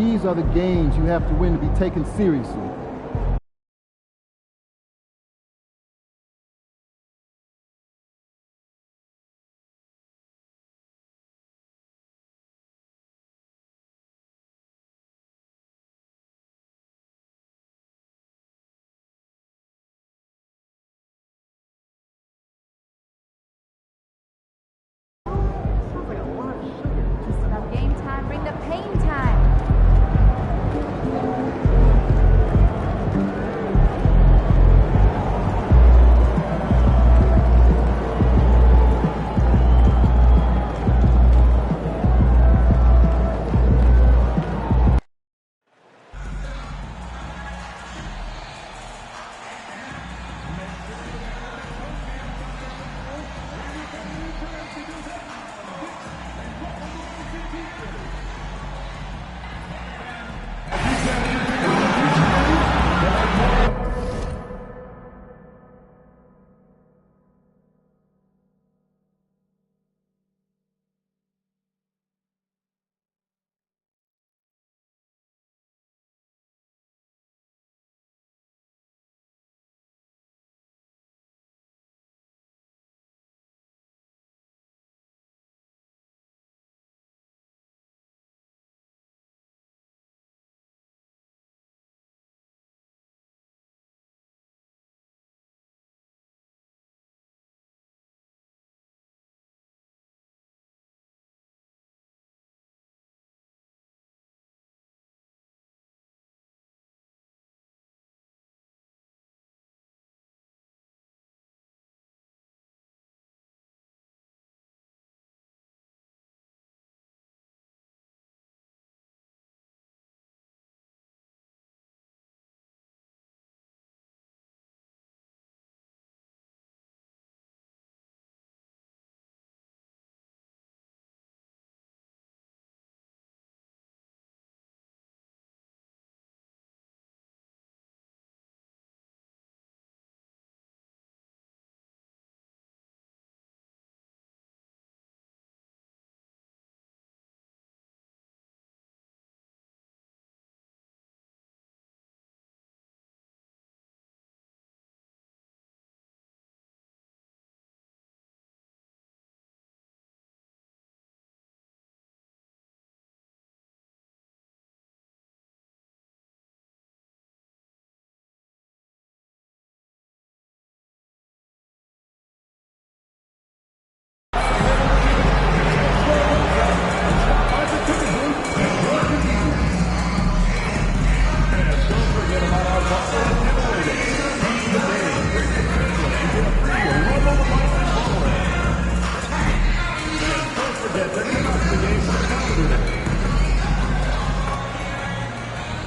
These are the games you have to win to be taken seriously. Game time, bring the pain time.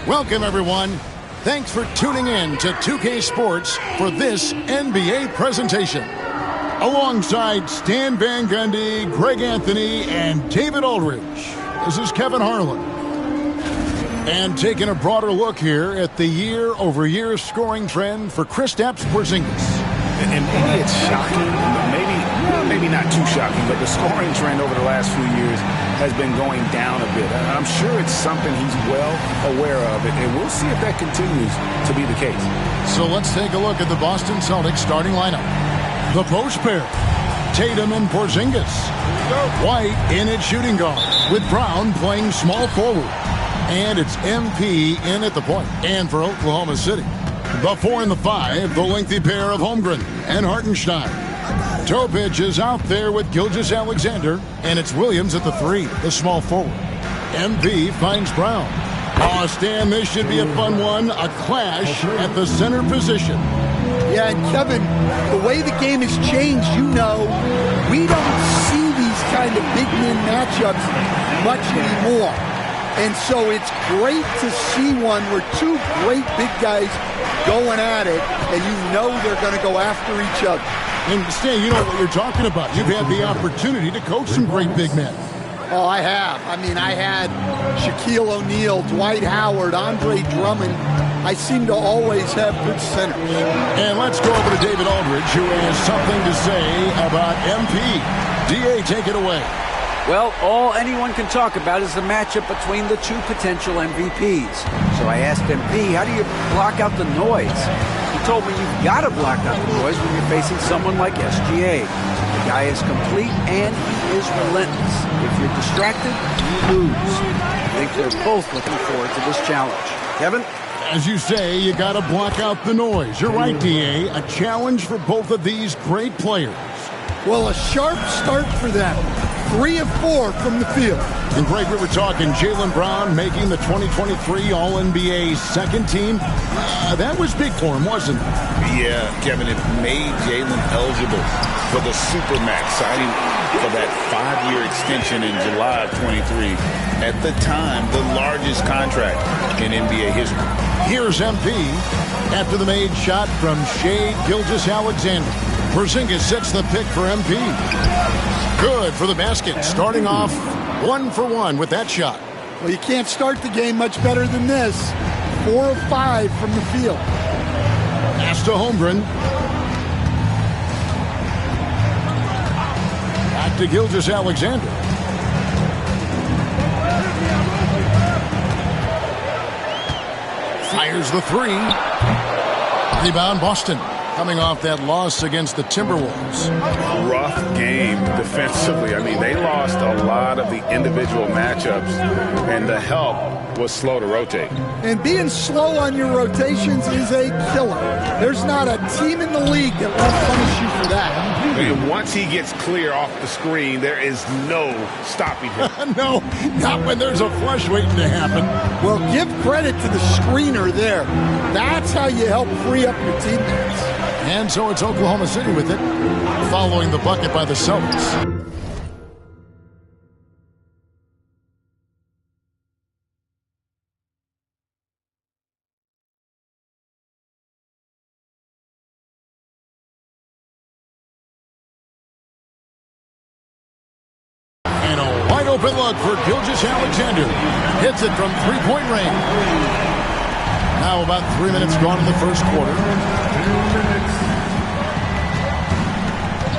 Welcome, everyone. Thanks for tuning in to 2K Sports for this NBA presentation. Alongside Stan Van Gundy, Greg Anthony, and David Aldridge, this is Kevin Harlan. And taking a broader look here at the year-over-year scoring trend for Kristaps Porzingis. And maybe it's shocking, maybe not too shocking, but the scoring trend over the last few years has been going down a bit. I'm sure it's something he's well aware of, and we'll see if that continues to be the case. So let's take a look at the Boston Celtics starting lineup. The post pair, Tatum and Porzingis. White in at shooting guard, with Brown playing small forward. And it's MP in at the point. And for Oklahoma City, the 4 and the 5, the lengthy pair of Holmgren and Hartenstein. Topic is out there with Gilgeous-Alexander, and it's Williams at the 3, the small forward. MP finds Brown. Oh, Stan, this should be a fun one. A clash at the center position. Yeah, and Kevin, the way the game has changed, we don't see these kind of big men matchups much anymore. And so it's great to see one where two great big guys going at it, and they're going to go after each other. And Stan, you know what you're talking about. You've had the opportunity to coach some great big men. Oh, I have. I had Shaquille O'Neal, Dwight Howard, Andre Drummond. I seem to always have good centers. And let's go over to David Aldridge, who has something to say about MP. DA, take it away. Well, all anyone can talk about is the matchup between the two potential MVPs. So I asked MP, how do you block out the noise? He told me you've got to block out the noise when you're facing someone like SGA. The guy is complete and he is relentless. If you're distracted, you lose. I think they're both looking forward to this challenge. Kevin? As you say, you got to block out the noise. You're right, D.A. A challenge for both of these great players. Well, a sharp start for them. 3 of 4 from the field. And Greg, we were talking Jaylen Brown making the 2023 All-NBA second team. That was big for him, wasn't it? Yeah, Kevin, it made Jaylen eligible for the Supermax, signing for that 5-year extension in July of 23. At the time, the largest contract in NBA history. Here's MP after the made shot from Shai Gilgeous-Alexander. Porzingis sets the pick for MP. Good for the basket, starting off 1 for 1 with that shot. Well, you can't start the game much better than this. 4 of 5 from the field. Pass to Holmgren. Back to Gilgeous-Alexander. Fires the 3. Rebound Boston. Coming off that loss against the Timberwolves. Rough game defensively. I mean, they lost a lot of the individual matchups, and the help was slow to rotate. And being slow on your rotations is a killer. There's not a team in the league that won't punish you for that. And once he gets clear off the screen, there is no stopping him. No, not when there's a flush waiting to happen. Well, give credit to the screener there. That's how you help free up your teammates. And so it's Oklahoma City with it, following the bucket by the Celtics. And a wide open look for Gilgeous-Alexander. Hits it from three-point range. Now about 3 minutes gone in the first quarter.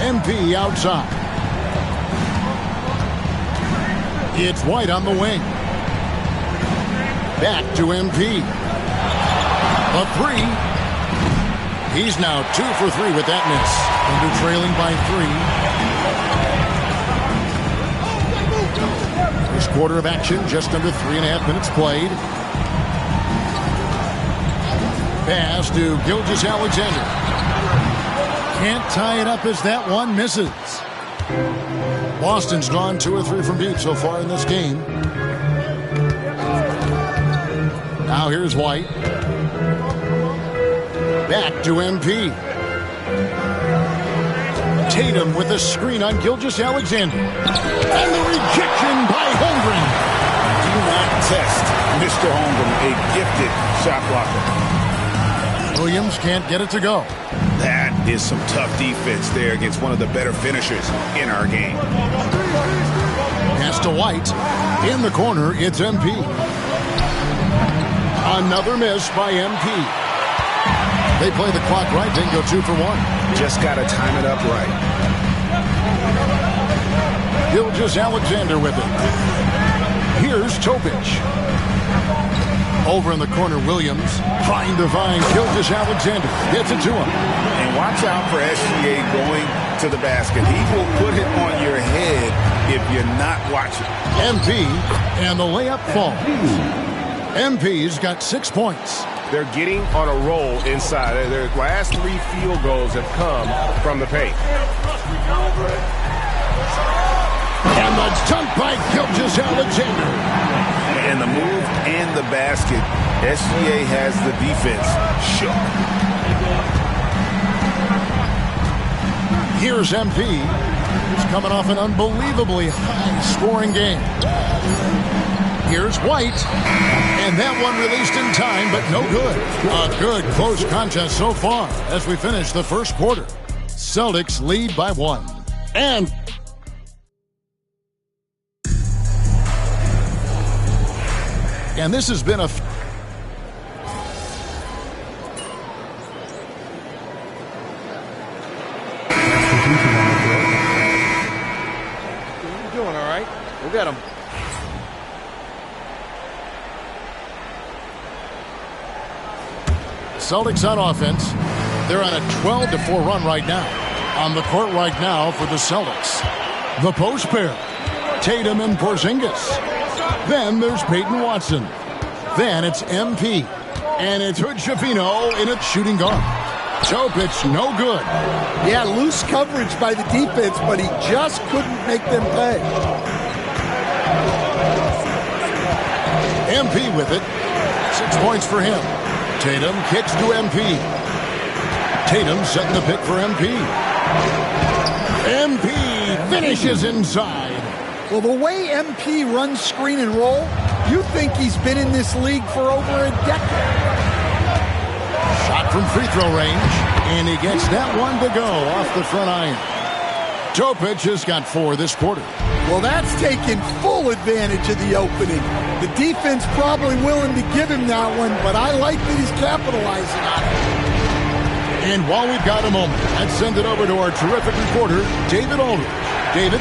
MP outside. It's White on the wing. Back to MP. A 3. He's now 2 for 3 with that miss. Under trailing by 3. First quarter of action, just under 3.5 minutes played. Pass to Gilgeous-Alexander. Can't tie it up as that one misses. Boston's gone 2 or 3 from deep so far in this game. Now here's White. Back to MP. Tatum with a screen on Gilgeous-Alexander. And the rejection by Holmgren. Do not test Mr. Holmgren, a gifted shot blocker. Williams can't get it to go. That is some tough defense there against one of the better finishers in our game. Pass to White. In the corner, it's MP. Another miss by MP. They play the clock right, then go 2 for 1. Just got to time it up right. Gilgeous-Alexander with it. Here's Topic. Over in the corner, Williams trying to find Gilgeous-Alexander. Gets it to him. And watch out for SGA going to the basket. He will put it on your head if you're not watching. MP, and the layup falls. MP's got 6 points. They're getting on a roll inside. Their last 3 field goals have come from the paint. And the dunk by Gilgeous-Alexander. And the move and the basket, SGA has the defense shook. Here's MP. He's coming off an unbelievably high-scoring game. Here's White. And that one released in time, but no good. A good close contest so far as we finish the first quarter. Celtics lead by 1. And this has been a... You're doing all right. We'll get him. Celtics on offense. They're on a 12-4 run right now. On the court right now for the Celtics. The post pair. Tatum and Porzingis. Then there's Peyton Watson. Then it's MP. And it's Hood-Schifino in its shooting guard. Topic, no good. Yeah, loose coverage by the defense, but he just couldn't make them pay. MP with it. 6 points for him. Tatum kicks to MP. Tatum setting the pick for MP. MP finishes inside. Well, the way MP runs screen and roll, you think he's been in this league for over a decade. Shot from free throw range, and he gets that one to go off the front iron. Topic has got 4 this quarter. Well, that's taken full advantage of the opening. The defense probably willing to give him that one, but I like that he's capitalizing on it. And while we've got a moment, let's send it over to our terrific reporter, David Aldridge. David?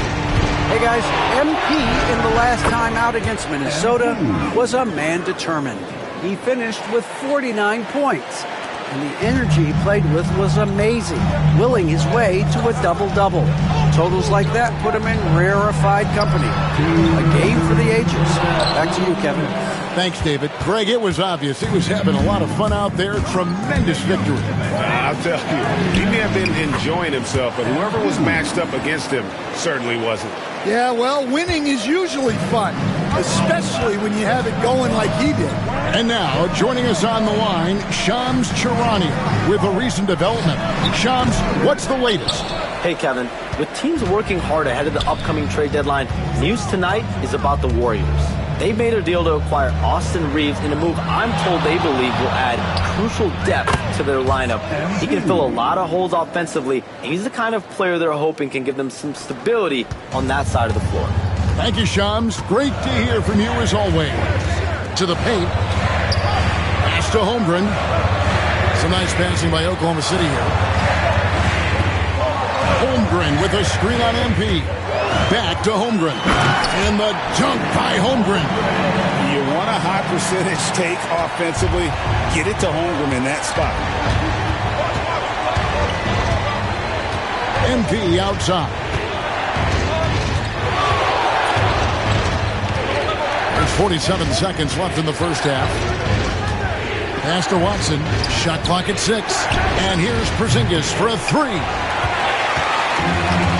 Hey guys, MP in the last time out against Minnesota was a man determined. He finished with 49 points. And the energy he played with was amazing, willing his way to a double-double. Totals like that put him in rarefied company. A game for the ages. Back to you, Kevin. Thanks, David. Greg, it was obvious. He was having a lot of fun out there. Tremendous victory. I'll tell you, he may have been enjoying himself, but whoever was matched up against him certainly wasn't. Yeah, well, winning is usually fun, especially when you have it going like he did. And now, joining us on the line, Shams Charania with a recent development. Shams, what's the latest? Hey, Kevin. With teams working hard ahead of the upcoming trade deadline, news tonight is about the Warriors. They've made a deal to acquire Austin Reeves in a move I'm told they believe will add crucial depth to their lineup. He can fill a lot of holes offensively, and he's the kind of player they're hoping can give them some stability on that side of the floor. Thank you, Shams. Great to hear from you as always. To the paint. Pass to Holmgren. Some nice passing by Oklahoma City here. Holmgren with a screen on MP. Back to Holmgren. And the dunk by Holmgren. You want a high percentage take offensively, get it to Holmgren in that spot. MP outside. There's 47 seconds left in the first half. Pass to Watson. Shot clock at 6. And here's Porzingis for a 3.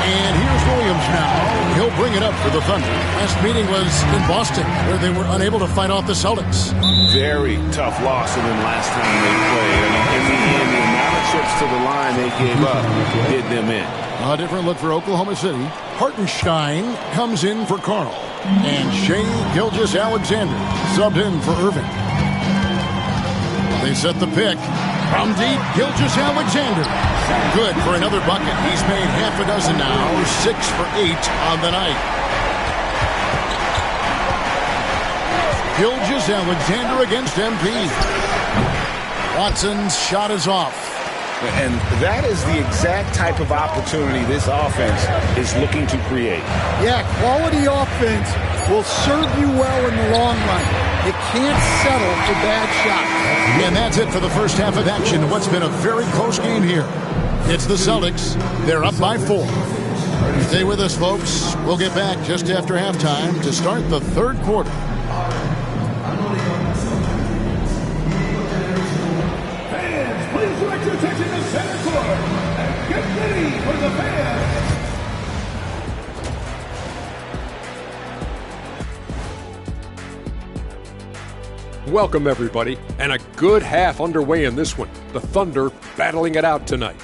And here's Williams now. He'll bring it up for the Thunder. Last meeting was in Boston, where they were unable to fight off the Celtics. Very tough loss for them last time they played. I mean, in the end, the amount of trips to the line they gave up did them in. A different look for Oklahoma City. Hartenstein comes in for Carl. And Shea Gilgeous-Alexander subbed in for Irving. They set the pick. From deep, Gilgeous-Alexander. Good for another bucket. He's made half a dozen now. 6 for 8 on the night. Gilgeous-Alexander against MP. Watson's shot is off. And that is the exact type of opportunity this offense is looking to create. Yeah, quality offense will serve you well in the long run. You can't settle for bad shots. And that's it for the first half of action. What's been a very close game here. It's the Celtics. They're up by 4. Stay with us, folks. We'll get back just after halftime to start the third quarter. Fans, please direct your attention to center court and get ready for the fans. Welcome, everybody, and a good half underway in this one. The Thunder battling it out tonight.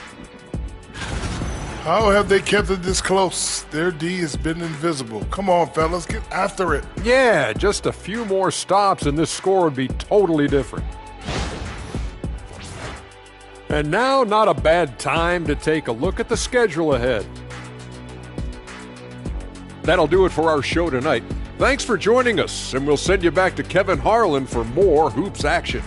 How have they kept it this close? Their D has been invisible. Come on, fellas, get after it. Yeah, just a few more stops and this score would be totally different. And now, not a bad time to take a look at the schedule ahead. That'll do it for our show tonight. Thanks for joining us, and we'll send you back to Kevin Harlan for more hoops action.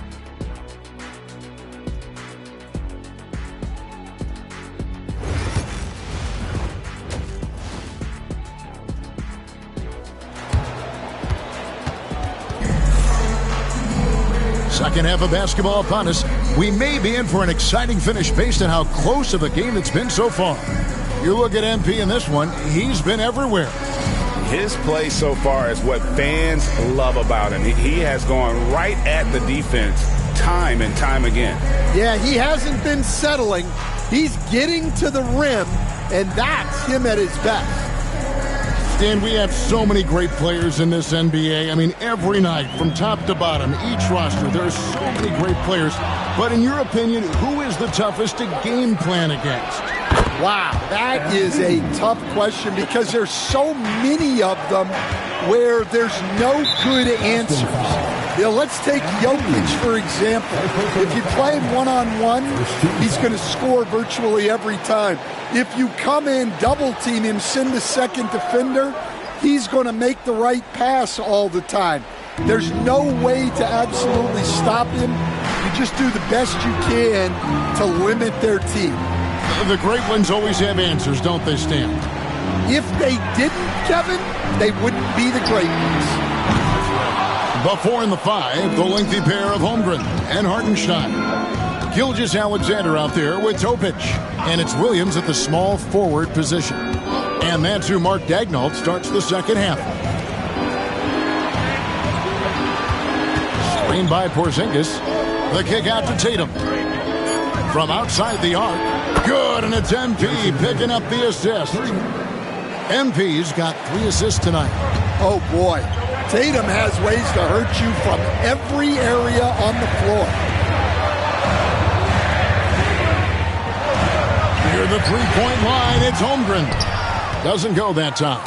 Second half of basketball upon us. We may be in for an exciting finish based on how close of a game it's been so far. You look at MP in this one, he's been everywhere. His play so far is what fans love about him. He has gone right at the defense time and time again. Yeah, he hasn't been settling. He's getting to the rim, and that's him at his best. Dan, we have so many great players in this NBA. I mean, every night, from top to bottom, each roster, there are so many great players. But in your opinion, who is the toughest to game plan against? Wow, that is a tough question because there's so many of them where there's no good answers. You know, let's take Jokic, for example. If you play him one-on-one, he's going to score virtually every time. If you come in, double-team him, send the second defender, he's going to make the right pass all the time. There's no way to absolutely stop him. You just do the best you can to limit their team. The great ones always have answers, don't they, Stan? If they didn't, Kevin, they wouldn't be the great ones. The 4 and the 5, the lengthy pair of Holmgren and Hartenstein. Gilgeous-Alexander out there with Topic. And it's Williams at the small forward position. And that's who Mark Daigneault starts the second half. Screened by Porzingis. The kick out to Tatum. From outside the arc. Good, and it's MP picking up the assist. MP's got 3 assists tonight. Oh, boy. Tatum has ways to hurt you from every area on the floor. Near the three-point line, it's Holmgren. Doesn't go that time.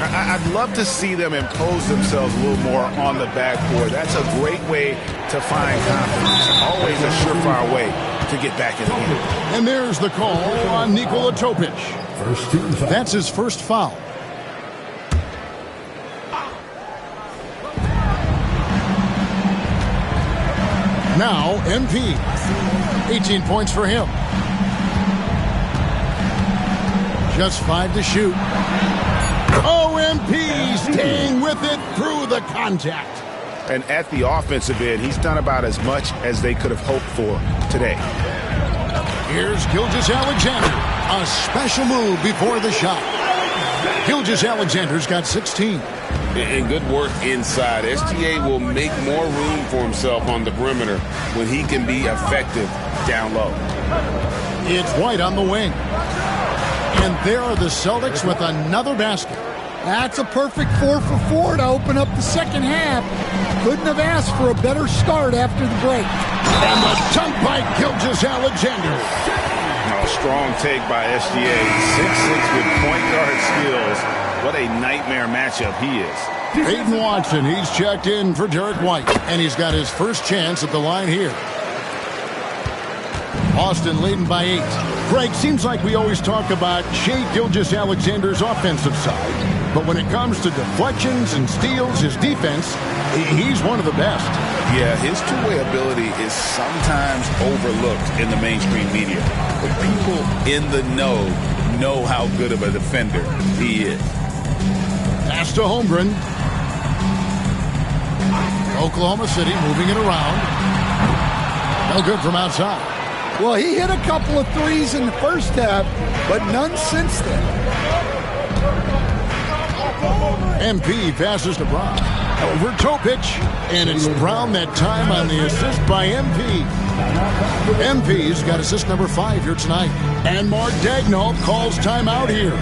I'd love to see them impose themselves a little more on the backboard. That's a great way to find confidence. Always a surefire way to get back in the game. And there's the call on Nikola Topic. That's his first foul. Now, MP. 18 points for him. Just 5 to shoot. MP staying with it through the contact. And at the offensive end, he's done about as much as they could have hoped for today. Here's Gilgeous-Alexander. A special move before the shot. Gilgeous-Alexander's got 16. And good work inside. SGA will make more room for himself on the perimeter when he can be effective down low. It's White on the wing. And there are the Celtics with another basket. That's a perfect 4 for 4 to open up the second half. Couldn't have asked for a better start after the break. And the dunk by Gilgeous-Alexander. A strong take by SGA. 6'6" with point guard skills. What a nightmare matchup he is. Peyton Watson, he's checked in for Derek White. And he's got his first chance at the line here. Boston leading by 8. Greg, seems like we always talk about Shai Gilgeous-Alexander's offensive side. But when it comes to deflections and steals, his defense, he's one of the best. Yeah, his two-way ability is sometimes overlooked in the mainstream media. But people in the know how good of a defender he is. Pass to Holmgren. Oklahoma City moving it around. No good from outside. Well, he hit a couple of threes in the first half, but none since then. MP passes to Brown. Over Topic. And it's Brown that time on the assist by MP. MP's got assist number 5 here tonight. And Mark Daigneault calls timeout here.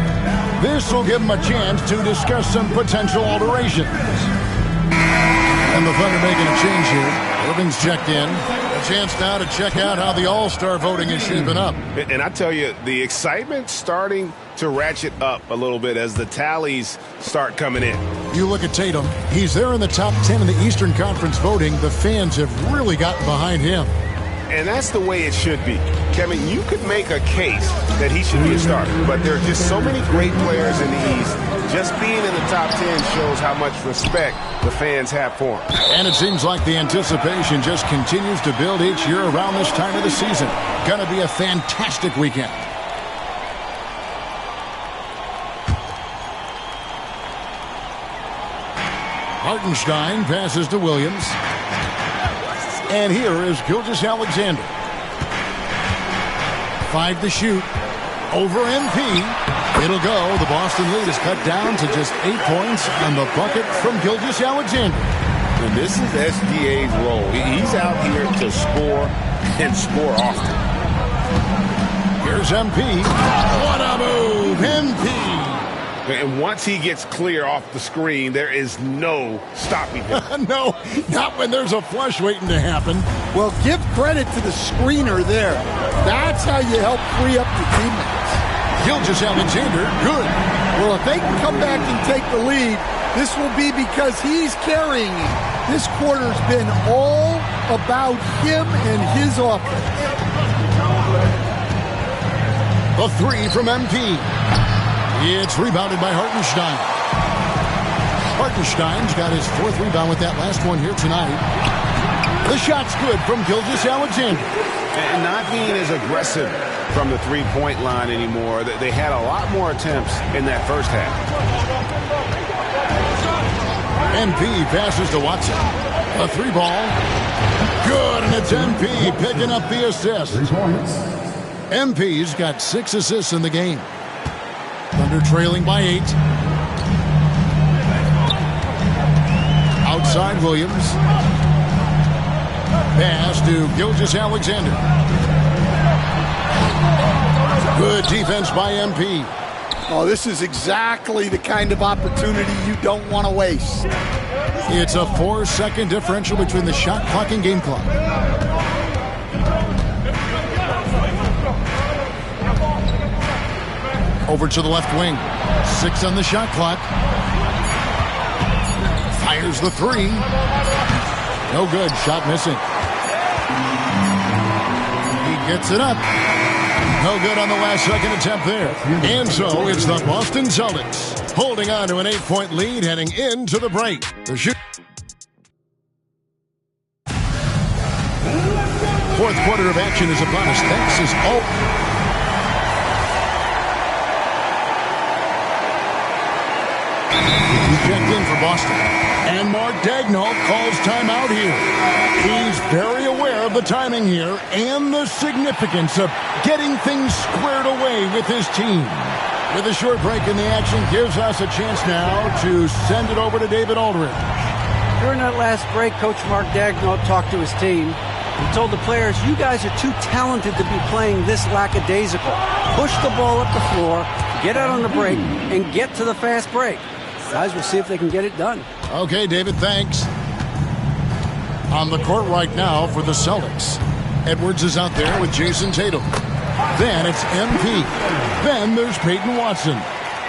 This will give him a chance to discuss some potential alterations. And the Thunder making a change here. Irving's checked in. A chance now to check out how the All-Star voting is shaping up. And I tell you, the excitement's starting to ratchet up a little bit as the tallies start coming in. You look at Tatum. He's there in the top 10 in the Eastern Conference voting. The fans have really gotten behind him. And that's the way it should be. Kevin, you could make a case that he should be a starter, but there are just so many great players in the East. Just being in the top 10 shows how much respect the fans have for him. And it seems like the anticipation just continues to build each year around this time of the season. Gonna be a fantastic weekend. Hartenstein passes to Williams. And here is Gilgeous-Alexander. 5 to shoot. Over MP. It'll go. The Boston lead is cut down to just 8 points on the bucket from Gilgeous-Alexander. And this is SGA's role. He's out here to score and score often. Here's MP. What a move, MP. And once he gets clear off the screen, there is no stopping him. No, not when there's a flush waiting to happen. Well, give credit to the screener there. That's how you help free up your teammates. Gilgeous-Alexander, good. Well, if they can come back and take the lead, this will be because he's carrying it. This quarter's been all about him and his offense. The 3 from MP. It's rebounded by Hartenstein. Hartenstein's got his 4th rebound with that last one here tonight. The shot's good from Gilgeous-Alexander. And not being as aggressive from the three-point line anymore. They had a lot more attempts in that first half. MP passes to Watson. A 3 ball. Good, and it's MP picking up the assist. 3 points. MP's got 6 assists in the game. Thunder trailing by 8. Outside Williams. Pass to Gilgeous-Alexander. Good defense by MP. Oh, this is exactly the kind of opportunity you don't want to waste. It's a 4-second differential between the shot clock and game clock. Over to the left wing. 6 on the shot clock. Fires the 3. No good. Shot missing. He gets it up. No good on the last second attempt there. And so it's the Boston Celtics holding on to an 8-point lead heading into the break. The shoot. 4th quarter of action is upon us. Texas all. Checked in for Boston. And Mark Daigneault calls timeout here. He's very aware of the timing here and the significance of getting things squared away with his team. With a short break in the action, gives us a chance now to send it over to David Aldridge. During that last break, Coach Mark Daigneault talked to his team. He told the players, you guys are too talented to be playing this lackadaisical. Push the ball up the floor, get out on the break, and get to the fast break. Guys, we'll see if they can get it done. Okay, David, thanks. On the court right now for the Celtics. Edwards is out there with Jason Tatum. Then it's MP. Then there's Peyton Watson.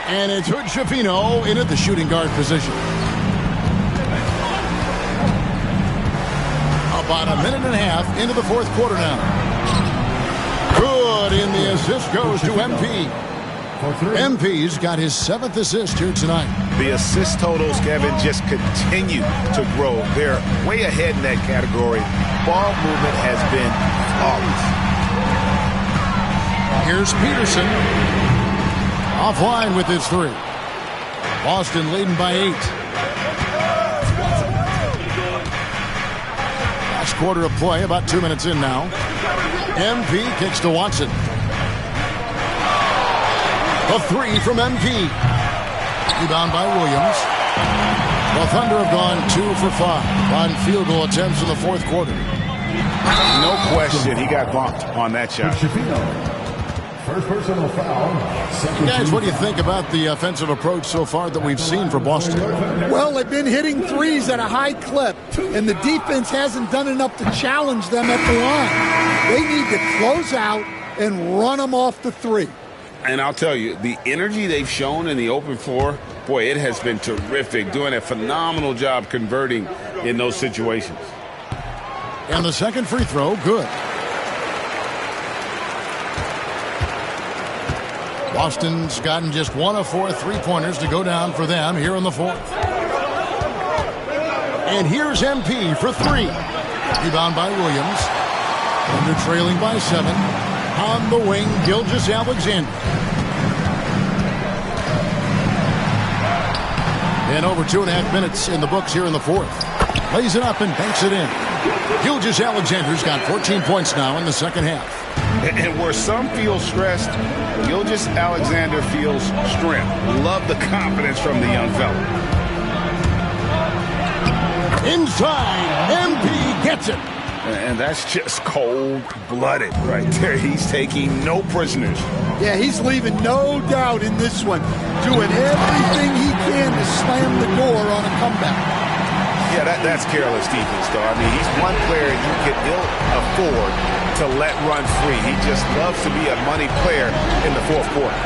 And it's Hood Schifino in at the shooting guard position. About a minute and a half into the 4th quarter now. Good, and the assist goes to MP. MP's got his 7th assist here tonight. The assist totals, Kevin, just continue to grow. They're way ahead in that category. Ball movement has been flawless. Here's Peterson. Offline with his 3. Boston leading by 8. Last quarter of play, about 2 minutes in now. MP kicks to Watson. A 3 from MP. Rebound by Williams. The Thunder have gone 2 for 5 on field goal attempts in the 4th quarter. No question, he got bumped on that shot. First personal foul. Guys, what do you think about the offensive approach so far that we've seen for Boston? Well, they've been hitting threes at a high clip, and the defense hasn't done enough to challenge them at the line. They need to close out and run them off the 3. And I'll tell you, the energy they've shown in the open floor, boy, it has been terrific. Doing a phenomenal job converting in those situations. And the second free throw, good. Boston's gotten just 1 of 4 3-pointers to go down for them here in the 4th. And here's MP for 3. Rebound by Williams. Thunder trailing by 7. On the wing, Gilgeous-Alexander. And over 2.5 minutes in the books here in the 4th. Lays it up and banks it in. Gilgeous-Alexander's got 14 points now in the second half. And where some feel stressed, Gilgeous-Alexander feels strength. Love the confidence from the young fella. Inside, MP gets it. And that's just cold-blooded right there. He's taking no prisoners. Yeah, he's leaving no doubt in this one. Doing everything he can to slam the door on a comeback. Yeah, that's careless defense, though. I mean, he's one player you could ill afford to let run free. He just loves to be a money player in the fourth quarter.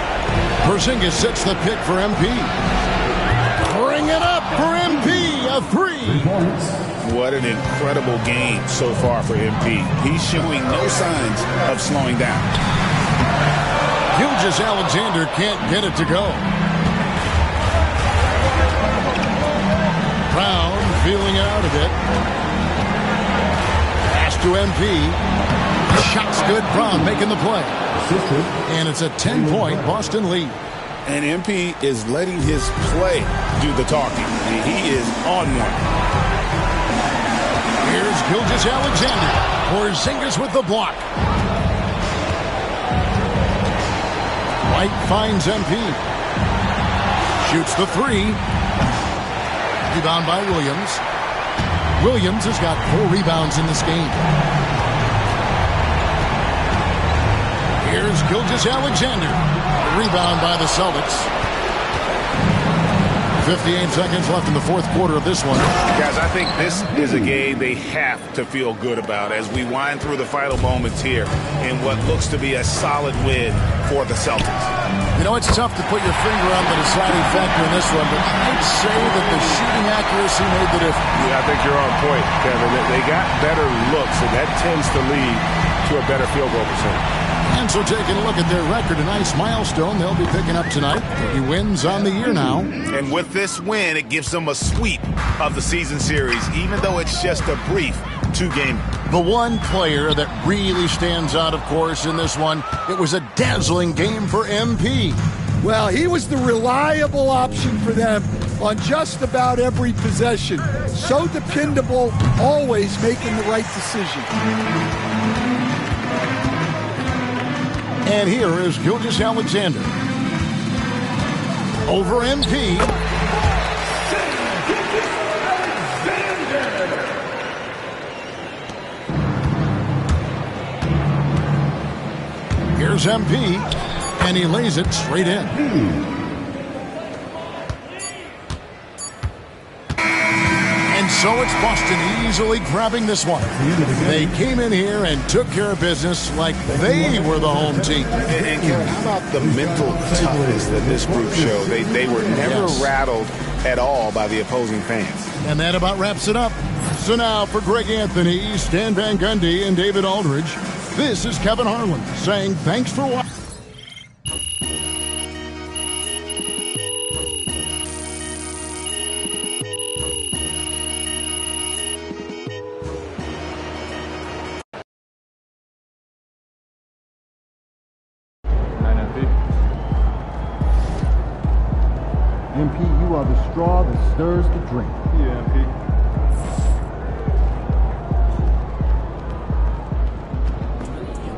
Porzingis sets the pick for MP. Bring it up for MP, a 3. What an incredible game so far for MP. He's showing no signs of slowing down. Gilgeous-Alexander can't get it to go. Brown feeling it out a bit. Pass to MP. Shot's good. Brown making the play. And it's a 10-point Boston lead. And MP is letting his play do the talking. And he is on one. Here's Gilgeous-Alexander. Porzingis with the block. White finds MP. Shoots the 3. Rebound by Williams. Williams has got 4 rebounds in this game. Here's Gilgeous-Alexander. Rebound by the Celtics. 58 seconds left in the fourth quarter of this one. Guys, I think this is a game they have to feel good about as we wind through the final moments here in what looks to be a solid win for the Celtics. You know, it's tough to put your finger on the deciding factor in this one, but I'd say that the shooting accuracy made the difference. Yeah, I think you're on point, Kevin. They got better looks, and that tends to lead to a better field goal percentage. And so taking a look at their record, a nice milestone they'll be picking up tonight. 30 wins on the year now. And with this win, it gives them a sweep of the season series, even though it's just a brief 2-game. The one player that really stands out, of course, in this one, it was a dazzling game for MP. Well, he was the reliable option for them on just about every possession. So dependable, always making the right decision. And here is Gilgeous-Alexander. Over MP. Here's MP, and he lays it straight in. And so it's Boston easily grabbing this one. They came in here and took care of business like they were the home team. And Kevin, how about the mental toughness that this group showed? They were never rattled at all by the opposing fans. And that about wraps it up. So now for Greg Anthony, Stan Van Gundy, and David Aldridge, this is Kevin Harlan saying thanks for watching. MP, you are the straw that stirs the drink. Yeah, MP.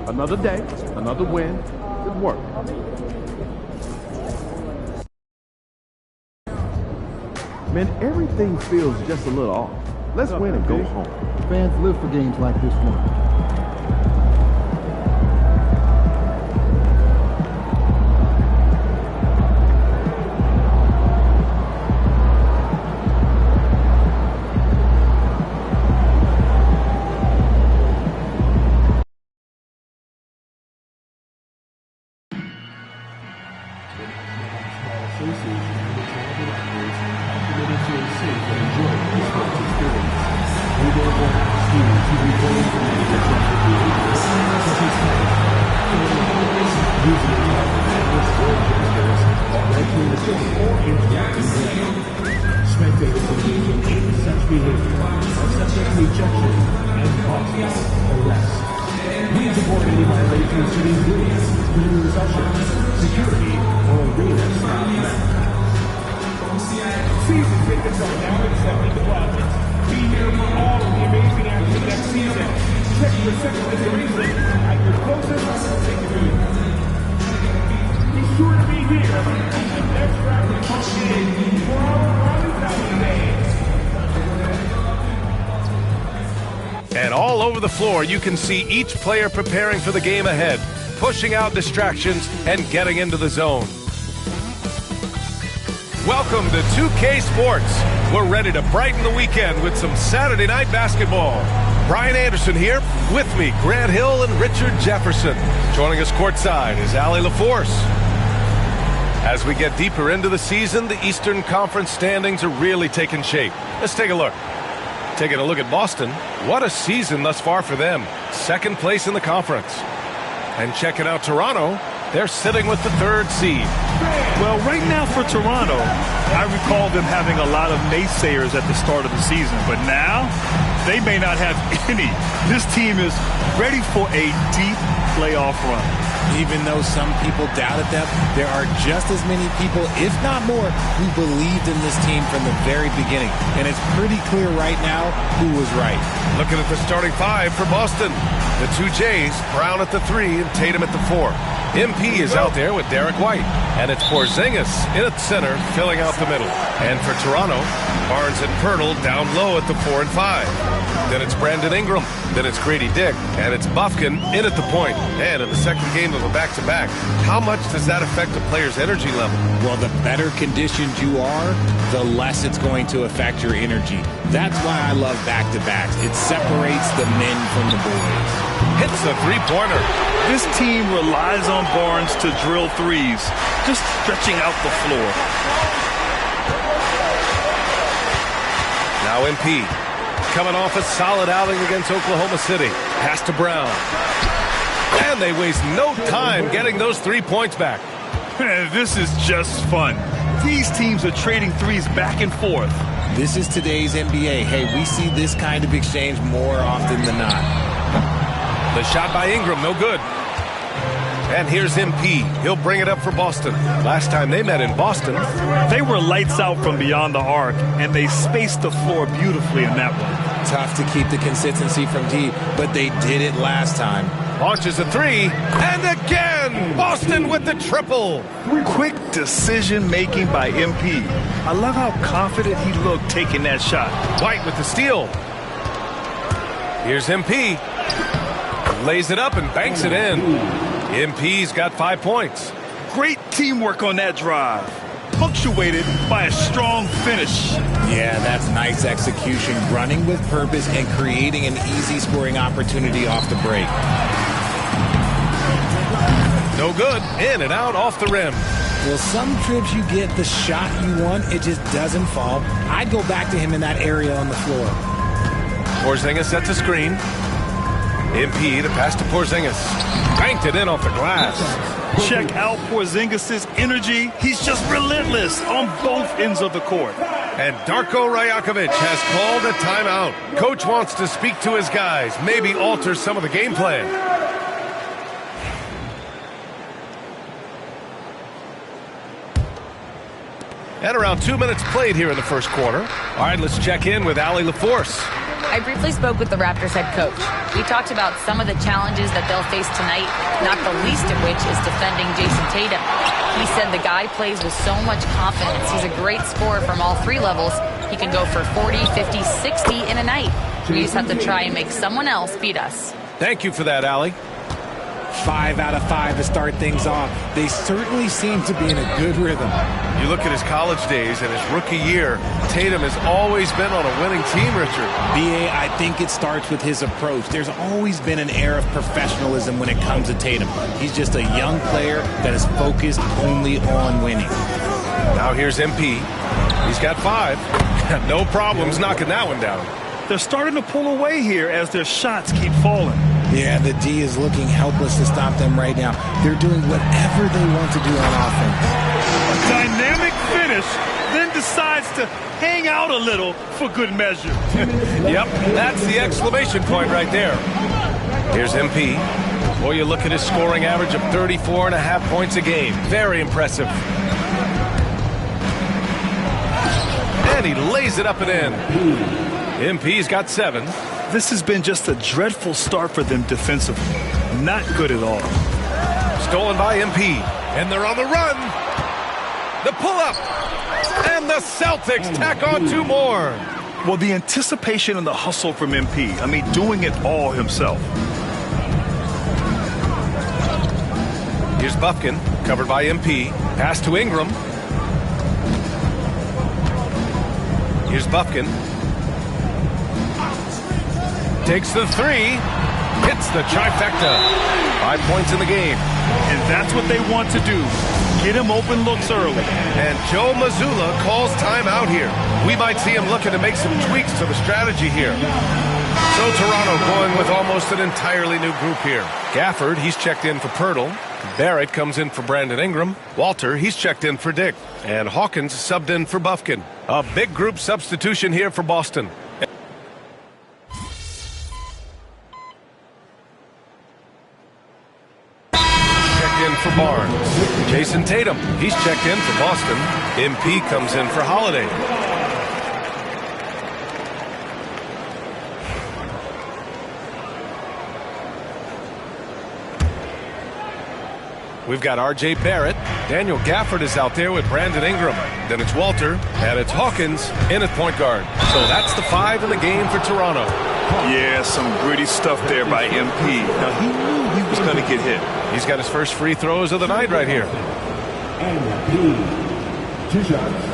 Another day, another win. Good work. Man, everything feels just a little off. Let's win and go home. Fans live for games like this one. Season tickets are now accepted deposits. Be here your second reservation at your closest ticket booth. Be sure to be here at the next Raptors home game for our Day. And all over the floor, you can see each player preparing for the game ahead, pushing out distractions and getting into the zone. Welcome to 2K Sports. We're ready to brighten the weekend with some Saturday night basketball. Brian Anderson here. With me, Grant Hill and Richard Jefferson. Joining us courtside is Allie LaForce. As we get deeper into the season, the Eastern Conference standings are really taking shape. Let's take a look. Taking a look at Boston. What a season thus far for them. Second place in the conference. And checking out Toronto, they're sitting with the third seed. Well, right now for Toronto, I recall them having a lot of naysayers at the start of the season, but now they may not have any. This team is ready for a deep playoff run. Even though some people doubted them, there are just as many people, if not more, who believed in this team from the very beginning. And it's pretty clear right now who was right. Looking at the starting five for Boston. The two Jays, Brown at the 3 and Tatum at the 4. MP is out there with Derek White. And it's Porzingis in at center, filling out the middle. And for Toronto, Barnes and Pirtle down low at the 4 and 5. Then it's Brandon Ingram. Then it's Grady Dick. And it's Bufkin in at the point. And in the second game of a back-to-back, how much does that affect a player's energy level? Well, the better conditioned you are, the less it's going to affect your energy. That's why I love back-to-backs. It separates the men from the boys. Hits a three-pointer. This team relies on Barnes to drill threes, just stretching out the floor. Now MP, coming off a solid outing against Oklahoma City. Pass to Brown. And they waste no time getting those 3 points back. This is just fun. These teams are trading threes back and forth. This is today's NBA. Hey, we see this kind of exchange more often than not. The shot by Ingram, no good. And here's MP. He'll bring it up for Boston. Last time they met in Boston, they were lights out from beyond the arc, and they spaced the floor beautifully in that one. Tough to keep the consistency from D, but they did it last time. Launches a 3, and again! Boston with the triple! Quick decision-making by MP. I love how confident he looked taking that shot. White with the steal. Here's MP. Lays it up and banks it in. MP's got 5 points. Great teamwork on that drive, punctuated by a strong finish. Yeah, that's nice execution, running with purpose and creating an easy scoring opportunity off the break. No good. In and out off the rim. Well, some trips you get the shot you want, it just doesn't fall. I'd go back to him in that area on the floor. Porzingis sets a screen. MP, the pass to Porzingis. Banked it in off the glass. Check out Porzingis' energy. He's just relentless on both ends of the court. And Darko Rajakovic has called a timeout. Coach wants to speak to his guys, maybe alter some of the game plan. And around 2 minutes played here in the first quarter. All right, let's check in with Allie LaForce. I briefly spoke with the Raptors head coach. We talked about some of the challenges that they'll face tonight, not the least of which is defending Jason Tatum. He said the guy plays with so much confidence. He's a great scorer from all 3 levels. He can go for 40, 50, 60 in a night. We just have to try and make someone else beat us. Thank you for that, Allie. 5 out of 5 to start things off. They certainly seem to be in a good rhythm. You look at his college days and his rookie year, Tatum has always been on a winning team, Richard. B.A., I think it starts with his approach. There's always been an air of professionalism when it comes to Tatum. He's just a young player that is focused only on winning. Now here's MP. He's got 5. No problems knocking that one down. They're starting to pull away here as their shots keep falling. Yeah, the D is looking helpless to stop them right now. They're doing whatever they want to do on offense. A dynamic finish, then decides to hang out a little for good measure. Yep, that's the exclamation point right there. Here's MP. Boy, you look at his scoring average of 34.5 points a game. Very impressive. And he lays it up and in. MP's got 7. This has been just a dreadful start for them defensively. Not good at all. Stolen by MP. And they're on the run. The pull-up. And the Celtics tack on 2 more. Well, the anticipation and the hustle from MP. I mean, doing it all himself. Here's Bufkin, covered by MP. Pass to Ingram. Here's Bufkin. Takes the 3. Hits the trifecta. 5 points in the game. And that's what they want to do. Get him open looks early. And Joe Mazzulla calls timeout here. We might see him looking to make some tweaks to the strategy here. So Toronto going with almost an entirely new group here. Gafford, he's checked in for Pirtle. Barrett comes in for Brandon Ingram. Walter, he's checked in for Dick. And Hawkins subbed in for Bufkin. A big group substitution here for Boston. For Barnes. Jason Tatum, he's checked in for Boston. MP comes in for Holiday. We've got R.J. Barrett. Daniel Gafford is out there with Brandon Ingram. Then it's Walter, and it's Hawkins in at point guard. So that's the 5 in the game for Toronto. Yeah, some gritty stuff there by MP. Now, he knew he was going to get hit. He's got his first free throws of the night right here. MP, 2 shots.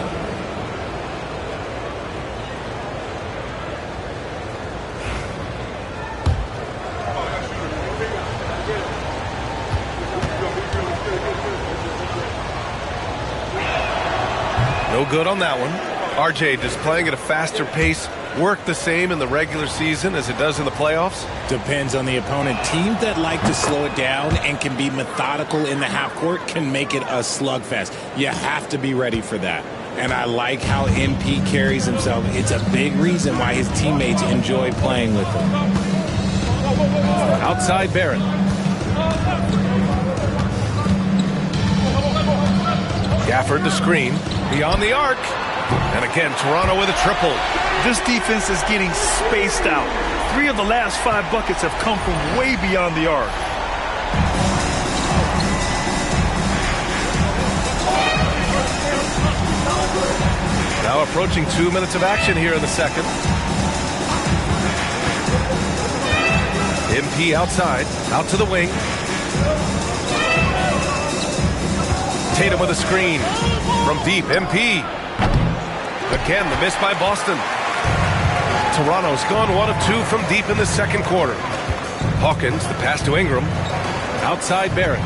No good on that one. RJ just playing at a faster pace. Work the same in the regular season as it does in the playoffs? Depends on the opponent. Teams that like to slow it down and can be methodical in the half court can make it a slugfest. You have to be ready for that. And I like how MP carries himself. It's a big reason why his teammates enjoy playing with him. Outside Barrett. Gafford the screen. Beyond the arc. And again, Toronto with a triple. This defense is getting spaced out. 3 of the last 5 buckets have come from way beyond the arc. Now approaching 2 minutes of action here in the second. MP outside, out to the wing. Tatum with a screen. From deep, MP. Again, the miss by Boston. Toronto's gone 1 of 2 from deep in the second quarter. Hawkins, the pass to Ingram. Outside Barrett.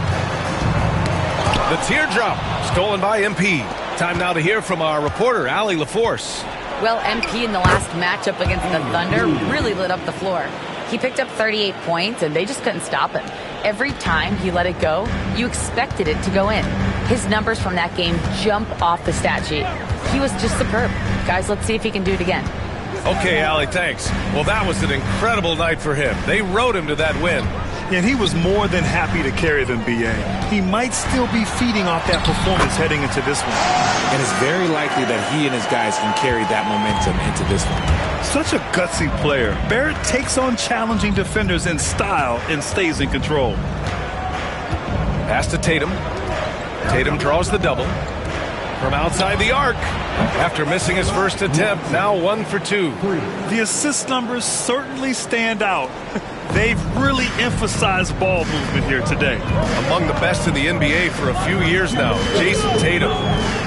The teardrop, stolen by MP. Time now to hear from our reporter, Allie LaForce. Well, MP in the last matchup against the Thunder really lit up the floor. He picked up 38 points, and they just couldn't stop him. Every time he let it go, you expected it to go in. His numbers from that game jump off the stat sheet. He was just superb. Guys, let's see if he can do it again. Okay, Allie, thanks. Well, that was an incredible night for him. They rode him to that win. And he was more than happy to carry them, B.A. He might still be feeding off that performance heading into this one. And it's very likely that he and his guys can carry that momentum into this one. Such a gutsy player. Barrett takes on challenging defenders in style and stays in control. Pass to Tatum. Tatum draws the double. From outside the arc. After missing his first attempt, now 1 for 2. The assist numbers certainly stand out. They've really emphasized ball movement here today. Among the best in the NBA for a few years now, Jason Tatum.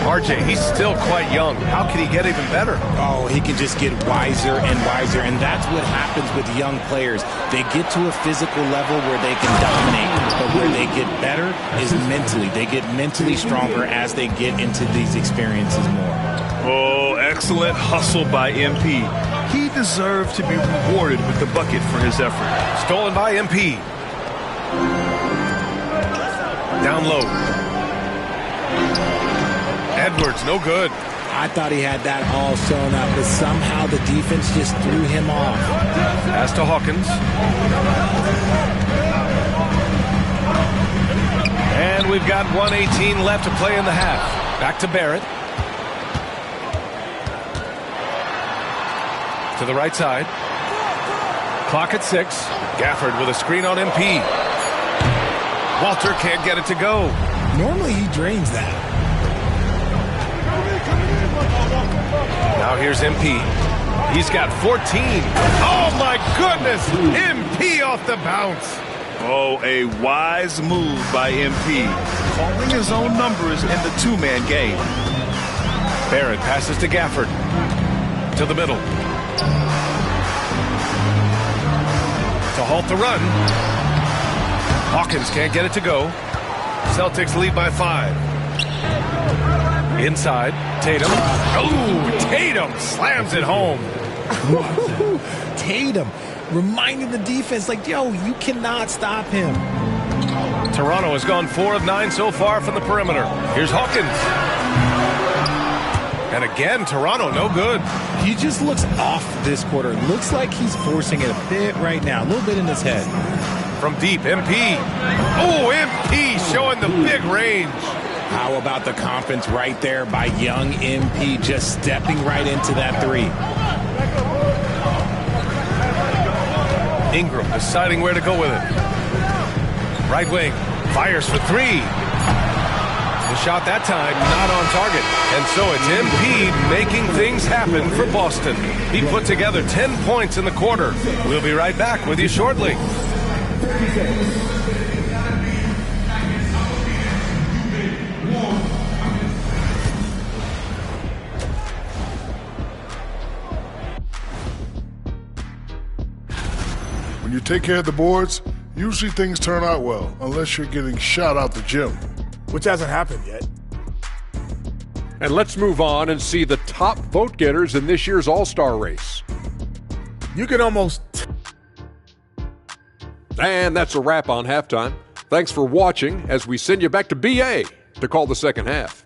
RJ, he's still quite young. How can he get even better? Oh, he can just get wiser and wiser, and that's what happens with young players. They get to a physical level where they can dominate, but where they get better is mentally. They get mentally stronger as they get into these experiences more. Oh, excellent hustle by MP. He deserved to be rewarded with the bucket for his effort. Stolen by MP. Down low. Edwards, no good. I thought he had that all sewn up, but somehow the defense just threw him off. Pass to Hawkins. And we've got 1:18 left to play in the half. Back to Barrett. To the right side. Clock at 6. Gafford with a screen on MP. Walter can't get it to go. Normally he drains that. Now here's MP. He's got 14. Oh, my goodness. MP off the bounce. Oh, a wise move by MP. Calling his own numbers in the two-man game. Barrett passes to Gafford. To the middle. To halt the run. Hawkins can't get it to go. Celtics lead by 5. Inside, Tatum. Oh, Tatum slams it home. Tatum reminding the defense, like, yo, you cannot stop him. Toronto has gone 4 of 9 so far from the perimeter. Here's Hawkins. And again, Toronto no good. He just looks off this quarter. Looks like he's forcing it a bit right now. A little bit in his head. From deep, MP. Oh, MP showing the big range. How about the confidence right there by young MP, just stepping right into that 3. Ingram deciding where to go with it. Right wing, fires for 3. The shot that time not on target. And so it's MP making things happen for Boston. He put together 10 points in the quarter. We'll be right back with you shortly. When you take care of the boards, usually things turn out well, unless you're getting shot out the gym. Which hasn't happened yet. And let's move on and see the top vote getters in this year's All-Star race. You can almost... And that's a wrap on halftime. Thanks for watching as we send you back to BA to call the second half.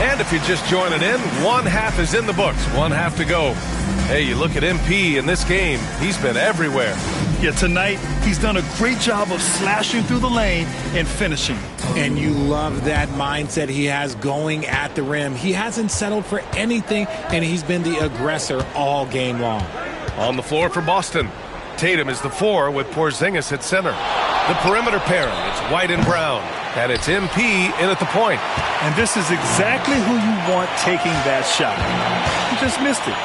And if you're just joining in, 1 half is in the books, 1 half to go. Hey, you look at MP in this game, he's been everywhere. Yeah, tonight, he's done a great job of slashing through the lane and finishing. And you love that mindset he has going at the rim. He hasn't settled for anything, and he's been the aggressor all game long. On the floor for Boston, Tatum is the 4 with Porzingis at center. The perimeter pairing, it's White and Brown. And it's MP in at the point. And this is exactly who you want taking that shot. He just missed it.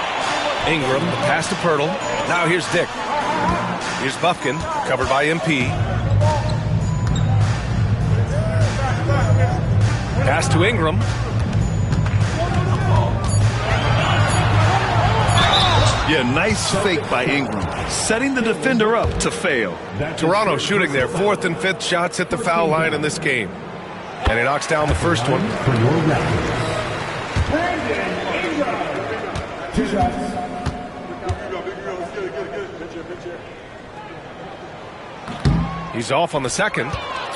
Ingram, the pass to Pirtle. Now here's Dick. Here's Buffkin, covered by MP. Pass to Ingram. Yeah, nice fake by Ingram, setting the defender up to fail. Toronto shooting their 4th and 5th shots at the foul line in this game. And he knocks down the first one. He's off on the second.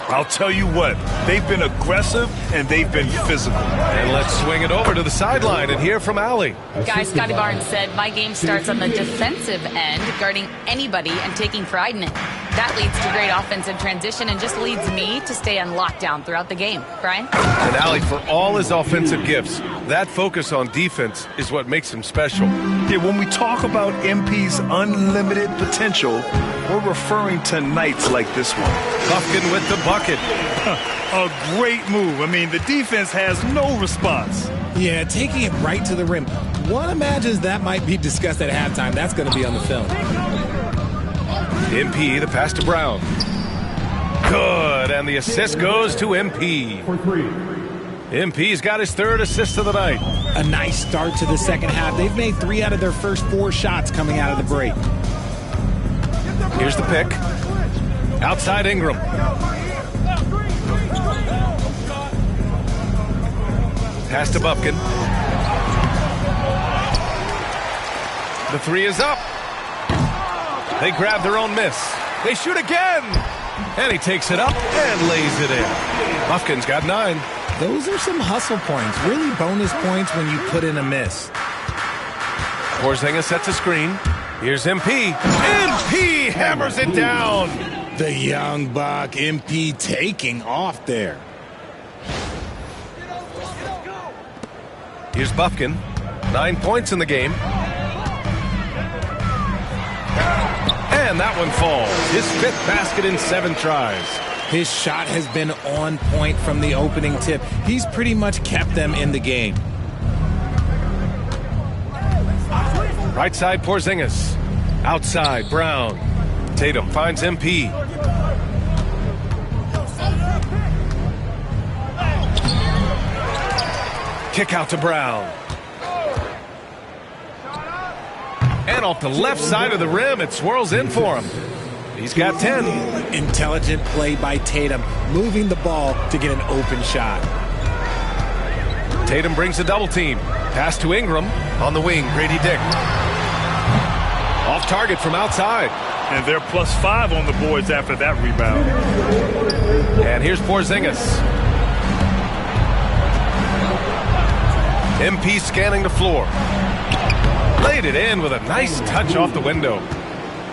I'll tell you what, they've been aggressive and they've been physical. And let's swing it over to the sideline and hear from Allie. Guys, Scotty Barnes said, my game starts on the defensive end, guarding anybody and taking pride in it. That leads to great offensive transition and just leads me to stay on lockdown throughout the game. Brian? And Allie, for all his offensive gifts, that focus on defense is what makes him special. Yeah, when we talk about MP's unlimited potential, we're referring to nights like this one. Buffkin with the bucket. A great move. I mean, the defense has no response. Yeah, taking it right to the rim. One imagines that might be discussed at halftime. That's going to be on the film. MP, the pass to Brown. Good, and the assist goes to MP. MP's got his 3rd assist of the night. A nice start to the second half. They've made 3 out of their first 4 shots coming out of the break. Here's the pick. Outside Ingram. Pass to Buffkin. The 3 is up. They grab their own miss. They shoot again. And he takes it up and lays it in. Buffkin's got 9. Those are some hustle points. Really bonus points when you put in a miss. Porzingis sets a screen. Here's MP. MP hammers it down. The young buck, MP, taking off there. Here's Bufkin. 9 points in the game. And that one falls. His 5th basket in 7 tries. His shot has been on point from the opening tip. He's pretty much kept them in the game. Right side, Porzingis. Outside, Brown. Tatum finds MP. Kick out to Brown. And off the left side of the rim, it swirls in for him. He's got 10. Intelligent play by Tatum, moving the ball to get an open shot. Tatum brings a double team. Pass to Ingram. On the wing, Grady Dick. Off target from outside. And they're +5 on the boards after that rebound. And here's Porzingis. MP scanning the floor. Laid it in with a nice touch off the window.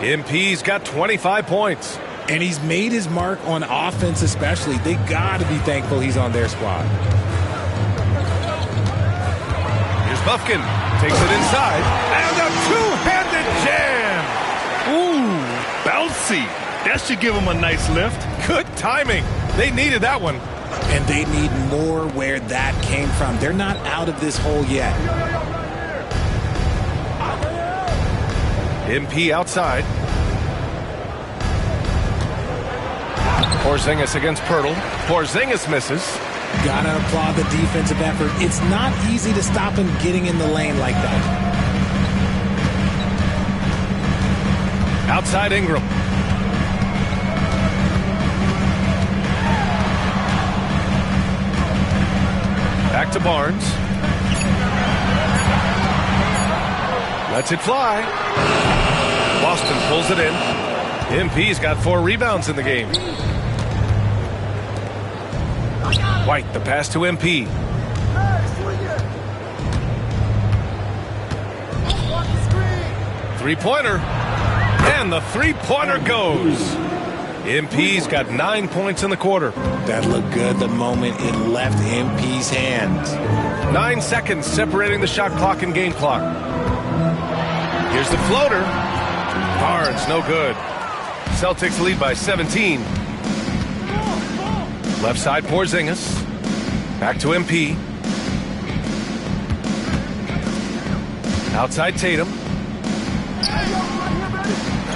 MP's got 25 points. And he's made his mark on offense especially. They got to be thankful he's on their squad. Here's Bufkin. Takes it inside. And a two-handed jam. Ooh, bouncy. That should give him a nice lift. Good timing. They needed that one. And they need more where that came from. They're not out of this hole yet. MP outside. Porzingis against Pirtle. Porzingis misses. Gotta applaud the defensive effort. It's not easy to stop him getting in the lane like that. Outside Ingram. Back to Barnes. Lets it fly. Boston pulls it in. MP's got 4 rebounds in the game. White, the pass to MP. Three-pointer. And the three-pointer goes. MP's got 9 points in the quarter. That looked good the moment it left MP's hands. 9 seconds separating the shot clock and game clock. Here's the floater. Barnes, no good. Celtics lead by 17. Left side, Porzingis. Back to MP. Outside Tatum.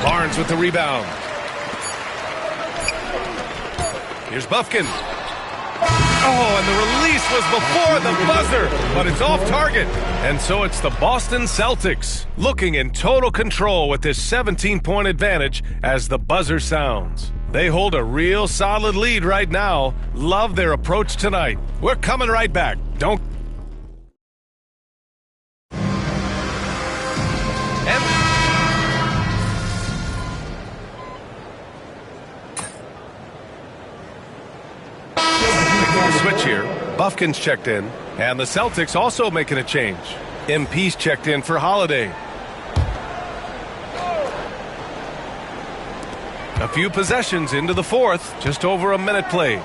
Barnes with the rebound. Here's Bufkin. Oh, and the release was before the buzzer, but it's off target. And so it's the Boston Celtics looking in total control with this 17-point advantage as the buzzer sounds. They hold a real solid lead right now. Love their approach tonight. We're coming right back. Don't. Switch here. Bufkin's checked in, and the Celtics also making a change. MP's checked in for Holiday. A few possessions into the fourth, just over a minute played.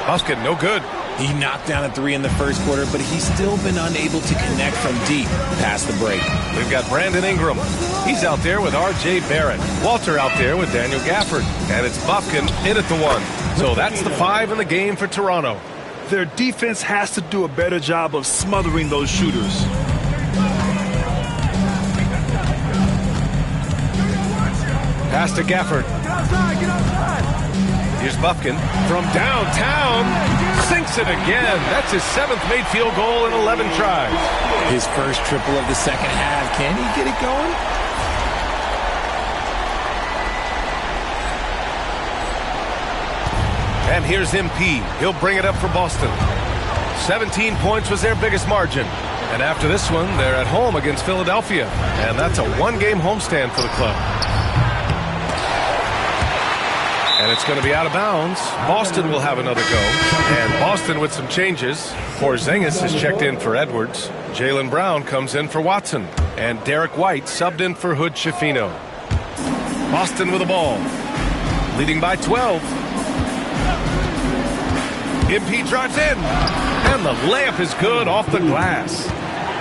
Bufkin, no good. He knocked down a 3 in the first quarter, but he's still been unable to connect from deep past the break. We've got Brandon Ingram. He's out there with R.J. Barrett. Walter out there with Daniel Gafford. And it's Bufkin in at the 1. So that's the 5 in the game for Toronto. Their defense has to do a better job of smothering those shooters. Pass to Gafford. Here's Bufkin from downtown. Sinks it again. That's his 7th made field goal in 11 tries. His first triple of the second half. Can he get it going? And here's MP. He'll bring it up for Boston. 17 points was their biggest margin. And after this one, they're at home against Philadelphia. And that's a 1-game homestand for the club. And it's going to be out of bounds. Boston will have another go. And Boston with some changes. Porzingis is checked in for Edwards. Jaylen Brown comes in for Watson. And Derek White subbed in for Hood Schifino. Boston with the ball. Leading by 12. MP drives in. And the layup is good off the glass.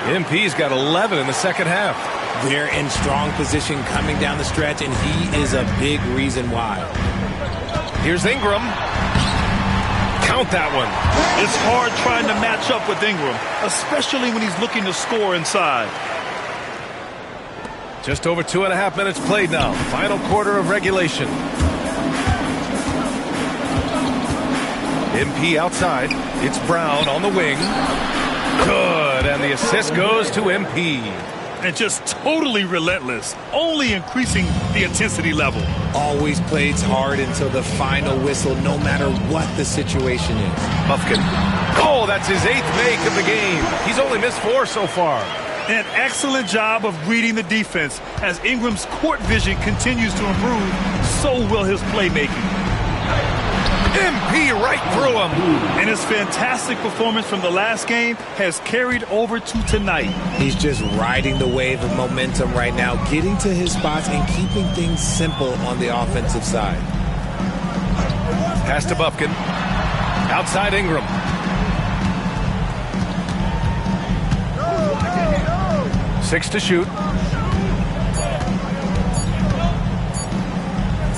MP's got 11 in the second half. They're in strong position coming down the stretch, and he is a big reason why. Here's Ingram. Count that one. It's hard trying to match up with Ingram, especially when he's looking to score inside. Just over 2.5 minutes played now. Final quarter of regulation. MP outside. It's Brown on the wing. Good, and the assist goes to MP. And just totally relentless, only increasing the intensity level. Always plays hard until the final whistle, no matter what the situation is. Bufkin. Oh, that's his 8th make of the game. He's only missed 4 so far. An excellent job of reading the defense. As Ingram's court vision continues to improve, so will his playmaking. MP right through him. And his fantastic performance from the last game has carried over to tonight. He's just riding the wave of momentum right now, getting to his spots and keeping things simple on the offensive side. Pass to Bufkin. Outside Ingram. Six to shoot.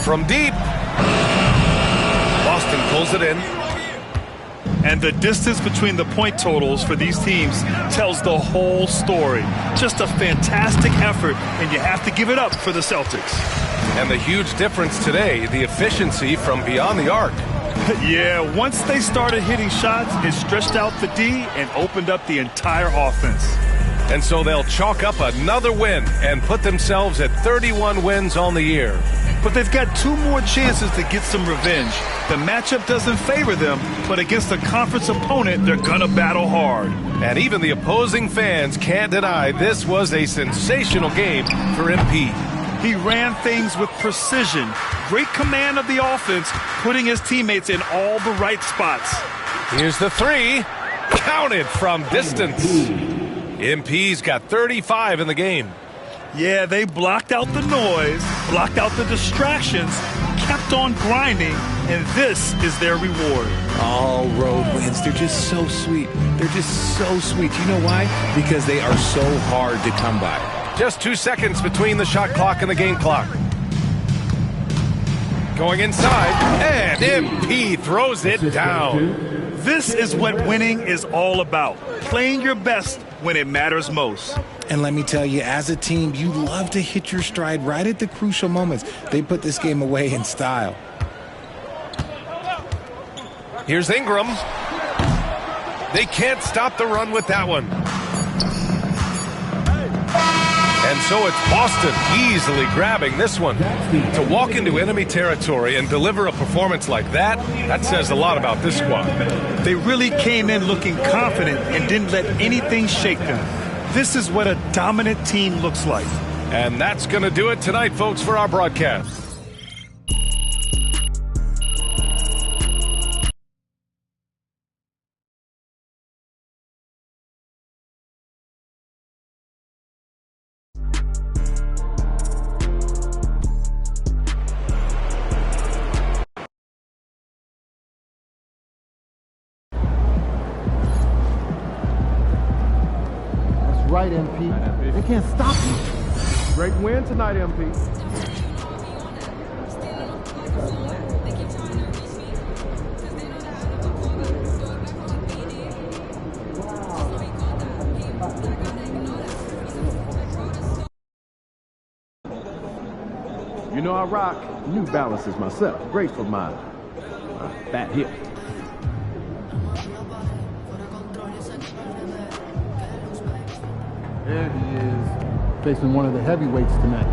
From deep. Boston pulls it in. And the distance between the point totals for these teams tells the whole story. Just a fantastic effort, and you have to give it up for the Celtics. And the huge difference today, the efficiency from beyond the arc. Yeah, once they started hitting shots, it stretched out the D and opened up the entire offense. And so they'll chalk up another win and put themselves at 31 wins on the year. But they've got 2 more chances to get some revenge. The matchup doesn't favor them, but against a conference opponent, they're going to battle hard. And even the opposing fans can't deny this was a sensational game for MP. He ran things with precision, great command of the offense, putting his teammates in all the right spots. Here's the 3, counted from distance. MP's got 35 in the game. Yeah, they blocked out the noise, blocked out the distractions, kept on grinding, and this is their reward. All road wins. They're just so sweet. They're just so sweet. You know why? Because they are so hard to come by. Just 2 seconds between the shot clock and the game clock. Going inside, and MP throws it down. This is what winning is all about. Playing your best when it matters most. And let me tell you, as a team, you love to hit your stride right at the crucial moments. They put this game away in style. Here's Ingram. They can't stop the run with that one. And so it's Boston easily grabbing this one. To walk into enemy territory and deliver a performance like that, that says a lot about this squad. They really came in looking confident and didn't let anything shake them. This is what a dominant team looks like. And that's going to do it tonight, folks, for our broadcast. Right, MP. They can't stop you. Great win tonight, MP. You know I rock New Balances myself. Great for my fat hip. There he is, facing one of the heavyweights tonight.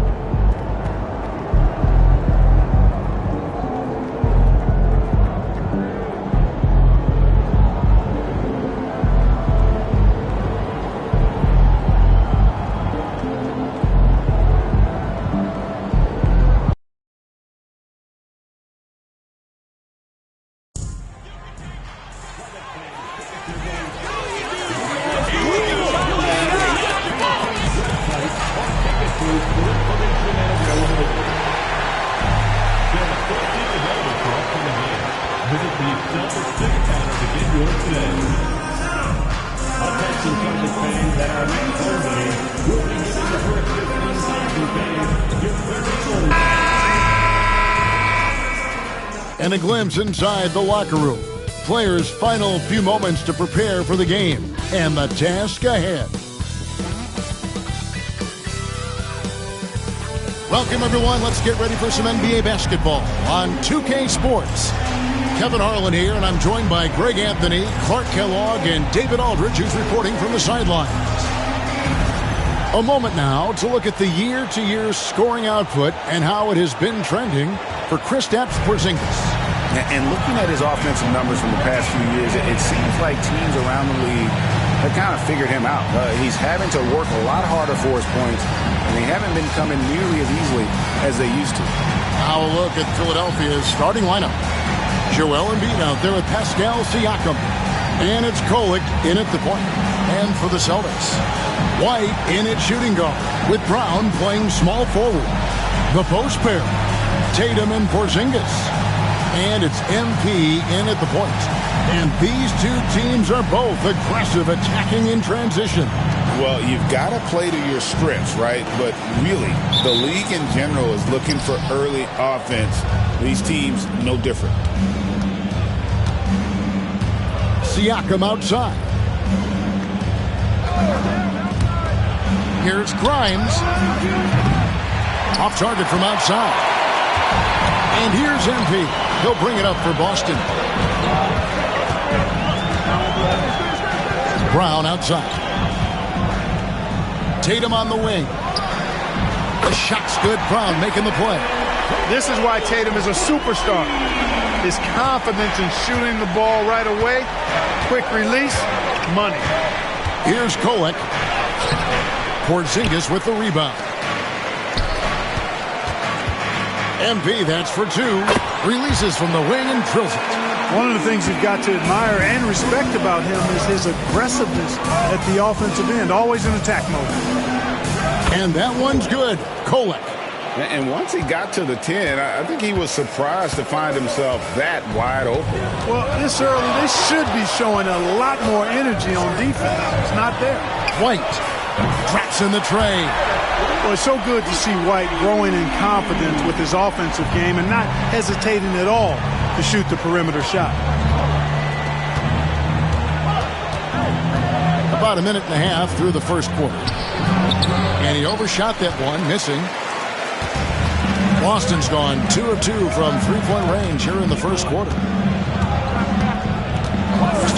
and a glimpse inside the locker room. Players' final few moments to prepare for the game and the task ahead. Welcome, everyone. Let's get ready for some NBA basketball on 2K Sports. Kevin Harlan here, and I'm joined by Greg Anthony, Clark Kellogg, and David Aldridge, who's reporting from the sidelines. A moment now to look at the year-to-year scoring output and how it has been trending for Kristaps Porzingis. And looking at his offensive numbers from the past few years, it seems like teams around the league have kind of figured him out. He's having to work a lot harder for his points, and they haven't been coming nearly as easily as they used to. Now a look at Philadelphia's starting lineup. Joel Embiid out there with Pascal Siakam. And it's Kolek in at the point. And for the Celtics, White in at shooting guard with Brown playing small forward. The post pair, Tatum and Porzingis. And it's MP in at the point. And these two teams are both aggressive, attacking in transition. Well, you've got to play to your strengths, right? But really, the league in general is looking for early offense. These teams, no different. Siakam outside. Here's Grimes. Off target from outside. And here's MP. He'll bring it up for Boston. Brown outside. Tatum on the wing. The shot's good. Brown making the play. This is why Tatum is a superstar. His confidence in shooting the ball right away. Quick release. Money. Here's Kolek. Porzingis with the rebound. MP, that's for two. Releases from the wing and drills it. One of the things you've got to admire and respect about him is his aggressiveness at the offensive end. Always in attack mode. And that one's good. Kolek. And once he got to the 10, I think he was surprised to find himself that wide open. Well, this early, they should be showing a lot more energy on defense. It's not there. White traps in the tray. Well, it's so good to see White growing in confidence with his offensive game and not hesitating at all to shoot the perimeter shot. About a minute and a half through the first quarter. And he overshot that one, missing. Boston's gone 2 of 2 from three-point range here in the first quarter.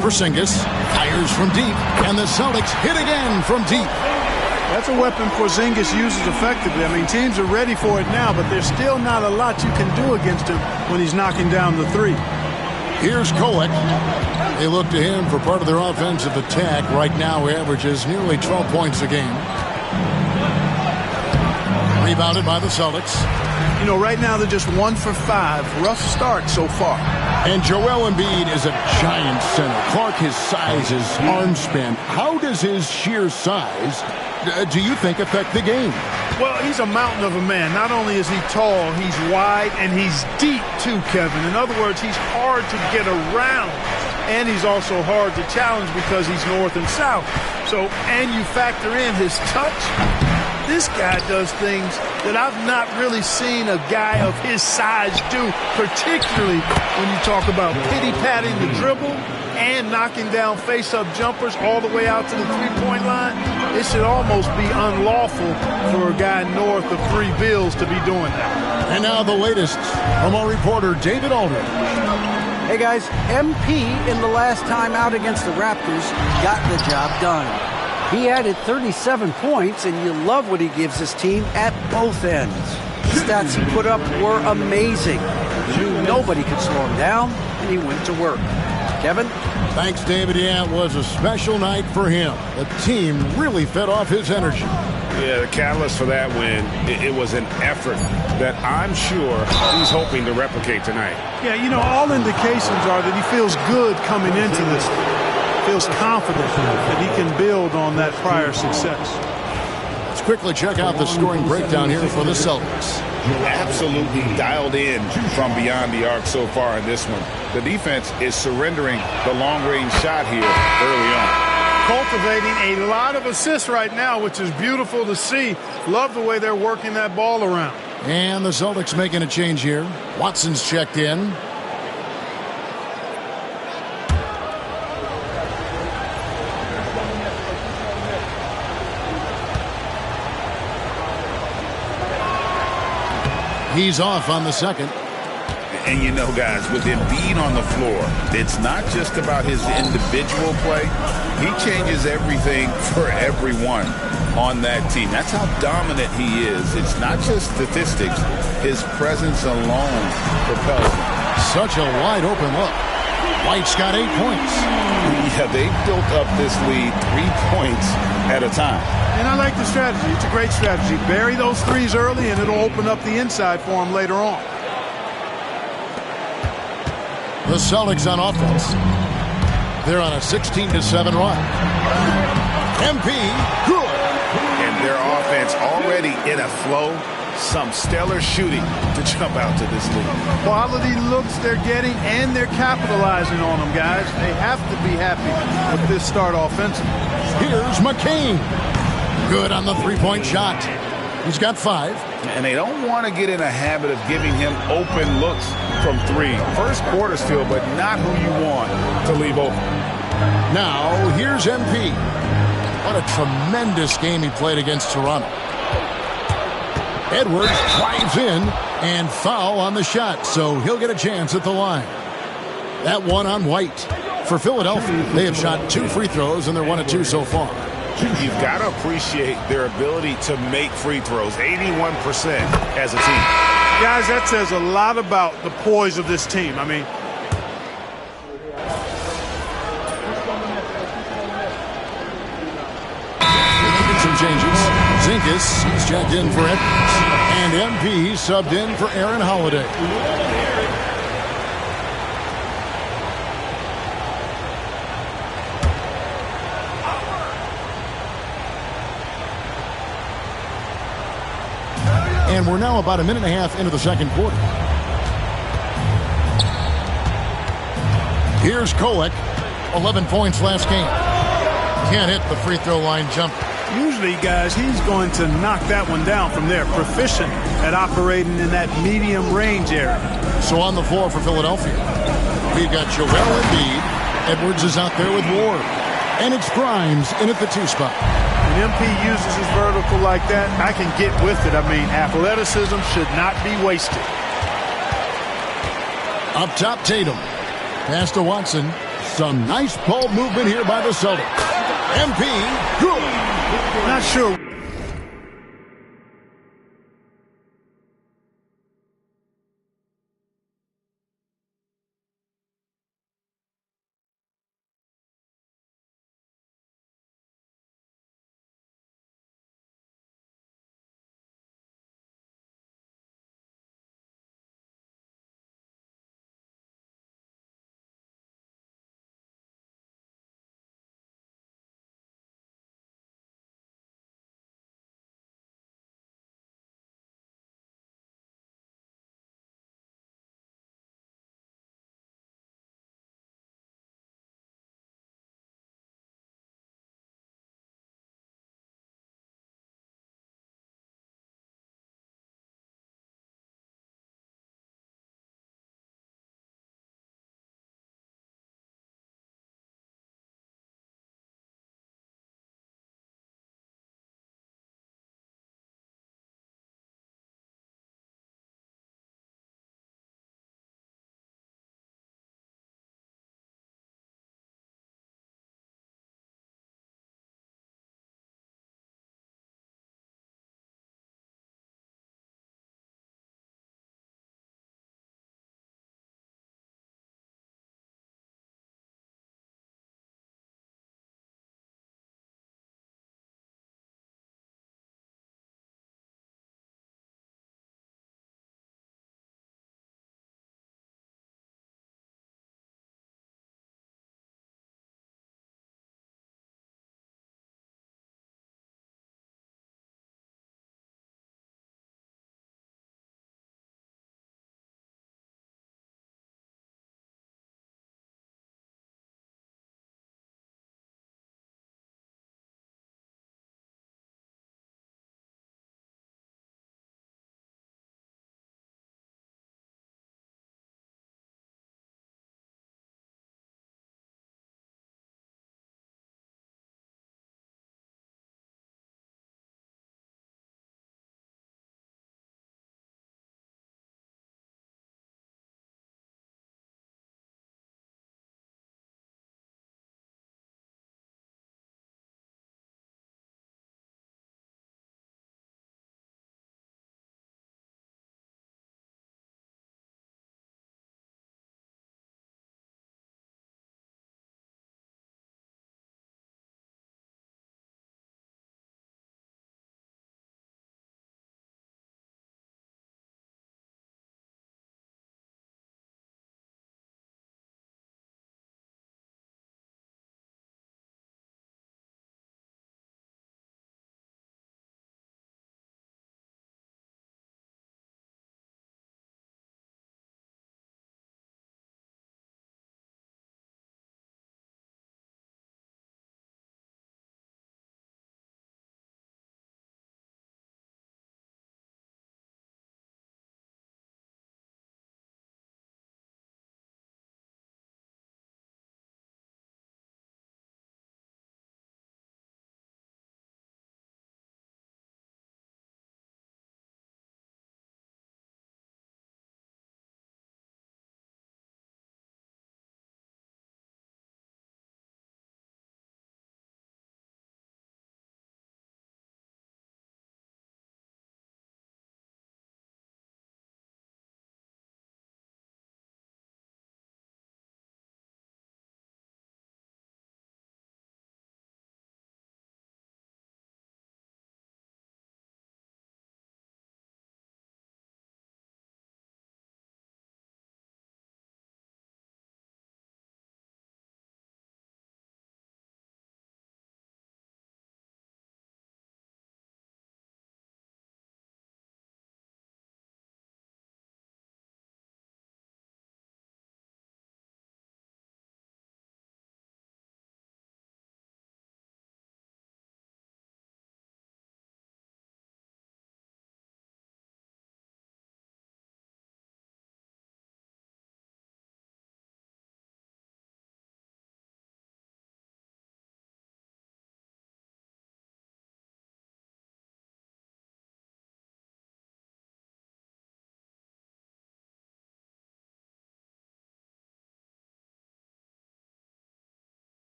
Porzingis fires from deep, and the Celtics hit again from deep. That's a weapon Porzingis uses effectively. I mean, teams are ready for it now, but there's still not a lot you can do against him when he's knocking down the three. Here's Kolek. They look to him for part of their offensive attack. Right now, he averages nearly 12 points a game. Rebounded by the Celtics. You know, right now they're just 1 for 5. Rough start so far. And Joel Embiid is a giant center. Clark, his size, his arm span. How does his sheer size, do you think, affect the game? Well, he's a mountain of a man. Not only is he tall, he's wide, and he's deep too, Kevin. In other words, he's hard to get around. And he's also hard to challenge because he's north and south. So, and you factor in his touch. This guy does things that I've not really seen a guy of his size do, particularly when you talk about pity-patting the dribble and knocking down face-up jumpers all the way out to the three-point line. It should almost be unlawful for a guy north of 3 bills to be doing that. And now the latest from our reporter, David Aldridge. Hey, guys, MP in the last time out against the Raptors got the job done. He added 37 points, and you love what he gives his team at both ends. The stats he put up were amazing. He knew nobody could slow him down, and he went to work. Kevin? Thanks, David. Yeah, it was a special night for him. The team really fed off his energy. Yeah, the catalyst for that win, it was an effort that I'm sure he's hoping to replicate tonight. Yeah, you know, all indications are that he feels good coming into this. Feels confident that he can build on that prior success. Let's quickly check out the scoring breakdown here for the Celtics. Absolutely dialed in from beyond the arc so far in this one. The defense is surrendering the long-range shot here early on. Cultivating a lot of assists right now, which is beautiful to see. Love the way they're working that ball around. And the Celtics making a change here. Watson's checked in. He's off on the second. And you know, guys, with Embiid on the floor, it's not just about his individual play. He changes everything for everyone on that team. That's how dominant he is. It's not just statistics. His presence alone propels him. Such a wide open look. White's got 8 points. Yeah, they built up this lead 3 points at a time. And I like the strategy. It's a great strategy. Bury those threes early, and it'll open up the inside for him later on. The Celtics on offense. They're on a 16-7 run. MP, good. And their offense already in a flow. Some stellar shooting to jump out to this lead. Quality looks they're getting, and they're capitalizing on them, guys. They have to be happy with this start offensively. Here's McCain. Good on the three-point shot. He's got 5. And they don't want to get in a habit of giving him open looks from 3. First quarter still, but not who you want to leave open. Now, here's MP. What a tremendous game he played against Toronto. Edwards drives in and foul on the shot, so he'll get a chance at the line. That one on White. For Philadelphia, they have shot 2 free throws, and they're 1 of 2 so far. You've got to appreciate their ability to make free throws, 81% as a team. Guys, that says a lot about the poise of this team. I mean, making some changes. Zinkas is checked in for Edwards, and MP subbed in for Aaron Holiday. And we're now about a minute and a half into the second quarter. Here's Kolek, 11 points last game. Can't hit the free throw line jumper. Usually, guys, he's going to knock that one down from there. Proficient at operating in that medium range area. So on the floor for Philadelphia, we've got Joel Embiid. Edwards is out there with Ward. And it's Grimes in at the 2 spot. When MP uses his vertical like that, I can get with it. I mean, athleticism should not be wasted. Up top, Tatum. Pass to Watson. Some nice ball movement here by the Celtics. MP, good. Not sure.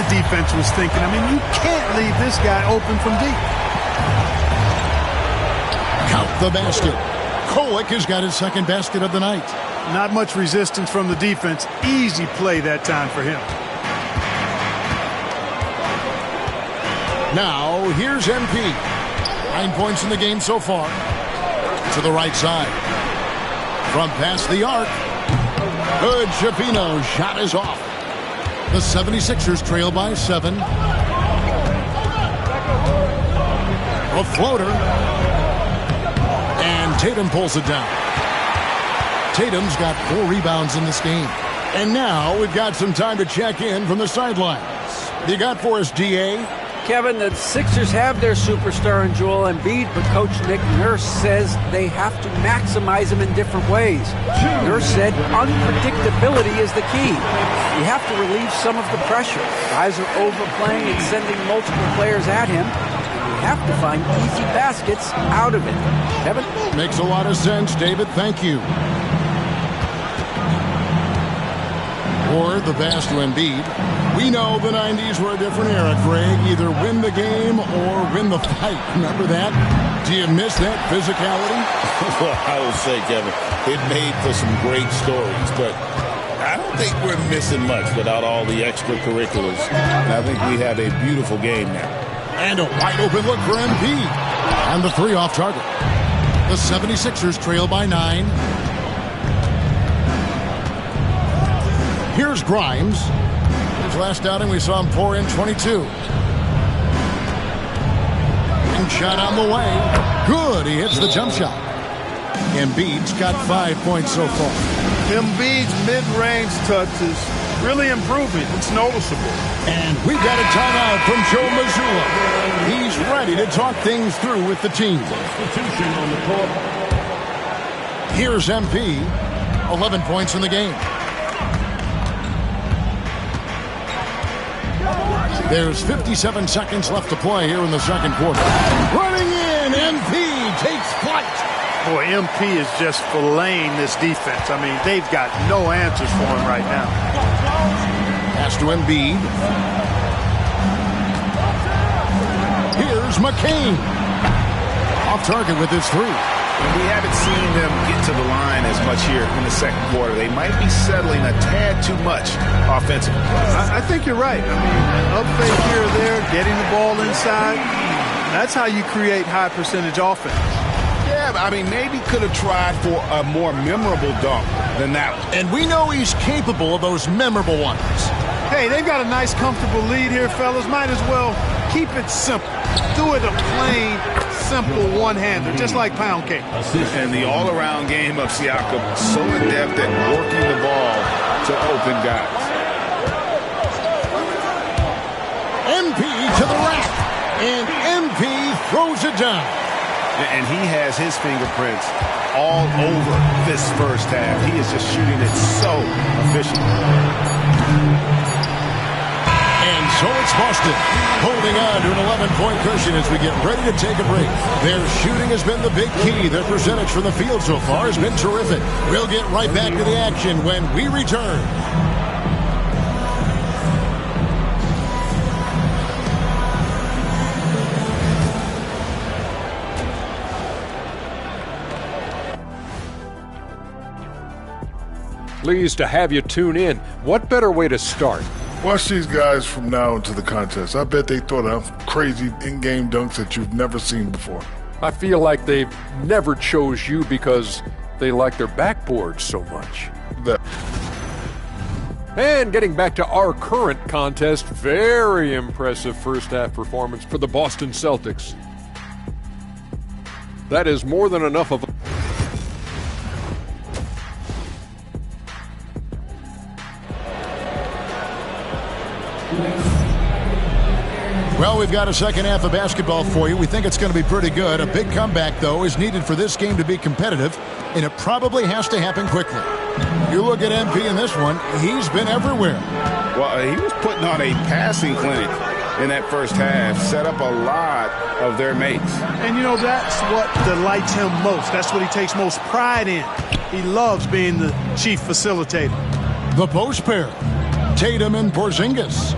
the defense was thinking. I mean, you can't leave this guy open from deep. Count the basket. Kolek has got his second basket of the night. Not much resistance from the defense. Easy play that time for him. Now, here's MP. 9 points in the game so far. To the right side. From past the arc. Good Shafino. Shot is off. The 76ers trail by 7. A floater. And Tatum pulls it down. Tatum's got 4 rebounds in this game. And now we've got some time to check in from the sidelines. You got for us, DA? Kevin, the Sixers have their superstar in Joel Embiid, but Coach Nick Nurse says they have to maximize him in different ways. Nurse said unpredictability is the key. You have to relieve some of the pressure. Guys are overplaying and sending multiple players at him. You have to find easy baskets out of it. Kevin? Makes a lot of sense, David. Thank you. Or the pass to Embiid. We know the 90s were a different era, Craig. Either win the game or win the fight. Remember that? Do you miss that physicality? Well, I will say, Kevin, it made for some great stories, but I don't think we're missing much without all the extracurriculars. And I think we have a beautiful game now. And a wide open look for MP. And the 3 off target. The 76ers trail by 9. Here's Grimes. His last outing, we saw him pour in 22. And shot on the way. Good. He hits the jump shot. Embiid's got 5 points so far. Embiid's mid-range touch is really improving. It's noticeable. And we've got a timeout from Joe Mazzulla. He's ready to talk things through with the team. Here's MP. 11 points in the game. There's 57 seconds left to play here in the second quarter. Running in, MP takes flight. Boy, MP is just filleting this defense. I mean, they've got no answers for him right now. Pass to Embiid. Here's McCain. Off target with his 3. We haven't seen them get to the line as much here in the second quarter. They might be settling a tad too much offensively. I think you're right. I mean, up fake here or there, getting the ball inside. That's how you create high percentage offense. Yeah, I mean, maybe could have tried for a more memorable dunk than that one. And we know he's capable of those memorable ones. Hey, they've got a nice, comfortable lead here, fellas. Might as well keep it simple. Do it a plain, simple one-hander, just like pound cake. And the all-around game of Siakam, so adept at working the ball to open guys. MP to the rack. And MP throws it down. And he has his fingerprints all over this first half. He is just shooting it so efficiently. And so it's Boston holding on to an 11-point cushion as we get ready to take a break. Their shooting has been the big key. Their percentage from the field so far has been terrific. We'll get right back to the action when we return. Pleased to have you tune in. What better way to start? Watch these guys from now into the contest. I bet they throw down crazy in-game dunks that you've never seen before. I feel like they've never chose you because they like their backboards so much. And getting back to our current contest, very impressive first half performance for the Boston Celtics. That is more than enough of a... Well, we've got a second half of basketball for you. We think it's going to be pretty good. A big comeback, though, is needed for this game to be competitive, and it probably has to happen quickly. You look at MP in this one, he's been everywhere. Well, he was putting on a passing clinic in that first half, set up a lot of their mates. And, you know, that's what delights him most. That's what he takes most pride in. He loves being the chief facilitator. The post pair, Tatum and Porzingis.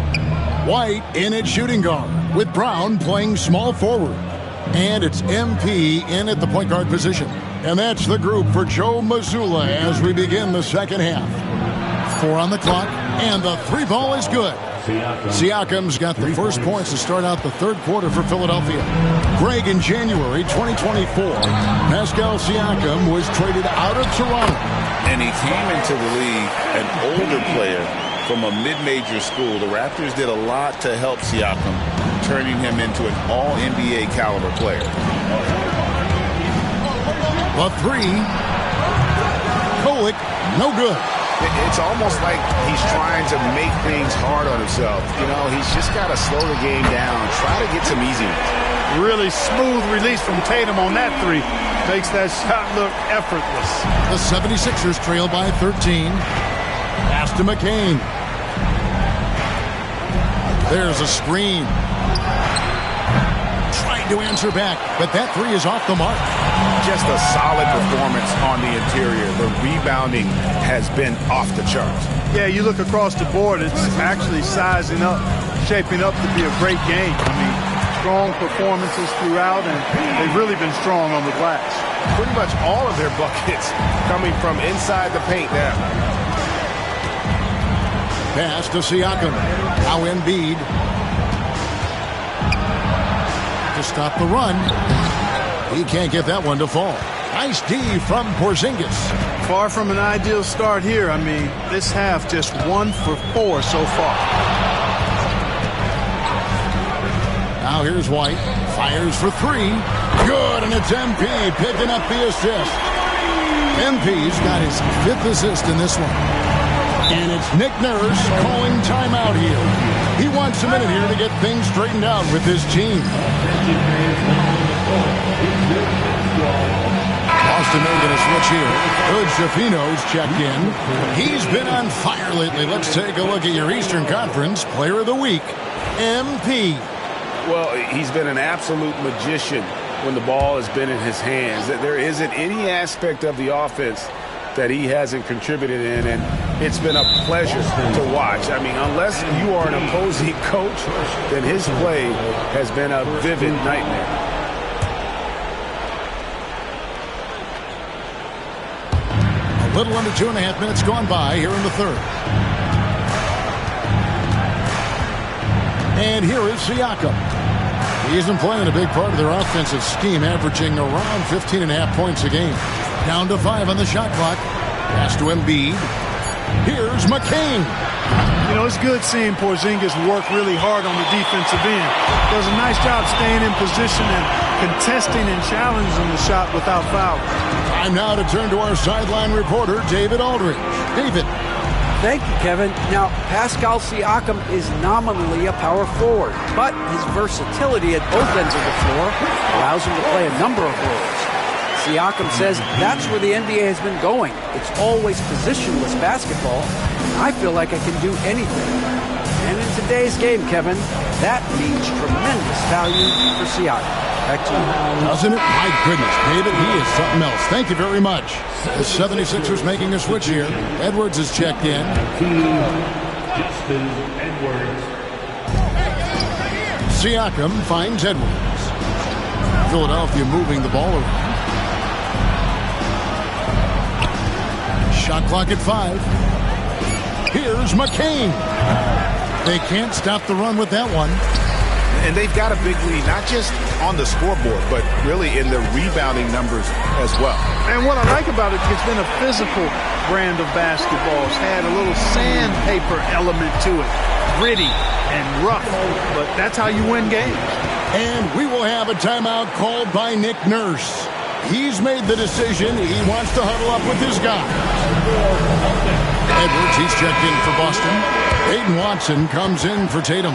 White in at shooting guard, with Brown playing small forward. And it's MP in at the point guard position. And that's the group for Joe Mazzulla as we begin the second half. 4 on the clock, and the 3 ball is good. Siakam's got the first points to start out the third quarter for Philadelphia. Greg, in January 2024, Pascal Siakam was traded out of Toronto. And he came into the league an older player from a mid-major school. The Raptors did a lot to help Siakam, turning him into an all-NBA caliber player. The 3. Kolek, no good. It's almost like he's trying to make things hard on himself. You know, he's just got to slow the game down, try to get some easy ones. Really smooth release from Tatum on that 3. Makes that shot look effortless. The 76ers trail by 13. Pass to McCain. There's a screen. Trying to answer back, but that 3 is off the mark. Just a solid performance on the interior. The rebounding has been off the charts. Yeah, you look across the board, it's actually sizing up, shaping up to be a great game. I mean, strong performances throughout, and they've really been strong on the glass. Pretty much all of their buckets coming from inside the paint now. Pass to Siakam. Now Embiid. To stop the run. He can't get that one to fall. Nice D from Porzingis. Far from an ideal start here. I mean, this half just 1 for 4 so far. Now here's White. Fires for 3. Good, and it's MP picking up the assist. MP's got his 5th assist in this one. And it's Nick Nurse calling timeout here. He wants a minute here to get things straightened out with his team. Boston making a switch here. Good Shafino's checked in. He's been on fire lately. Let's take a look at your Eastern Conference Player of the Week, MP. Well, he's been an absolute magician when the ball has been in his hands. There isn't any aspect of the offense that he hasn't contributed in, and it's been a pleasure to watch. I mean, unless you are an opposing coach, then his play has been a vivid nightmare. A little under 2.5 minutes gone by here in the third. And here is Siakam. He isn't playing a big part of their offensive scheme, averaging around 15.5 points a game. Down to 5 on the shot clock. Pass to Embiid. Here's McCain. You know, it's good seeing Porzingis work really hard on the defensive end. Does a nice job staying in position and contesting and challenging the shot without foul. Time now to turn to our sideline reporter, David Aldridge. David. Thank you, Kevin. Now, Pascal Siakam is nominally a power forward, but his versatility at both ends of the floor allows him to play a number of roles. Siakam says that's where the NBA has been going. It's always positionless basketball. I feel like I can do anything. And in today's game, Kevin, that means tremendous value for Siakam. Back to you. Doesn't it? My goodness, David, he is something else. Thank you very much. The 76ers making a switch here. Edwards is checked in. Justin Edwards. Siakam finds Edwards. Philadelphia moving the ball around. Shot clock at 5. Here's McCain. They can't stop the run with that one. And they've got a big lead, not just on the scoreboard, but really in the rebounding numbers as well. And what I like about it, it's been a physical brand of basketball. It's had a little sandpaper element to it. Gritty and rough, but that's how you win games. And we will have a timeout called by Nick Nurse. He's made the decision. He wants to huddle up with his guy. Edwards, he's checked in for Boston. Aiden Watson comes in for Tatum.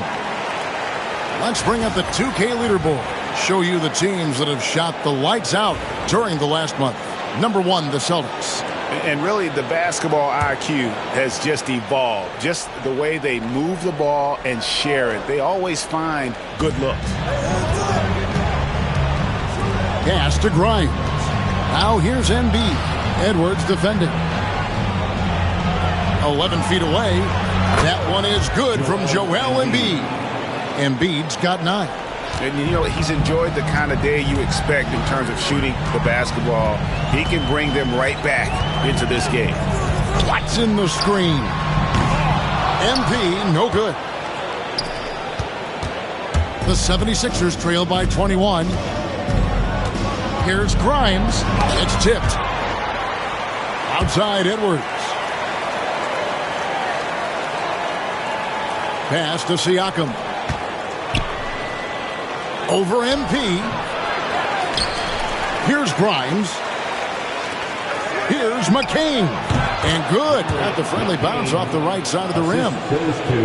Let's bring up the 2K leaderboard. Show you the teams that have shot the lights out during the last month. Number 1, the Celtics. And really, the basketball IQ has just evolved. Just the way they move the ball and share it. They always find good looks. Pass to Grimes. Now here's Embiid. Edwards defending. 11 feet away. That one is good from Joel Embiid. Embiid's got 9. And, you know, he's enjoyed the kind of day you expect in terms of shooting the basketball. He can bring them right back into this game. Watson the screen. MP, no good. The 76ers trail by 21. Here's Grimes. It's tipped. Outside Edwards. Pass to Siakam. Over MP. Here's Grimes. Here's McCain. And good. Got the friendly bounce off the right side of the rim.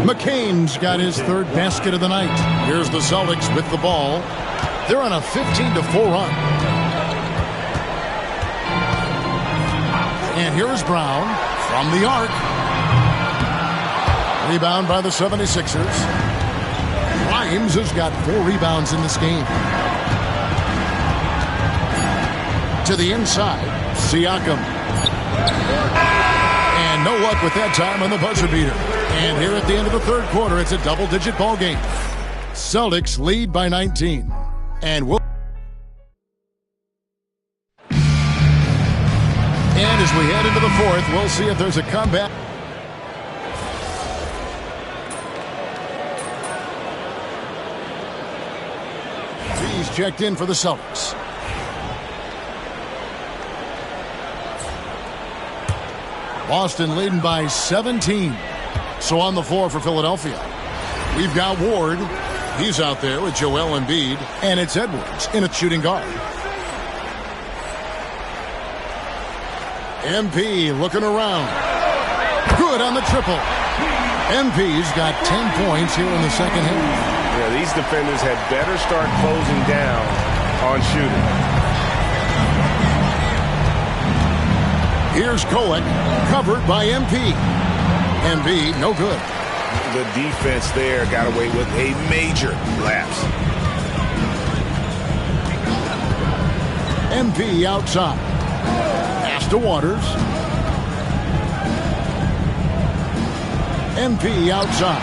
McCain's got his 3rd basket of the night. Here's the Celtics with the ball. They're on a 15-4 run. And here's Brown from the arc. Rebound by the 76ers. Grimes has got 4 rebounds in this game. To the inside, Siakam. And no luck with that time on the buzzer beater. And here at the end of the 3rd quarter, it's a double-digit ball game. Celtics lead by 19. And as we head into the 4th, we'll see if there's a comeback. He's checked in for the Celtics. Boston leading by 17. So on the floor for Philadelphia, we've got Ward. He's out there with Joel Embiid. And it's Edwards in a shooting guard. MP looking around. Good on the triple. MP's got 10 points here in the 2nd half. Yeah, these defenders had better start closing down on shooting. Here's Kolek, covered by MP. MB, no good. The defense there got away with a major lapse. MP outside. Pass to Waters. MP outside.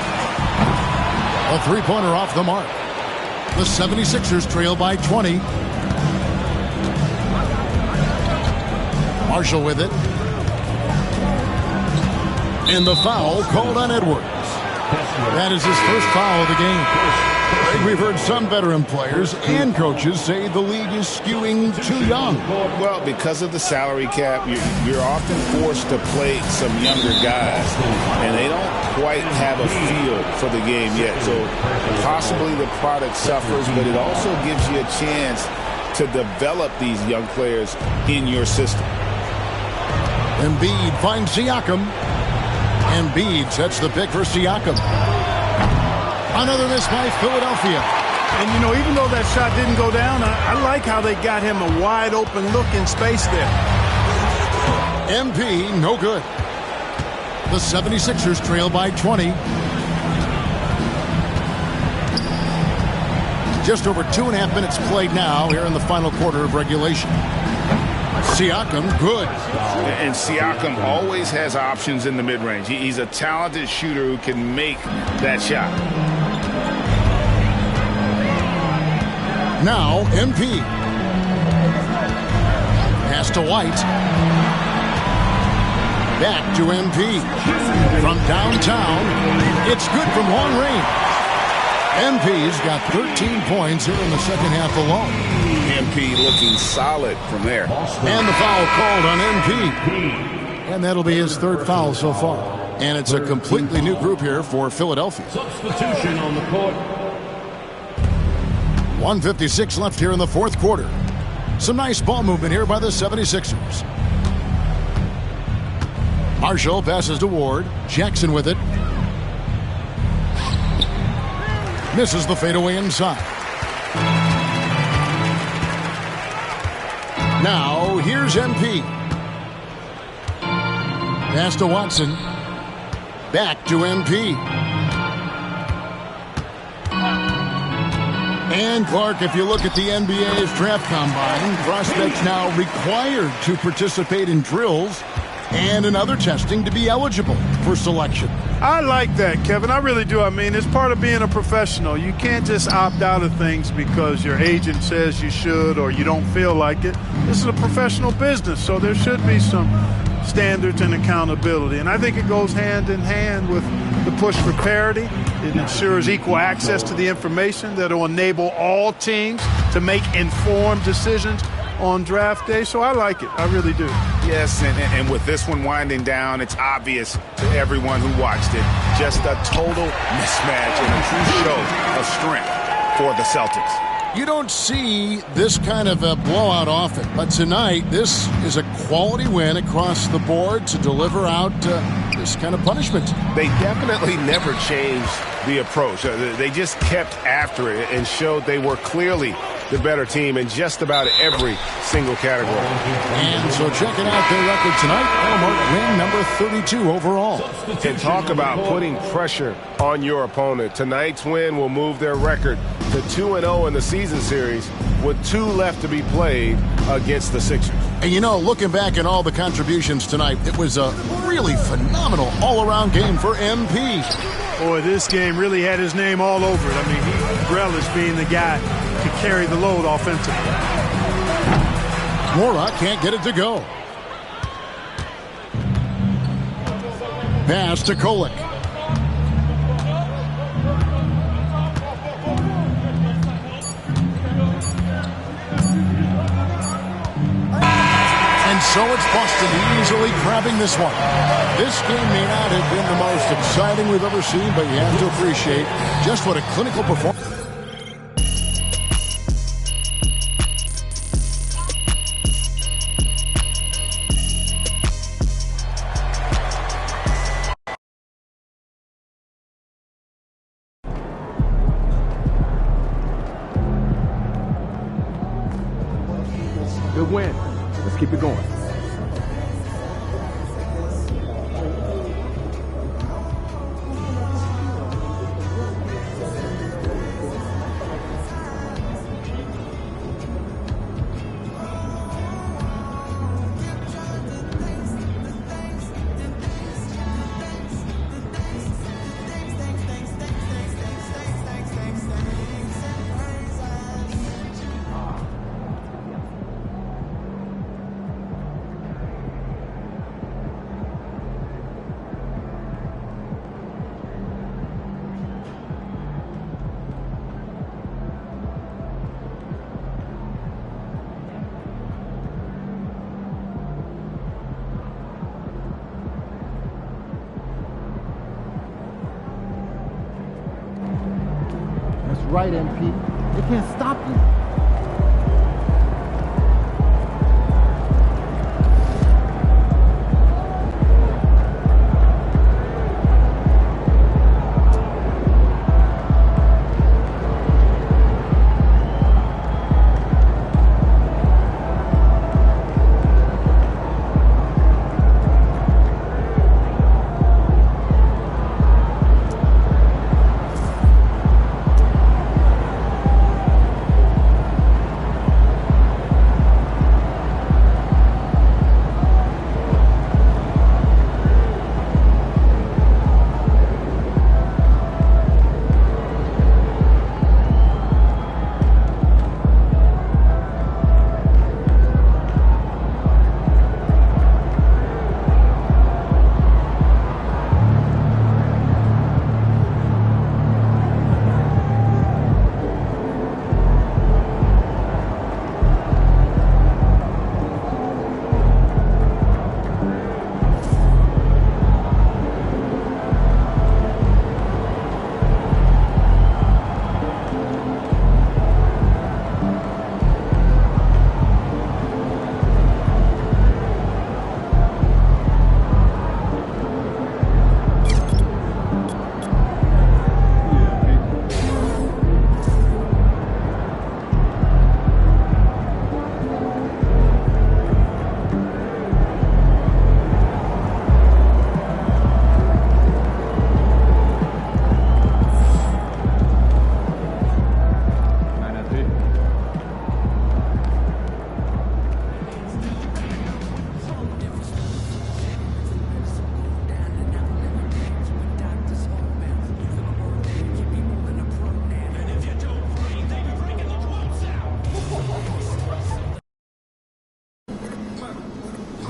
A 3-pointer off the mark. The 76ers trail by 20. Marshall with it. And the foul called on Edwards. That is his first foul of the game. We've heard some veteran players and coaches say the league is skewing too young. Well, because of the salary cap, you're often forced to play some younger guys, and they don't quite have a feel for the game yet. So possibly the product suffers, but it also gives you a chance to develop these young players in your system. Embiid finds Siakam. Embiid sets the pick for Siakam. Another miss by Philadelphia. And, you know, even though that shot didn't go down, I like how they got him a wide open look in space there. MP, no good. The 76ers trail by 20. Just over 2.5 minutes played now here in the final quarter of regulation. Siakam, good. And Siakam always has options in the mid-range. He's a talented shooter who can make that shot. Now, MP. Pass to White. Back to MP. From downtown, it's good from long range. MP's got 13 points here in the 2nd half alone. MP looking solid from there. And the foul called on MP. And that'll be his 3rd foul so far. And it's a completely new group here for Philadelphia. Substitution on the court. 1:56 left here in the 4th quarter. Some nice ball movement here by the 76ers. Marshall passes to Ward. Jackson with it. Misses the fadeaway inside. Now, here's MP. Pass to Watson. Back to MP. And Clark, if you look at the NBA's draft combine, prospects now required to participate in drills and in other testing to be eligible for selection. I like that, Kevin. I really do. I mean, it's part of being a professional. You can't just opt out of things because your agent says you should or you don't feel like it. This is a professional business, so there should be some standards and accountability. And I think it goes hand in hand with the push for parity. It ensures equal access to the information that will enable all teams to make informed decisions on draft day. So I like it. I really do. Yes, and with this one winding down, it's obvious to everyone who watched it, just a total mismatch and a true show of strength for the Celtics. You don't see this kind of a blowout often, but tonight this is a quality win across the board to deliver out this kind of punishment. They definitely never changed the approach. They just kept after it and showed they were clearly the better team in just about every single category. And so checking out their record tonight, Elmhart win number 32 overall. And talk about putting pressure on your opponent. Tonight's win will move their record to 2-0 in the season series with 2 left to be played against the Sixers. And you know, looking back at all the contributions tonight, it was a really phenomenal all-around game for MP. Boy, this game really had his name all over it. I mean, he relished being the guy to carry the load offensively. Mora can't get it to go. Pass to Kolek. And so it's Boston easily grabbing this one. This game may not have been the most exciting we've ever seen, but you have to appreciate just what a clinical performance. Good win. Let's keep it going. That's right, MP. They can't stop you.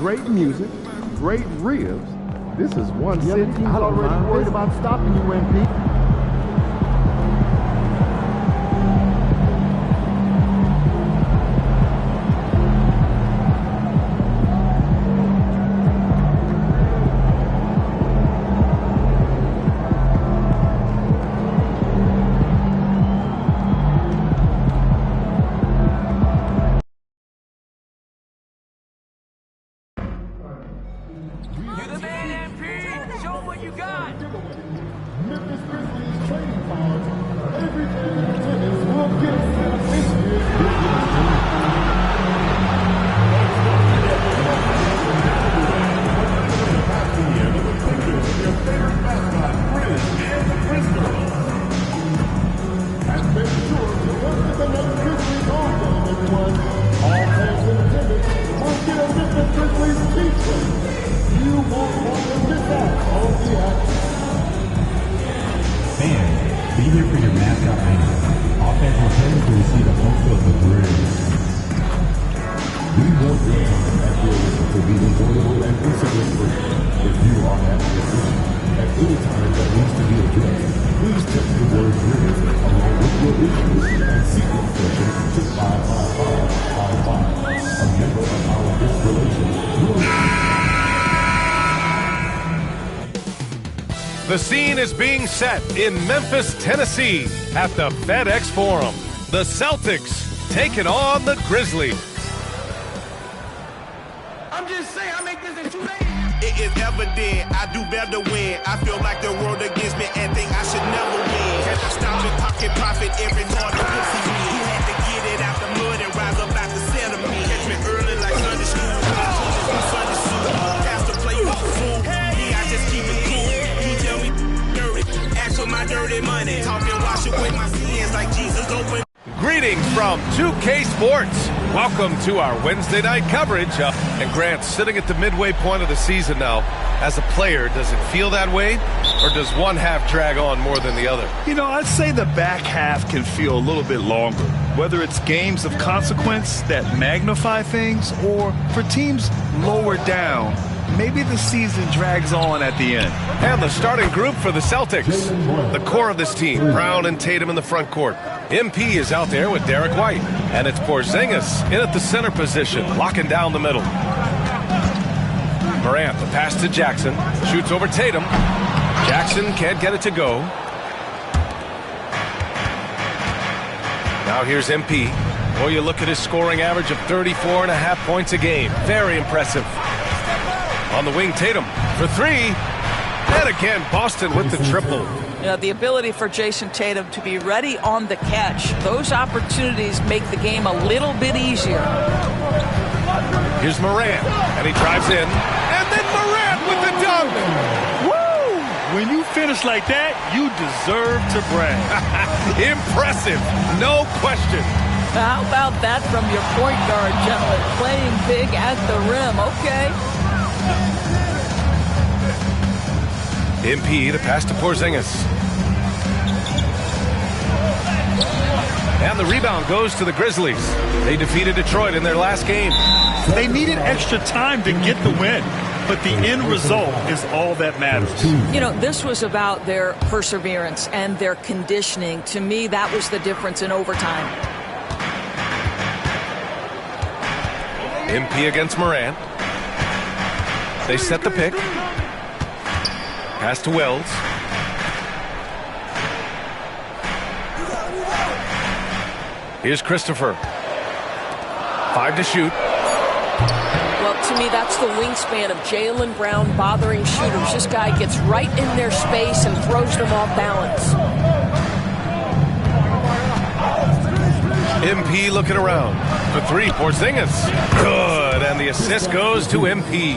great music, great ribs. This is one city. Team's already worried about stopping you, MP. The scene is being set in Memphis, Tennessee at the FedEx Forum. The Celtics taking on the Grizzlies. I'm just saying, I make this in 2 days. It is evident I do better when I feel like the world against me and think I should never win. Can I stop and pocket profit every morning? He had to get it out the mud and rise up out the sediment. Catch me early like Sunday school. Sunday school. Pastor play fool. I just keep it cool. He tell me dirty. Ask for my dirty money. Talking wash away my sins like Jesus open. Greetings from 2K Sports. Welcome to our Wednesday night coverage. And Grant, sitting at the midway point of the season now, as a player, does it feel that way? Or does one half drag on more than the other? You know, I'd say the back half can feel a little bit longer. Whether it's games of consequence that magnify things, or for teams lower down, maybe the season drags on at the end. And the starting group for the Celtics. The core of this team, Brown and Tatum in the front court. MP is out there with Derek White. And it's Porzingis in at the center position, locking down the middle. Morant, the pass to Jackson. Shoots over Tatum. Jackson can't get it to go. Now here's MP. Oh, you look at his scoring average of 34.5 points a game. Very impressive. On the wing, Tatum for three. And again, Boston with the triple. You know, the ability for Jason Tatum to be ready on the catch. Those opportunities make the game a little bit easier. Here's Morant, and he drives in. And then Morant with the dunk. Woo! When you finish like that, you deserve to brag. Impressive, no question. How about that from your point guard, gentlemen? Playing big at the rim, okay. MP, the pass to Porzingis. And the rebound goes to the Grizzlies. They defeated Detroit in their last game. They needed extra time to get the win, but the end result is all that matters. You know, this was about their perseverance and their conditioning. To me, that was the difference in overtime. MP against Morant. They set the pick. Pass to Wells. Here's Christopher. 5 to shoot. Well, to me, that's the wingspan of Jaylen Brown bothering shooters. This guy gets right in their space and throws them off balance. MP looking around. For three, Porzingis. Good, and the assist goes to MP.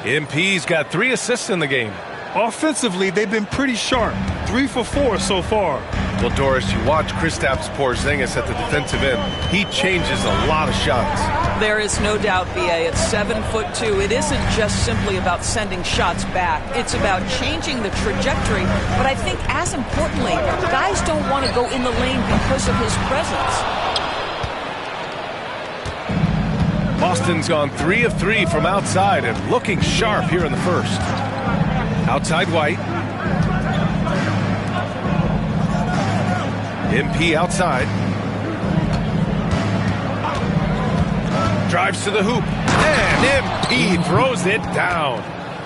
MP's got 3 assists in the game. Offensively, they've been pretty sharp. 3 for 4 so far. Well, Doris, you watch Kristaps Porzingis at the defensive end. He changes a lot of shots. There is no doubt, BA. It's 7'2". It isn't just simply about sending shots back. It's about changing the trajectory. But I think, as importantly, guys don't want to go in the lane because of his presence. Boston's gone 3 of 3 from outside and looking sharp here in the first. Outside White. MP outside. Drives to the hoop. And MP throws it down.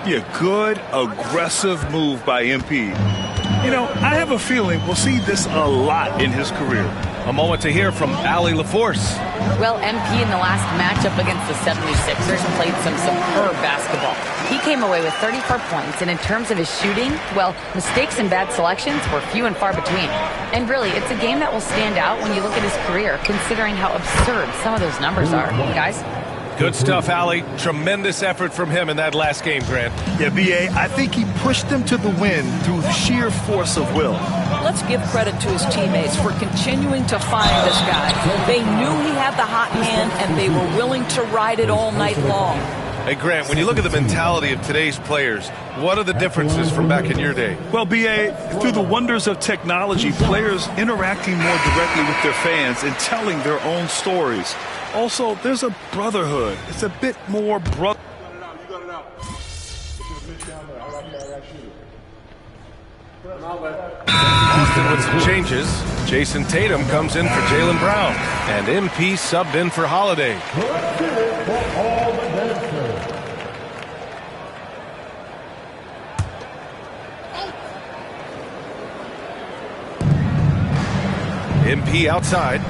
Yeah, good, aggressive move by MP. You know, I have a feeling we'll see this a lot in his career. A moment to hear from Allie LaForce. Well, MP in the last matchup against the 76ers played some superb basketball. He came away with 34 points, and in terms of his shooting, well, mistakes and bad selections were few and far between. And really, it's a game that will stand out when you look at his career, considering how absurd some of those numbers are. Guys? Good stuff, Allie. Tremendous effort from him in that last game, Grant. Yeah, B.A., I think he pushed them to the win through sheer force of will. Let's give credit to his teammates for continuing to find this guy. They knew he had the hot hand, and they were willing to ride it all night long. Hey, Grant, when you look at the mentality of today's players, what are the differences from back in your day? Well, B.A., through the wonders of technology, players interacting more directly with their fans and telling their own stories. Also, there's a brotherhood. It's a bit more brother. Boston with some changes. Jason Tatum comes in for Jaylen Brown. And MP subbed in for Holiday. MP outside.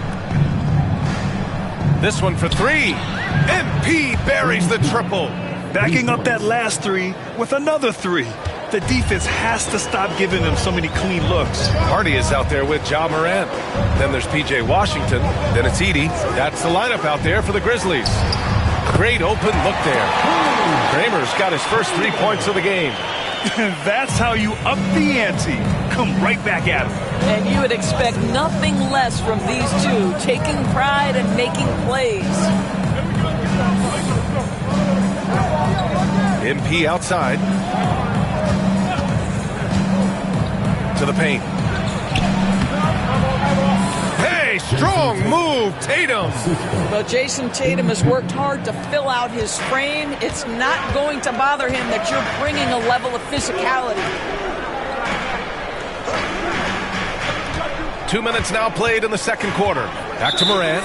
This one for 3. MP buries the triple. Backing up that last 3 with another 3. The defense has to stop giving them so many clean looks. Hardy is out there with Ja Morant. Then there's P.J. Washington. Then it's Edey. That's the lineup out there for the Grizzlies. Great open look there. Kramer's got his first 3 points of the game. That's how you up the ante. Come right back at him. And you would expect nothing less from these two, taking pride and making plays. MP outside. To the paint. Hey, strong move, Tatum. Well, Jason Tatum has worked hard to fill out his frame. It's not going to bother him that you're bringing a level of physicality. 2 minutes now played in the second quarter. Back to Morant.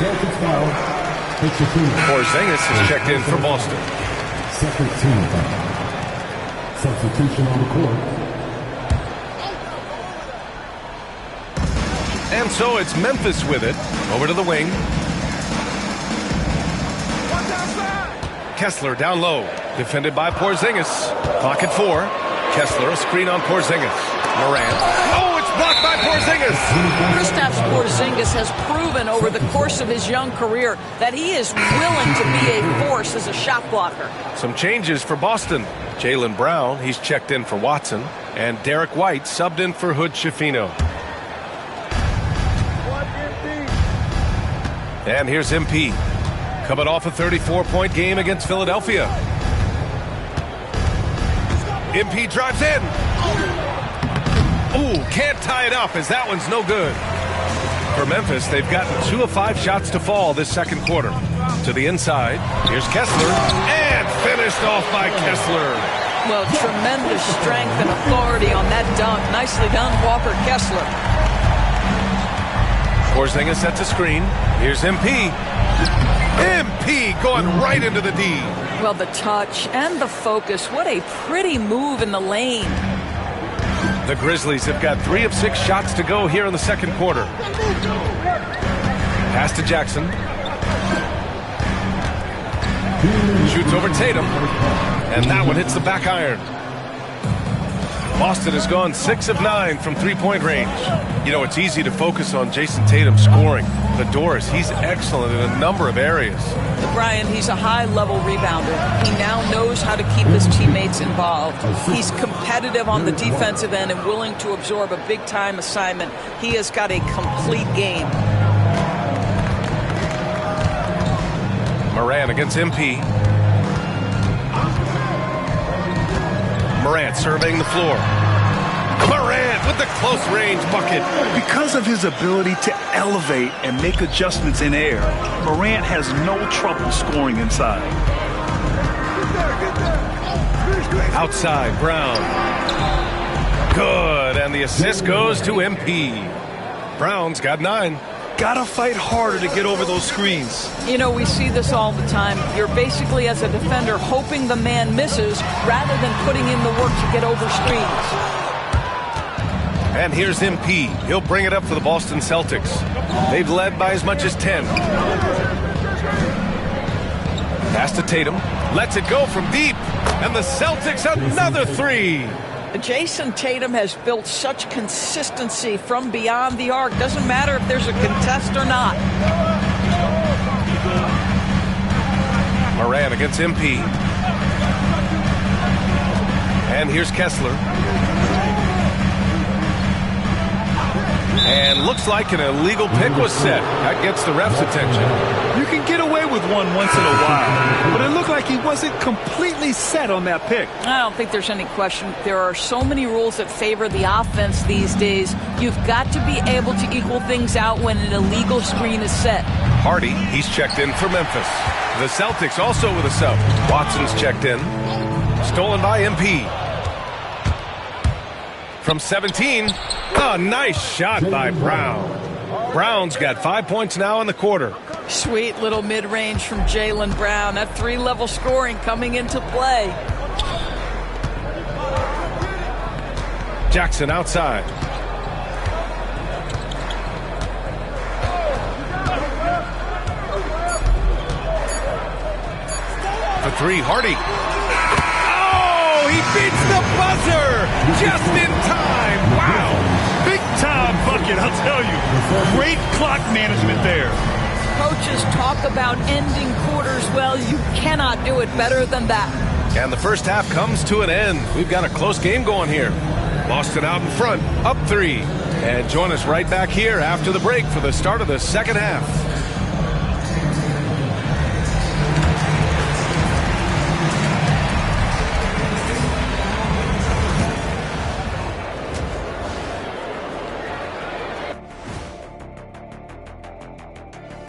Porzingis is checked in for Boston. Second team foul. Substitution on the court. And so it's Memphis with it. Over to the wing. Kessler down low. Defended by Porzingis. Clock at 4. Kessler, a screen on Porzingis. Morant. Oh, it's blocked by Porzingis. Kristaps Porzingis has proven over the course of his young career that he is willing to be a force as a shot blocker. Some changes for Boston. Jaylen Brown, he's checked in for Watson. And Derek White subbed in for Hood Schifino. And here's MP. Coming off a 34-point game against Philadelphia. MP drives in. Ooh, can't tie it up as that one's no good. For Memphis, they've gotten 2 of 5 shots to fall this second quarter. To the inside, here's Kessler. And finished off by Kessler. Well, tremendous strength and authority on that dunk. Nicely done, Walker Kessler. Porzingis sets a screen. Here's MP. MP going right into the D. Well, the touch and the focus. What a pretty move in the lane. The Grizzlies have got 3 of 6 shots to go here in the second quarter. Pass to Jackson. Shoots over Tatum. And that one hits the back iron. Boston has gone 6 of 9 from 3-point range. You know, it's easy to focus on Jason Tatum scoring. But Doris, he's excellent in a number of areas. Brian, he's a high-level rebounder. He now knows how to keep his teammates involved. He's competitive on the defensive end and willing to absorb a big-time assignment. He has got a complete game. Morant against MP. Morant surveying the floor. Morant with the close-range bucket. Because of his ability to elevate and make adjustments in air, Morant has no trouble scoring inside. Outside, Brown. Good, and the assist goes to MP. Brown's got 9. Gotta fight harder to get over those screens. You know, we see this all the time. You're basically, as a defender, hoping the man misses rather than putting in the work to get over screens. And here's MP. He'll bring it up for the Boston Celtics. They've led by as much as 10. Pass to Tatum. Lets it go from deep. And the Celtics another 3. Jason Tatum has built such consistency from beyond the arc. Doesn't matter if there's a contest or not. Morant against MP. And here's Kessler. And looks like an illegal pick was set. That gets the ref's attention. You can get away with one once in a while, but it looked like he wasn't completely set on that pick. I don't think there's any question. There are so many rules that favor the offense these days. You've got to be able to equal things out when an illegal screen is set. Hardy, he's checked in for Memphis. The Celtics also with a sub. Watson's checked in. Stolen by MP. From 17, a nice shot by Brown. Brown's got 5 points now in the quarter. Sweet little mid-range from Jaylen Brown. That 3-level scoring coming into play. Jackson outside. For 3, Hardy. He beats the buzzer just in time. Wow. Big time bucket, I'll tell you. Great clock management there. Coaches talk about ending quarters. Well, you cannot do it better than that. And the first half comes to an end. We've got a close game going here. Boston out in front, up 3. And join us right back here after the break for the start of the second half.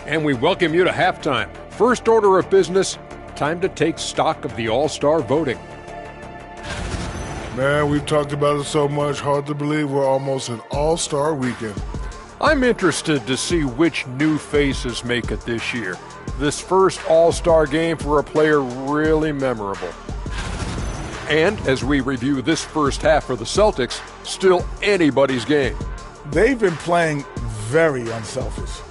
And we welcome you to halftime. First order of business, time to take stock of the All-Star voting. Man, we've talked about it so much, hard to believe we're almost an All-Star weekend. I'm interested to see which new faces make it this year. This first All-Star game for a player really memorable. And as we review this first half for the Celtics, still anybody's game. They've been playing very unselfish.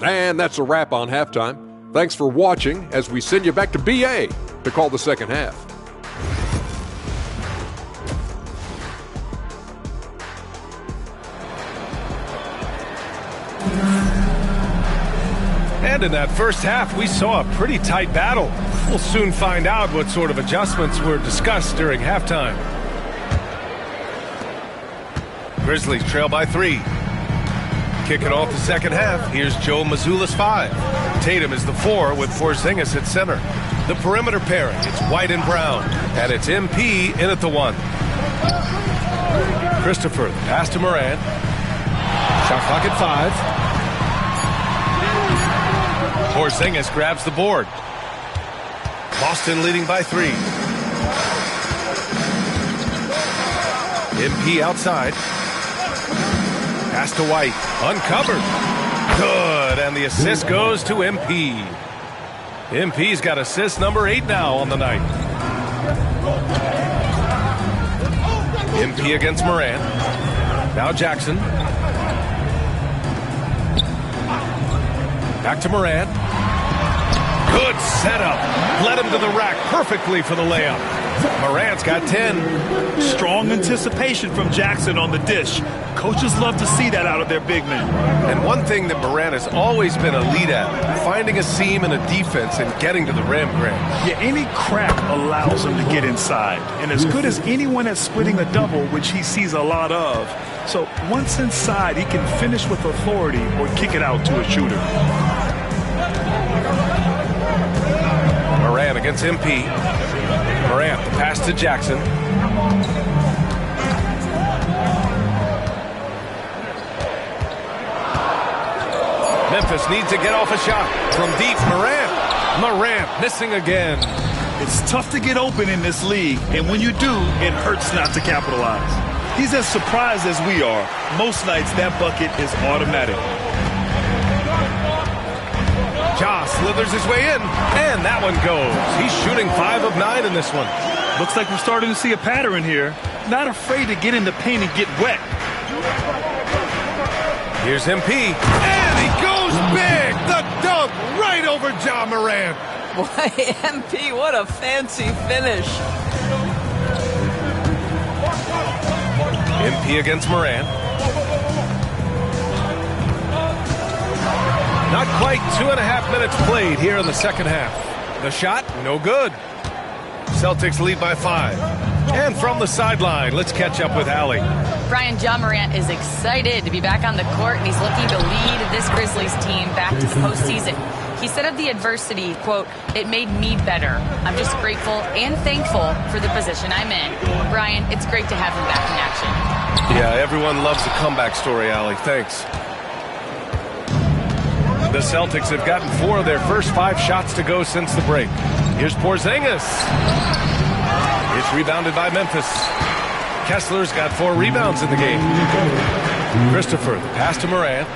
And that's a wrap on halftime. Thanks for watching as we send you back to BA to call the second half. And in that first half, we saw a pretty tight battle. We'll soon find out what sort of adjustments were discussed during halftime. Grizzlies trail by 3. Kicking off the second half, here's Joe Mazzulla's 5. Tatum is the 4 with Porzingis at center. The perimeter pairing, it's White and Brown. And it's MP in at the 1. Christopher, pass to Morant. Shot clock at 5. Porzingis grabs the board. Boston leading by 3. MP outside. Pass to White. Uncovered. Good. And the assist goes to MP. MP's got assist number 8 now on the night. MP against Morant. Now Jackson. Back to Morant. Good setup. Led him to the rack perfectly for the layup. Morant's got 10. Strong anticipation from Jackson on the dish. Coaches love to see that out of their big men. And one thing that Morant has always been elite at, finding a seam in a defense and getting to the rim, Grant. Yeah, any crack allows him to get inside. And as good as anyone at splitting a double, which he sees a lot of. So once inside, he can finish with authority or kick it out to a shooter. Morant against MP. Morant, the pass to Jackson. Memphis needs to get off a shot. From deep, Morant missing again. It's tough to get open in this league, and when you do, it hurts not to capitalize. He's as surprised as we are. Most nights, that bucket is automatic. Ja slithers his way in, and that one goes. He's shooting 5 of 9 in this one. Looks like we're starting to see a pattern here. Not afraid to get in the paint and get wet. Here's MP, and he goes big! The dunk right over Ja Morant. Boy, MP, what a fancy finish. MP against Morant. Not quite 2.5 minutes played here in the second half. The shot, no good. Celtics lead by 5. And from the sideline, let's catch up with Allie. Brian, Ja Morant is excited to be back on the court, and he's looking to lead this Grizzlies team back to the postseason. He said of the adversity, quote, "It made me better. I'm just grateful and thankful for the position I'm in." Brian, it's great to have him back in action. Yeah, everyone loves a comeback story, Allie. Thanks. The Celtics have gotten 4 of their first 5 shots to go since the break. Here's Porzingis. It's rebounded by Memphis. Kessler's got 4 rebounds in the game. Christopher, the pass to Morant.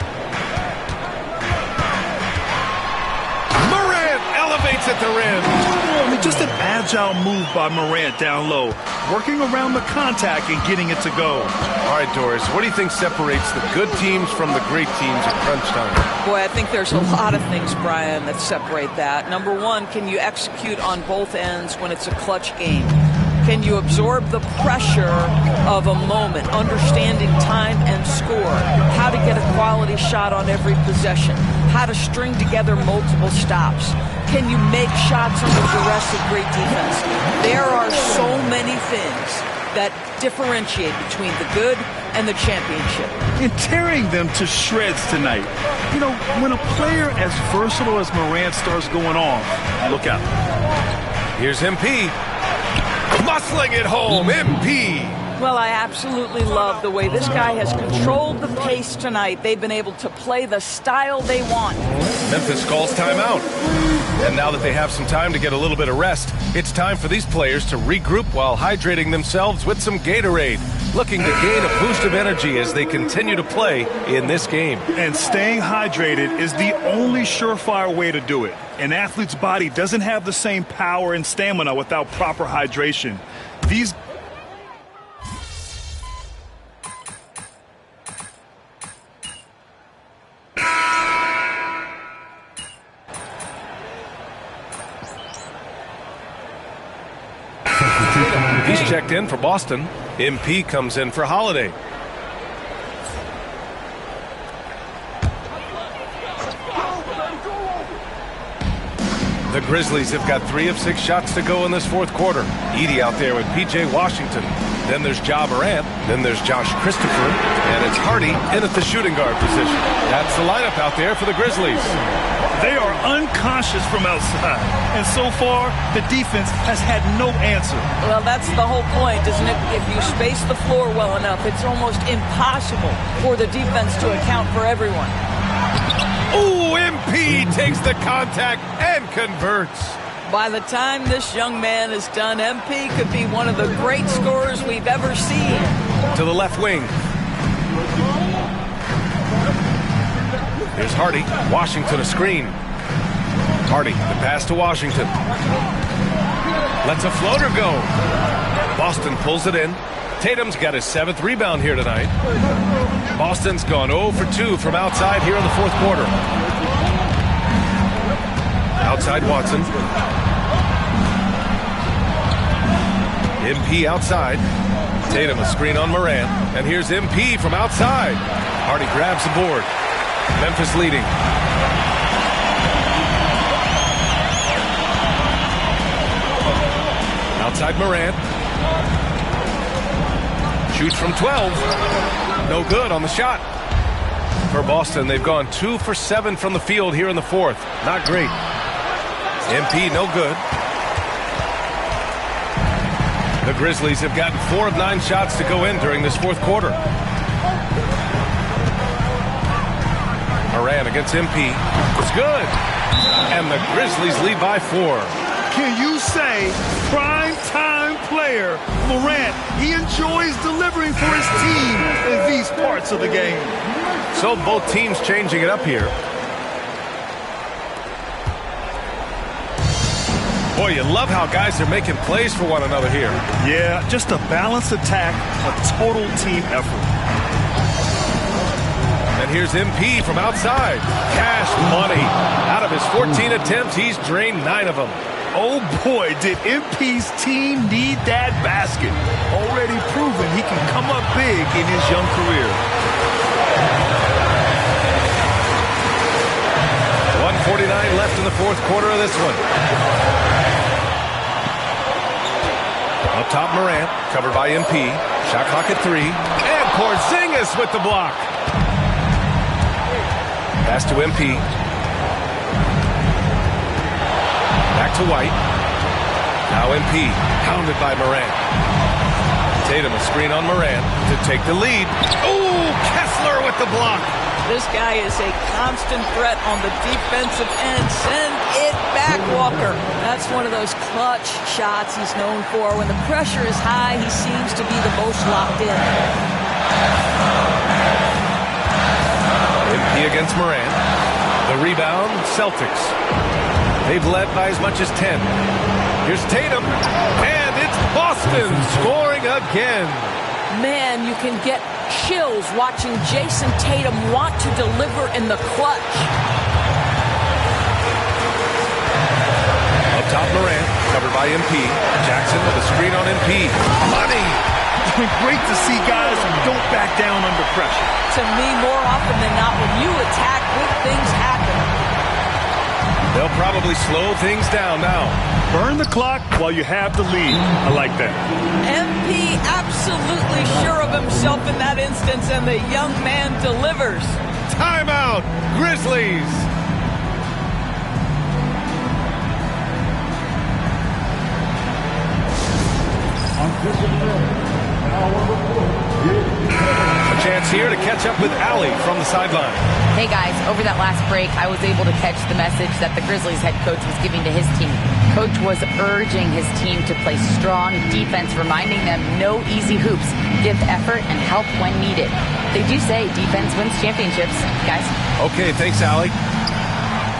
Morant elevates at the rim. I mean, just an agile move by Morant down low, working around the contact and getting it to go. All right, Doris, what do you think separates the good teams from the great teams at crunch time? Boy, I think there's a lot of things, Brian, that separate that. Number one, can you execute on both ends when it's a clutch game? Can you absorb the pressure of a moment, understanding time and score, how to get a quality shot on every possession, how to string together multiple stops? Can you make shots under duress of great defense? There are so many things that differentiate between the good and the championship. And tearing them to shreds tonight. You know, when a player as versatile as Morant starts going on, look out. Here's MP. Muscling it home, MP. Well, I absolutely love the way this guy has controlled the pace tonight. They've been able to play the style they want. Memphis calls timeout. And now that they have some time to get a little bit of rest, it's time for these players to regroup while hydrating themselves with some Gatorade, looking to gain a boost of energy as they continue to play in this game. And staying hydrated is the only surefire way to do it. An athlete's body doesn't have the same power and stamina without proper hydration. These He's checked in for Boston. MP comes in for Holiday. The Grizzlies have got 3 of 6 shots to go in this fourth quarter. Edey out there with P.J. Washington. Then there's Ja Morant. Then there's Josh Christopher. And it's Hardy in at the shooting guard position. That's the lineup out there for the Grizzlies. They are unconscious from outside. And so far, the defense has had no answer. Well, that's the whole point, isn't it? If you space the floor well enough, it's almost impossible for the defense to account for everyone. Ooh, MP takes the contact and converts. By the time this young man is done, MP could be one of the great scorers we've ever seen. To the left wing. Here's Hardy. Washington a screen. Hardy, the pass to Washington. Lets a floater go. Boston pulls it in. Tatum's got his 7th rebound here tonight. Boston's gone 0 for 2 from outside here in the fourth quarter. Outside Watson. MP outside. Tatum a screen on Morant. And here's MP from outside. Hardy grabs the board. Memphis leading. Outside Morant. Shoots from 12. No good on the shot. For Boston, they've gone 2 for 7 from the field here in the fourth. Not great. MP no good. The Grizzlies have gotten 4 of 9 shots to go in during this fourth quarter. Moran against MP. It's good. And the Grizzlies lead by 4. Can you say prime-time player Morant, he enjoys delivering for his team in these parts of the game? So both teams changing it up here. Boy, you love how guys are making plays for one another here. Yeah, just a balanced attack, a total team effort. And here's MP from outside. Cash money. Out of his 14 attempts, he's drained 9 of them. Oh boy, did MP's team need that basket. Already proven he can come up big in his young career. 1:49 left in the fourth quarter of this one. Up top, Morant, covered by MP. Shot clock at 3. And Porzingis with the block. Pass to MP. Back to White. Now MP, pounded by Morant. Tatum a screen on Morant to take the lead. Oh, Kessler with the block. This guy is a constant threat on the defensive end. Send it back, Walker. That's one of those clutch shots he's known for. When the pressure is high, he seems to be the most locked in. MP against Morant. The rebound, Celtics. They've led by as much as 10. Here's Tatum, and it's Boston scoring again. Man, you can get chills watching Jason Tatum want to deliver in the clutch. Up top, Morant, covered by MP. Jackson with a screen on MP. Money! Great to see guys who don't back down under pressure. To me, more often than not, when you attack, good things happen. They'll probably slow things down now. Burn the clock while you have the lead. I like that. MP absolutely sure of himself in that instance, and the young man delivers. Timeout, Grizzlies. A chance here to catch up with Allie from the sideline. Hey guys, over that last break, I was able to catch the message that the Grizzlies head coach was giving to his team. Coach was urging his team to play strong defense, reminding them no easy hoops, give effort and help when needed. They do say defense wins championships, guys. Okay, thanks, Allie.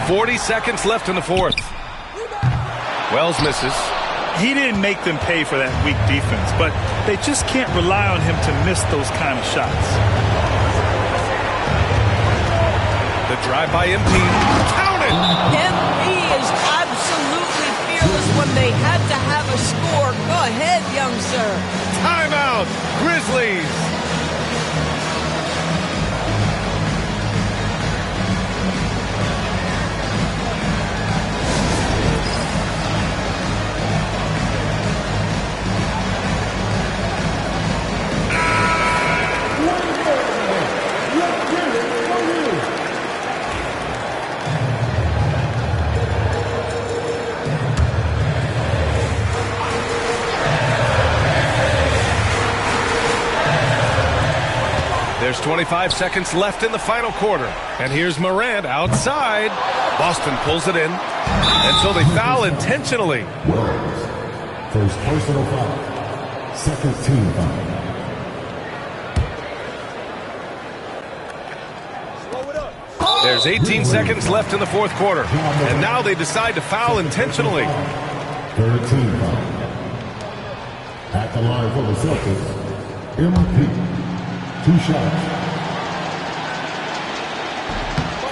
40 seconds left in the fourth. Wells misses. He didn't make them pay for that weak defense, but they just can't rely on him to miss those kind of shots. The drive by MP. Count it! MP is absolutely fearless when they had to have a score. Go ahead, young sir. Timeout, Grizzlies. There's 25 seconds left in the final quarter. And here's Morant outside. Boston pulls it in. And so they foul intentionally. Wells. First personal foul. Second team foul. There's 18 seconds left in the fourth quarter. And now they decide to foul intentionally. Third team foul. At the line for the Celtics, MP. 2 shots.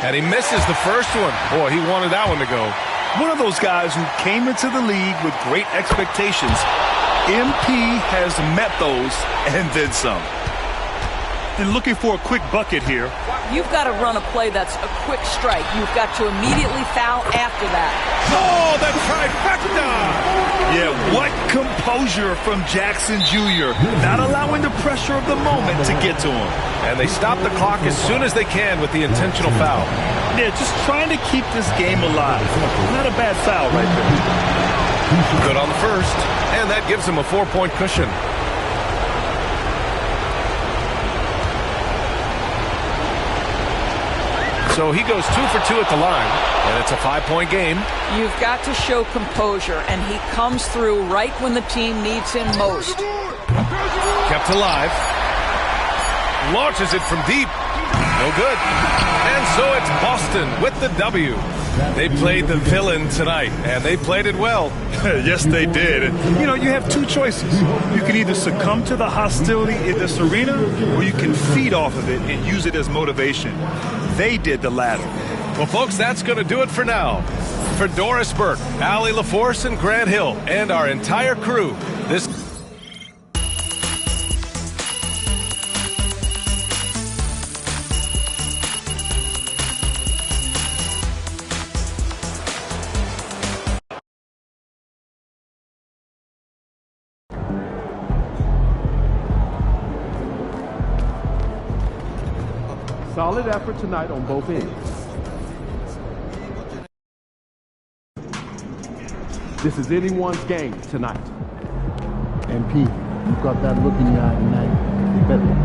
And he misses the first one. Boy, he wanted that one to go. One of those guys who came into the league with great expectations. MP has met those and then some. And looking for a quick bucket here. You've got to run a play that's a quick strike. You've got to immediately foul after that. Oh, the trifecta! Yeah, what composure from Jackson Jr. Not allowing the pressure of the moment to get to him. And they stop the clock as soon as they can with the intentional foul. Yeah, just trying to keep this game alive. Not a bad foul right there. Good on the first, and that gives him a 4-point cushion. So he goes 2 for 2 at the line, and it's a 5-point game. You've got to show composure, and he comes through right when the team needs him most. Kept alive. Launches it from deep. No good. And so it's Boston with the W. They played the villain tonight, and they played it well. Yes, they did. And, you know, you have two choices. You can either succumb to the hostility in this arena, or you can feed off of it and use it as motivation. They did the latter. Well, folks, that's going to do it for now. For Doris Burke, Allie LaForce, and Grant Hill, and our entire crew, this... Solid effort tonight on both ends. This is anyone's game tonight. MP, you've got that look in your eye tonight. You better.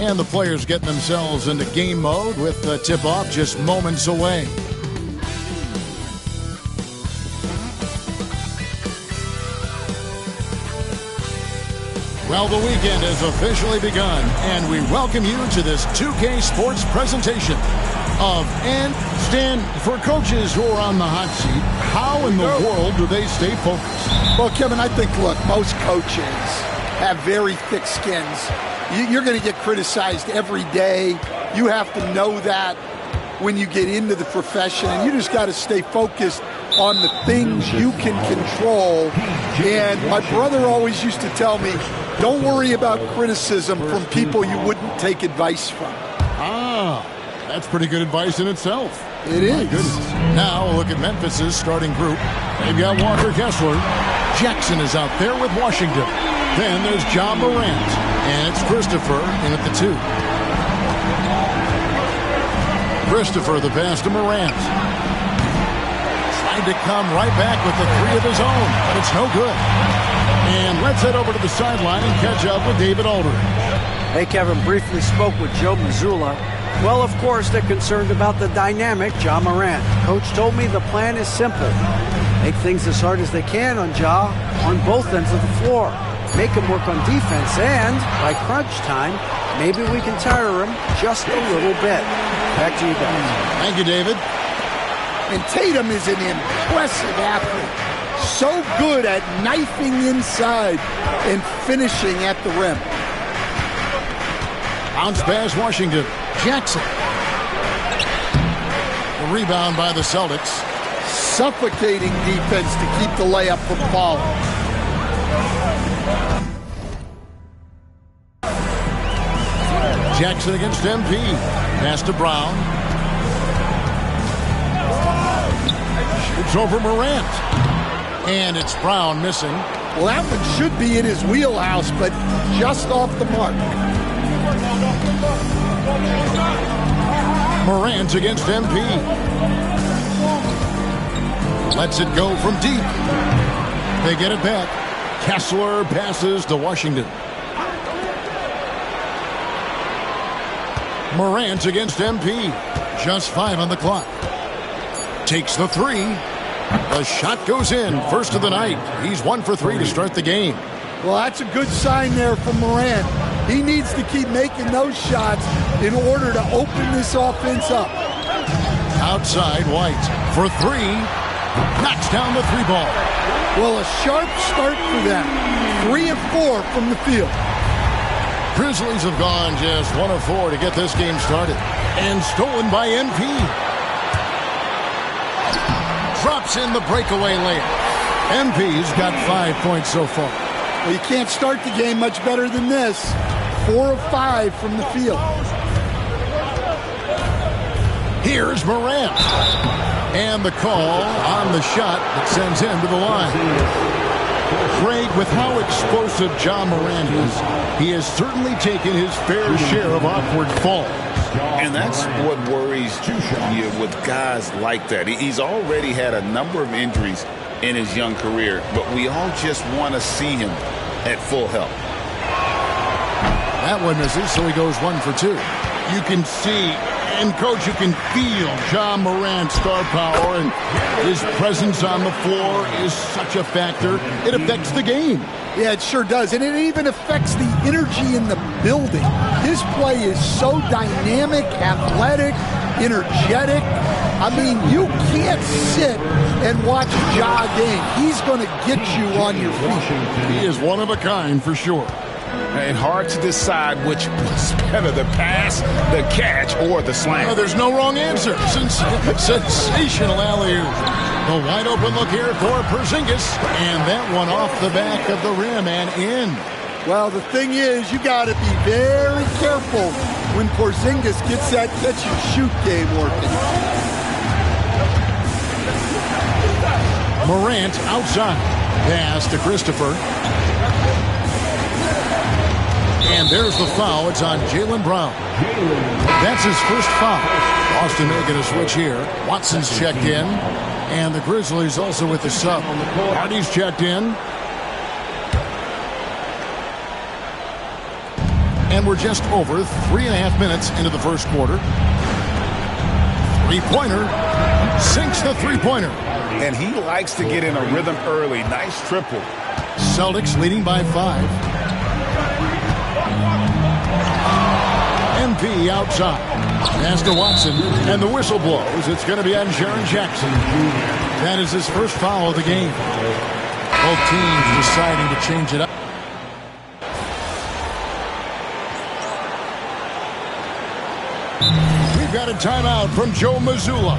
And the players getting themselves into game mode with the tip-off just moments away. Well, the weekend has officially begun, and we welcome you to this 2K Sports presentation of and stand for coaches who are on the hot seat. How in the world do they stay focused? Well, Kevin, I think, look, most coaches have very thick skins. You're going to get criticized every day. You have to know that when you get into the profession, and you just got to stay focused on the things you can control. And my brother always used to tell me, don't worry about criticism from people you wouldn't take advice from. Ah, that's pretty good advice in itself. It is. My goodness. Now look at Memphis's starting group. They've got Walker Kessler. Jackson is out there with Washington. Then there's John Morant. And it's Christopher in at the 2. Christopher, the pass to Morant. Trying to come right back with the 3 of his own, but it's no good. And let's head over to the sideline and catch up with David Aldridge. Hey, Kevin, briefly spoke with Joe Mazzulla. Well, of course, they're concerned about the dynamic Ja Morant. Coach told me the plan is simple. Make things as hard as they can on Ja on both ends of the floor. Make him work on defense, and by crunch time, maybe we can tire him just a little bit. Back to you guys. Thank you, David. And Tatum is an impressive athlete. So good at knifing inside and finishing at the rim. Bounce pass, Washington. Jackson. The rebound by the Celtics. Suffocating defense to keep the layup from falling. Jackson against MP. Pass to Brown. Shoots over Morant. And it's Brown missing. Well, that one should be in his wheelhouse, but just off the mark. Morant against MP. Lets it go from deep. They get it back. Kessler passes to Washington. Morant against MP. Just 5 on the clock. Takes the 3. The shot goes in. First of the night. He's 1 for 3 to start the game. Well, that's a good sign there from Morant. He needs to keep making those shots in order to open this offense up. Outside, White for 3. Knocks down the 3 ball. Well, a sharp start for them. 3 of 4 from the field. Grizzlies have gone just 1 of 4 to get this game started. And stolen by MP. Drops in the breakaway layup. MP's got 5 points so far. Well, you can't start the game much better than this. 4 of 5 from the field. Here's Morant. And the call on the shot that sends him to the line. Greg, with how explosive Ja Morant is, he has certainly taken his fair share of awkward falls. And that's what worries you with guys like that. He's already had a number of injuries in his young career, but we all just want to see him at full health. That one misses, so he goes 1 for 2. You can see, and Coach, you can feel Ja Morant's star power, and his presence on the floor is such a factor. It affects the game. Yeah, it sure does, and it even affects the energy in the building. His play is so dynamic, athletic, energetic. I mean, you can't sit and watch Ja game. He's going to get you on your feet. He is one of a kind for sure. And hard to decide which was better, the pass, the catch, or the slam. Oh, there's no wrong answer. Sensational alley-oop. The wide open look here for Porzingis. And that one off the back of the rim and in. Well, the thing is, you got to be very careful when Porzingis gets that catch-and-shoot game working. Morant outside. Pass to Christopher. And there's the foul. It's on Jaylen Brown. That's his first foul. Boston making a switch here. Watson's checked in. And the Grizzlies also with the sub. Hardy's checked in. And we're just over 3.5 minutes into the first quarter. Three-pointer. Sinks the three-pointer. And he likes to get in a rhythm early. Nice triple. Celtics leading by 5. MP outside. Pass to Watson. And the whistle blows. It's going to be on Jaren Jackson. That is his first foul of the game. Both teams deciding to change it up. We've got a timeout from Joe Mazzulla.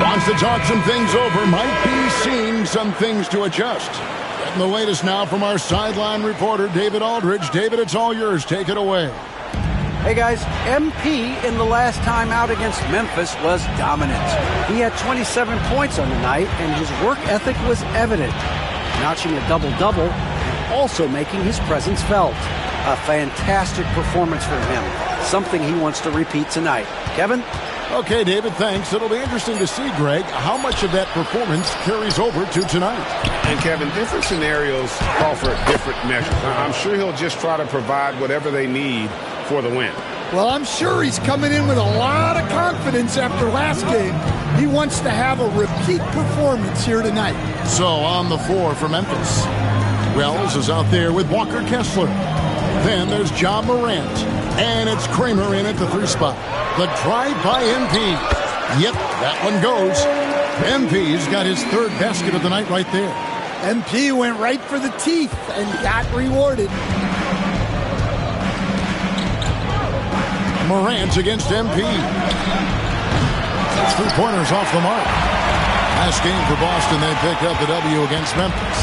Wants to talk some things over. Might be seeing some things to adjust. Getting the latest now from our sideline reporter, David Aldridge. David, it's all yours. Take it away. Hey guys, MP in the last time out against Memphis was dominant. He had 27 points on the night, and his work ethic was evident. Notching a double-double, also making his presence felt. A fantastic performance from him. Something he wants to repeat tonight. Kevin? Okay, David, thanks. It'll be interesting to see, Greg, how much of that performance carries over to tonight. And, Kevin, different scenarios call for different measures. I'm sure he'll just try to provide whatever they need for the win. Well, I'm sure he's coming in with a lot of confidence after last game. He wants to have a repeat performance here tonight. So on the floor for Memphis, Wells is out there with Walker Kessler. Then there's Ja Morant. And it's Kramer in at the 3 spot. The drive by MP. Yep, that one goes. MP's got his 3rd basket of the night right there. MP went right for the teeth and got rewarded. Morant against MP. 3-pointers off the mark. Last game for Boston, they picked up the W against Memphis.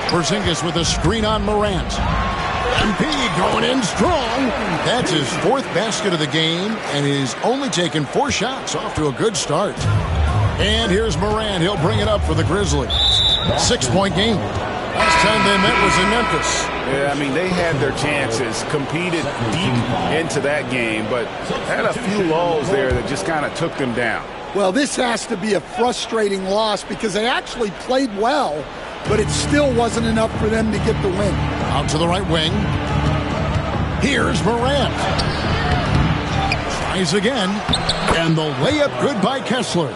Porzingis with a screen on Morant. MP going in strong. That's his 4th basket of the game, and he's only taken 4 shots. Off to a good start. And here's Morant. He'll bring it up for the Grizzlies. 6-point game. Last time they met was in Memphis. Yeah, I mean, they had their chances, competed deep into that game, but had a few lulls there that just kind of took them down. Well, this has to be a frustrating loss because they actually played well, but it still wasn't enough for them to get the win. Out to the right wing. Here's Morant. Tries again. And the layup good by Kessler.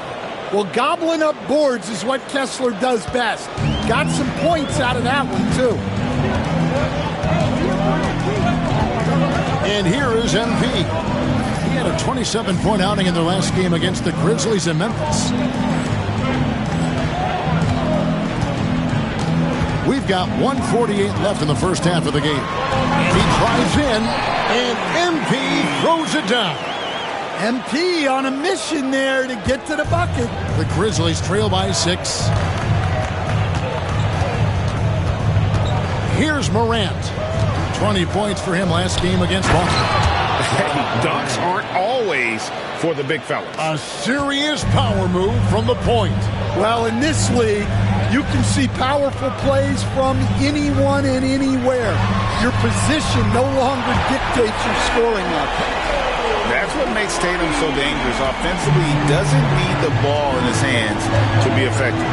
Well, gobbling up boards is what Kessler does best. Got some points out of that one, too. And here is MP. He had a 27-point outing in their last game against the Grizzlies in Memphis. We've got 1:48 left in the first half of the game. And he drives in, and MP throws it down. MP on a mission there to get to the bucket. The Grizzlies trail by 6. Here's Morant. 20 points for him last game against Boston. Hey, dunks aren't always for the big fellas. A serious power move from the point. Well, in this league, you can see powerful plays from anyone and anywhere. Your position no longer dictates your scoring output. That's what makes Tatum so dangerous. Offensively, he doesn't need the ball in his hands to be effective.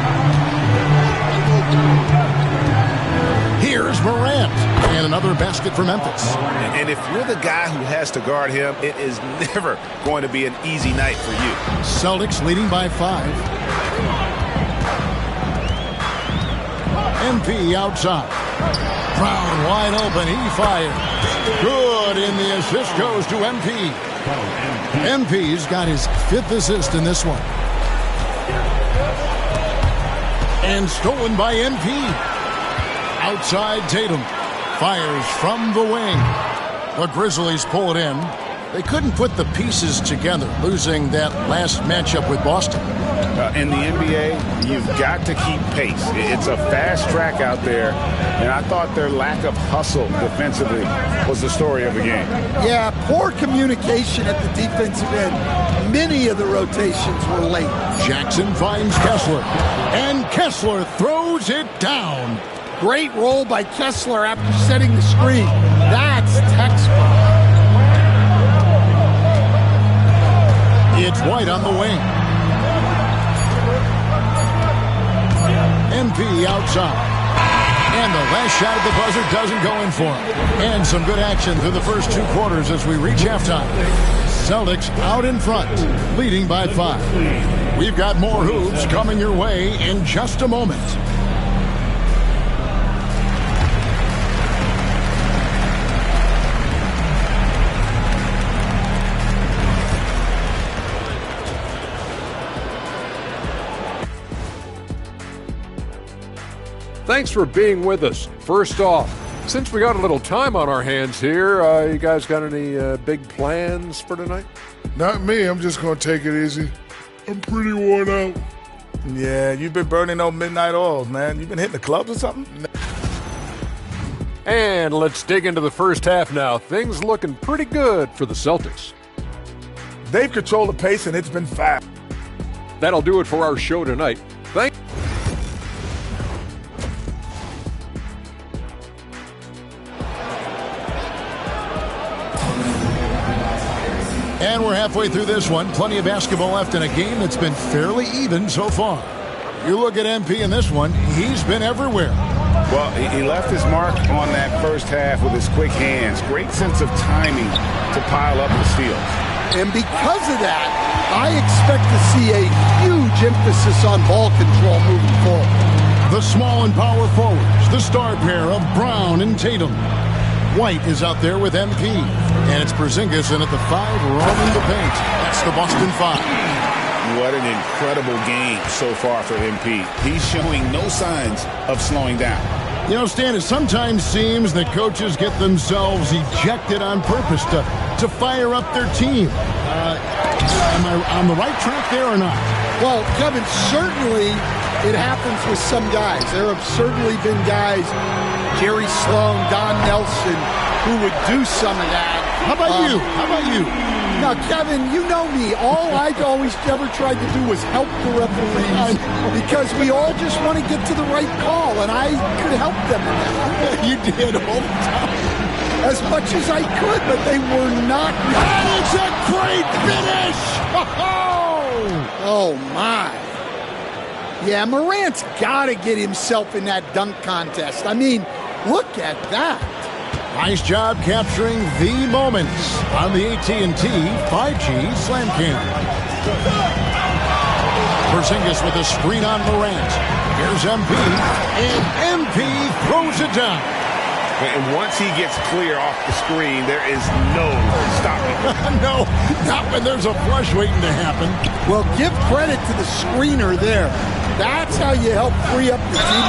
Here's Morant. And another basket for Memphis. And if you're the guy who has to guard him, it is never going to be an easy night for you. Celtics leading by 5. MP outside. Brown wide open. He fires. Good, and the assist goes to MP. MP's got his 5th assist in this one. And stolen by MP. Outside Tatum. Fires from the wing. The Grizzlies pull it in. They couldn't put the pieces together, losing that last matchup with Boston. In the NBA, you've got to keep pace. It's a fast track out there, and I thought their lack of hustle defensively was the story of the game. Yeah, poor communication at the defensive end. Many of the rotations were late. Jackson finds Kessler, and Kessler throws it down. Great roll by Kessler after setting the screen. That's textbook. It's White on the wing. MP outside. And the last shot at the buzzer doesn't go in for him. And some good action through the first 2 quarters as we reach halftime. Celtics out in front, leading by 5. We've got more hoops coming your way in just a moment. Thanks for being with us. First off, since we got a little time on our hands here, you guys got any big plans for tonight? Not me. I'm just going to take it easy. I'm pretty worn out. Yeah, you've been burning those midnight oils, man. You've been hitting the clubs or something? And let's dig into the first half now. Things looking pretty good for the Celtics. They've controlled the pace, and it's been fast. That'll do it for our show tonight. And we're halfway through this one. Plenty of basketball left in a game that's been fairly even so far. You look at MP in this one, he's been everywhere. Well, he left his mark on that first half with his quick hands. Great sense of timing to pile up the steals. And because of that, I expect to see a huge emphasis on ball control moving forward. The small and power forwards, the star pair of Brown and Tatum. White is out there with MP. And it's Porzingis in at the 5, roaming the paint. That's the Boston 5. What an incredible game so far for MP. He's showing no signs of slowing down. You know, Stan, it sometimes seems that coaches get themselves ejected on purpose to fire up their team. Am I on the right track there or not? Well, Kevin, certainly it happens with some guys. There have certainly been guys, Jerry Sloan, Don Nelson, who would do some of that. How about you? How about you? Now, Kevin, you know me. All I've always ever tried to do was help the referees because we all just want to get to the right call, and I could help them in that. You did all the time. As much as I could, but they were not. That is a great finish! Oh, my. Yeah, Morant's got to get himself in that dunk contest. I mean, look at that. Nice job capturing the moments on the AT&T 5G Slam Cam. Porzingis with a screen on Morant. Here's MP, and MP throws it down. And once he gets clear off the screen, there is no stopping. No, not when there's a flush waiting to happen. Well, give credit to the screener there. That's how you help free up the team.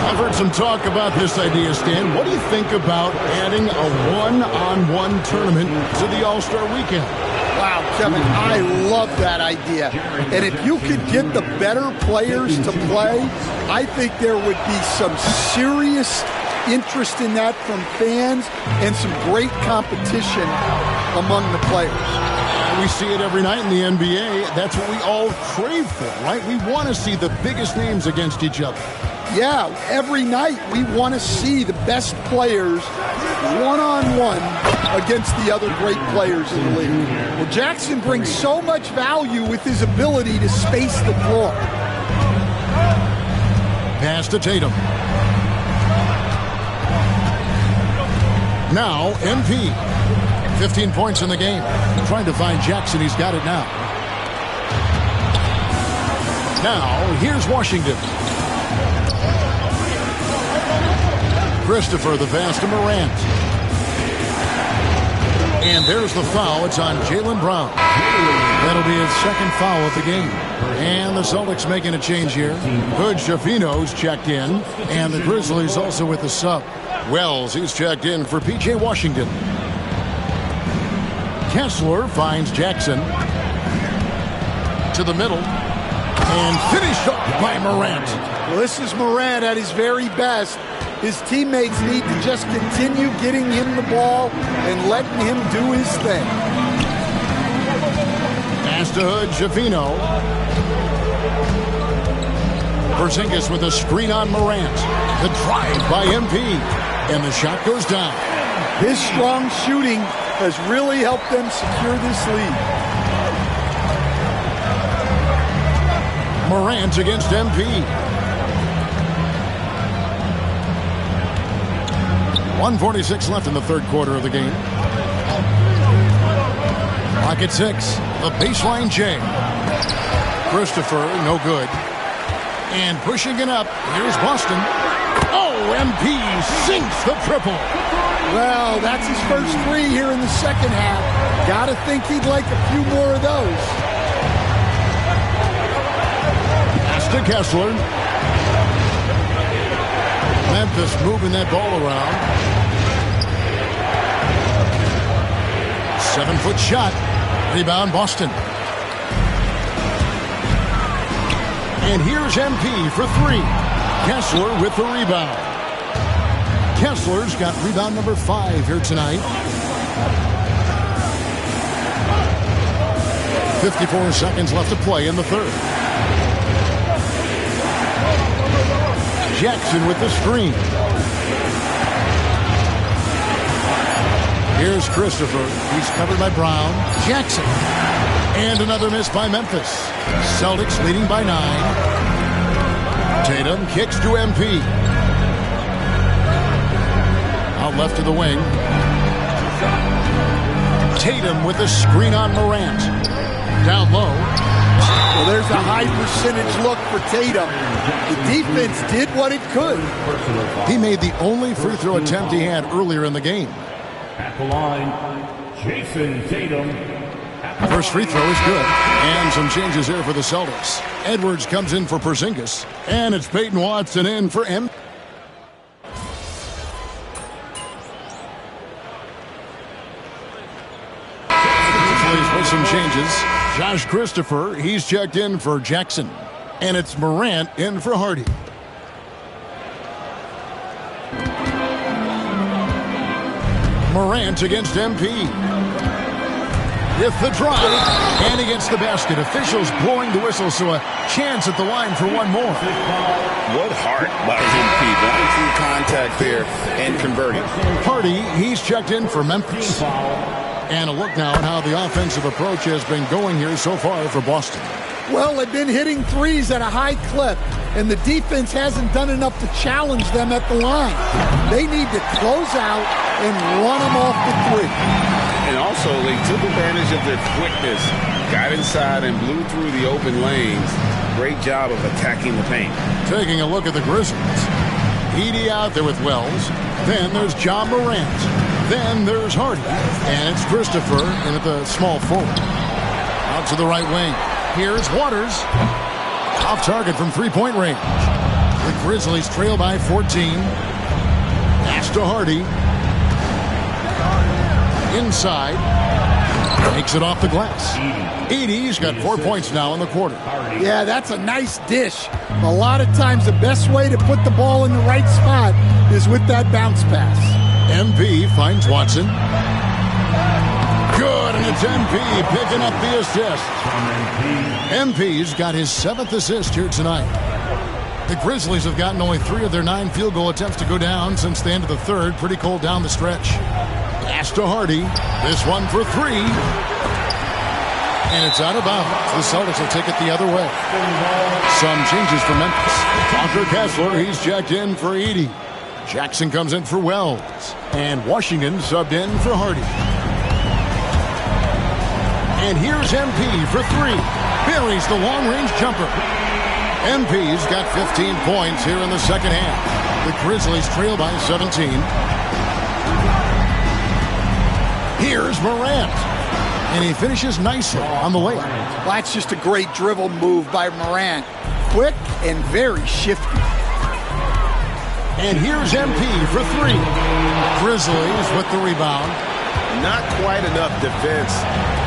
I've heard some talk about this idea, Stan. What do you think about adding a one-on-one tournament to the All-Star Weekend? Wow, Kevin, I love that idea. And if you could get the better players to play, I think there would be some serious interest in that from fans and some great competition among the players. We see it every night in the NBA. That's what we all crave for, right? We want to see the biggest names against each other. Yeah, every night we want to see the best players one-on-one against the other great players in the league. Well, Jackson brings so much value with his ability to space the floor. Pass to Tatum. Now, MP. 15 points in the game. Trying to find Jackson. He's got it now. Now, here's Washington. Christopher, the pass to Morant. And there's the foul. It's on Jaylen Brown. That'll be his second foul of the game. And the Celtics making a change here. Hood Schifino's checked in. And the Grizzlies also with the sub. Wells, he's checked in for P.J. Washington. Kessler finds Jackson to the middle and finished up by Morant. Well, this is Morant at his very best. His teammates need to just continue getting him the ball and letting him do his thing. Pass to Hood, Schifino. Porzingis with a screen on Morant. The drive by MP. And the shot goes down. His strong shooting has really helped them secure this lead. Morant against MP. 1:46 left in the third quarter of the game. Clock at 6. The baseline J. Christopher, no good. And pushing it up, here's Boston. Oh, MP sinks the triple. Well, that's his first three here in the second half. Gotta think he'd like a few more of those. Pass to Kessler. Memphis moving that ball around. 7-foot shot. Rebound Boston. And here's MP for three. Kessler with the rebound. Kessler's got rebound number 5 here tonight. 54 seconds left to play in the third. Jackson with the screen. Here's Christopher. He's covered by Brown. Jackson. And another miss by Memphis. Celtics leading by 9. Tatum kicks to MP. Out left to the wing. Tatum with a screen on Morant. Down low. Well, there's a high percentage look for Tatum. The defense did what it could. He made the only free throw attempt he had earlier in the game. At the line, Jason Tatum. First free throw is good. And some changes here for the Celtics. Edwards comes in for Porzingis. And it's Peyton Watson in for M. With some changes. Josh Christopher, he's checked in for Jackson. And it's Morant in for Hardy. Morant against MP. With the drive, and he gets the basket. Officials blowing the whistle, so a chance at the line for one more. What heart by MP, going through contact there and converting. Hardy, he's checked in for Memphis. And a look now at how the offensive approach has been going here so far for Boston. Well, they've been hitting threes at a high clip, and the defense hasn't done enough to challenge them at the line. They need to close out and run them off the three. And also, they took advantage of their quickness, got inside and blew through the open lanes. Great job of attacking the paint. Taking a look at the Grizzlies. Edey out there with Wells. Then there's John Morant. Then there's Hardy. And it's Christopher in at the small forward. Out to the right wing. Here's Waters. Off target from three-point range. The Grizzlies trail by 14. Pass to Hardy. Inside. Takes it off the glass. Edey's got 4 points now in the quarter. Yeah, that's a nice dish. A lot of times the best way to put the ball in the right spot is with that bounce pass. MP finds Watson. Good, and it's MP picking up the assist. MP's got his 7th assist here tonight. The Grizzlies have gotten only 3 of their 9 field goal attempts to go down since the end of the third. Pretty cold down the stretch. Pass to Hardy. This one for 3. And it's out of bounds. The Celtics will take it the other way. Some changes for Memphis. Walker Kessler, he's checked in for Edey. Jackson comes in for Wells. And Washington subbed in for Hardy. And here's MP for 3. Buries the long-range jumper. MP's got 15 points here in the second half. The Grizzlies trail by 17. Here's Morant. And he finishes nicely on the layup. Well, that's just a great dribble move by Morant. Quick and very shifty. And here's MP for 3. Grizzlies with the rebound. Not quite enough defense.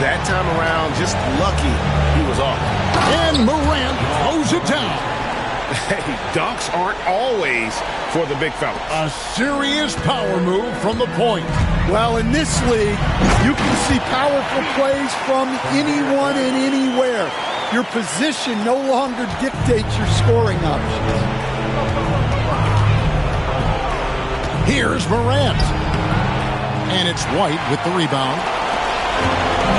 That time around, just lucky he was off. And Morant throws it down. Hey, dunks aren't always for the big fella. A serious power move from the point. Well, in this league, you can see powerful plays from anyone and anywhere. Your position no longer dictates your scoring options. Here's Morant. And it's White with the rebound.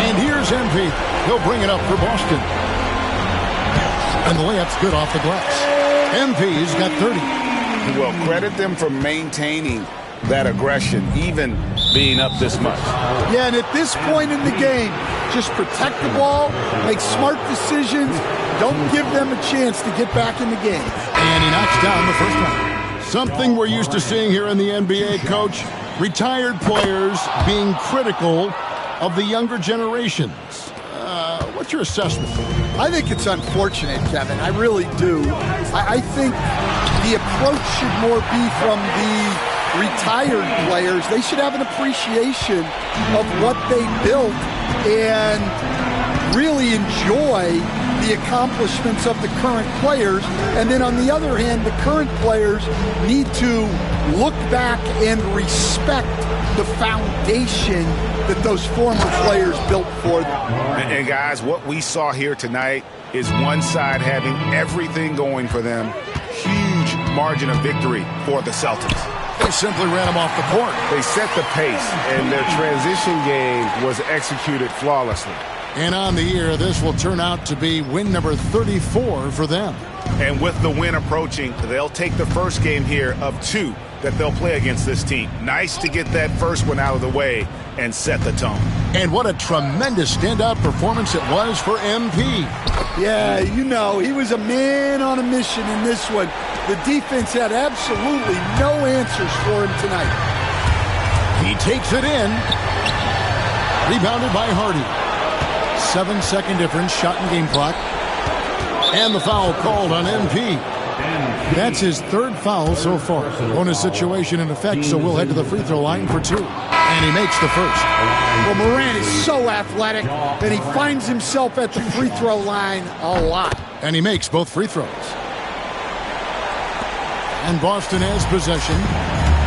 And here's MP. He'll bring it up for Boston. And the layup's good off the glass. MP's got 30. Well, credit them for maintaining that aggression, even being up this much. Yeah, and at this point in the game, just protect the ball, make smart decisions, don't give them a chance to get back in the game. And he knocks down the first one. Something we're used to seeing here in the NBA, Coach. Retired players being critical of the younger generations. What's your assessment? I think it's unfortunate, Kevin. I really do. I think the approach should more be from the retired players. They should have an appreciation of what they built and really enjoy the accomplishments of the current players. And then on the other hand, the current players need to look back and respect the foundation that those former players built for them. And guys, what we saw here tonight is one side having everything going for them. Huge margin of victory for the Celtics. They simply ran them off the court. They set the pace, and their transition game was executed flawlessly. And on the year, this will turn out to be win number 34 for them. And with the win approaching, they'll take the first game here of 2 that they'll play against this team. Nice to get that first one out of the way and set the tone. And what a tremendous standout performance it was for MP. Yeah, you know, he was a man on a mission in this one. The defense had absolutely no answers for him tonight. He takes it in. Rebounded by Hardy. 7-second difference, shot and game clock. And the foul called on MP. That's his 3rd foul so far. Bonus situation in effect, so we'll head to the free throw line for 2. And he makes the first. Well, Morant is so athletic that he finds himself at the free throw line a lot. And he makes both free throws. And Boston has possession.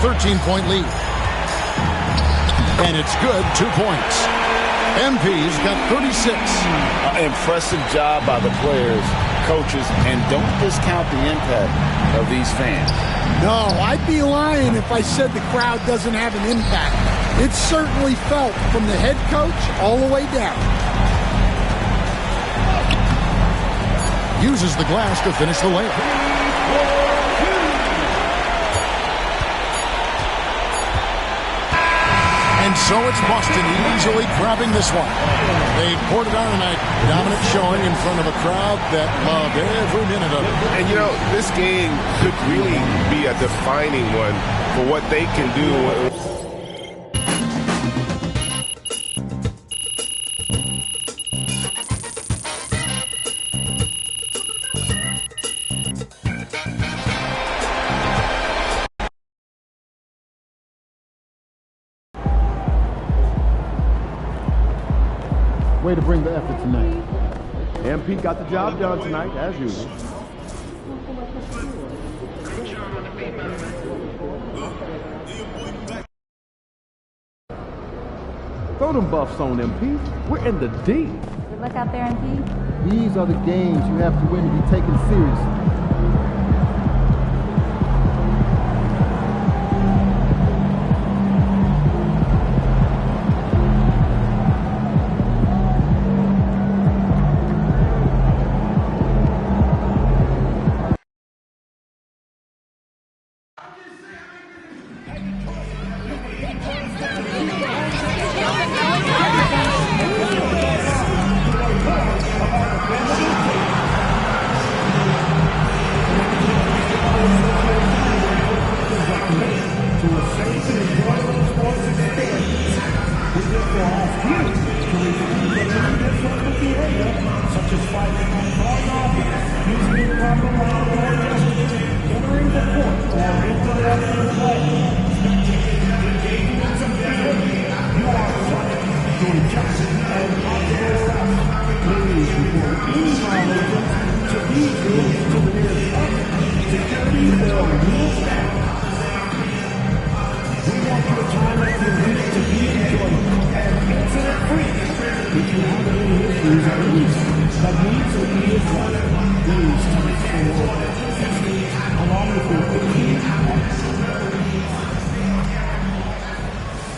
13-point lead. And it's good, 2 points. MP's got 36. Impressive job by the players, coaches, and don't discount the impact of these fans. No, I'd be lying if I said the crowd doesn't have an impact. It's certainly felt from the head coach all the way down. uses the glass to finish the layup. And so it's Boston easily grabbing this one. They poured it on tonight. Dominant showing in front of a crowd that loved every minute of it. And, you know, this game could really be a defining one for what they can do. Way to bring the effort tonight. MP got the job done tonight, as usual. Throw them buffs on MP. We're in the deep. Good luck out there, MP. These are the games you have to win to be taken seriously.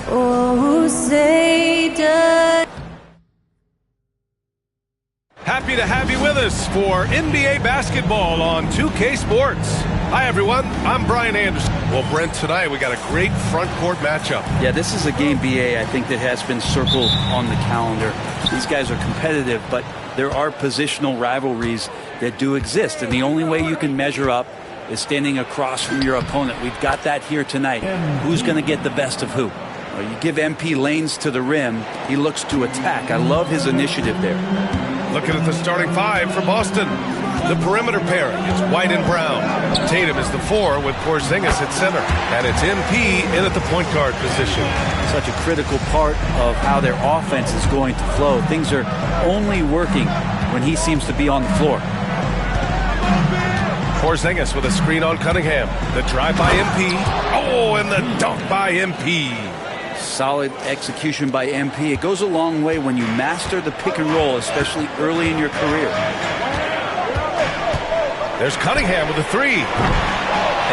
Oh, Satan. Happy to have you with us for NBA basketball on 2K Sports. Hi, everyone. I'm Brian Anderson. Well, Brent, tonight we got a great front court matchup. Yeah, this is a game, BA, I think, that has been circled on the calendar. These guys are competitive, but there are positional rivalries that do exist, and the only way you can measure up is standing across from your opponent. We've got that here tonight. Who's going to get the best of who? Well, you give MP lanes to the rim, he looks to attack. I love his initiative there. Looking at the starting five for Boston. The perimeter pairing, it's White and Brown. Tatum is the 4 with Porzingis at center. And it's MP in at the point guard position. Such a critical part of how their offense is going to flow. Things are only working when he seems to be on the floor. Porzingis with a screen on Cunningham. The drive by MP. Oh, and the dunk by MP. Solid execution by MP. It goes a long way when you master the pick and roll, especially early in your career. There's Cunningham with a 3.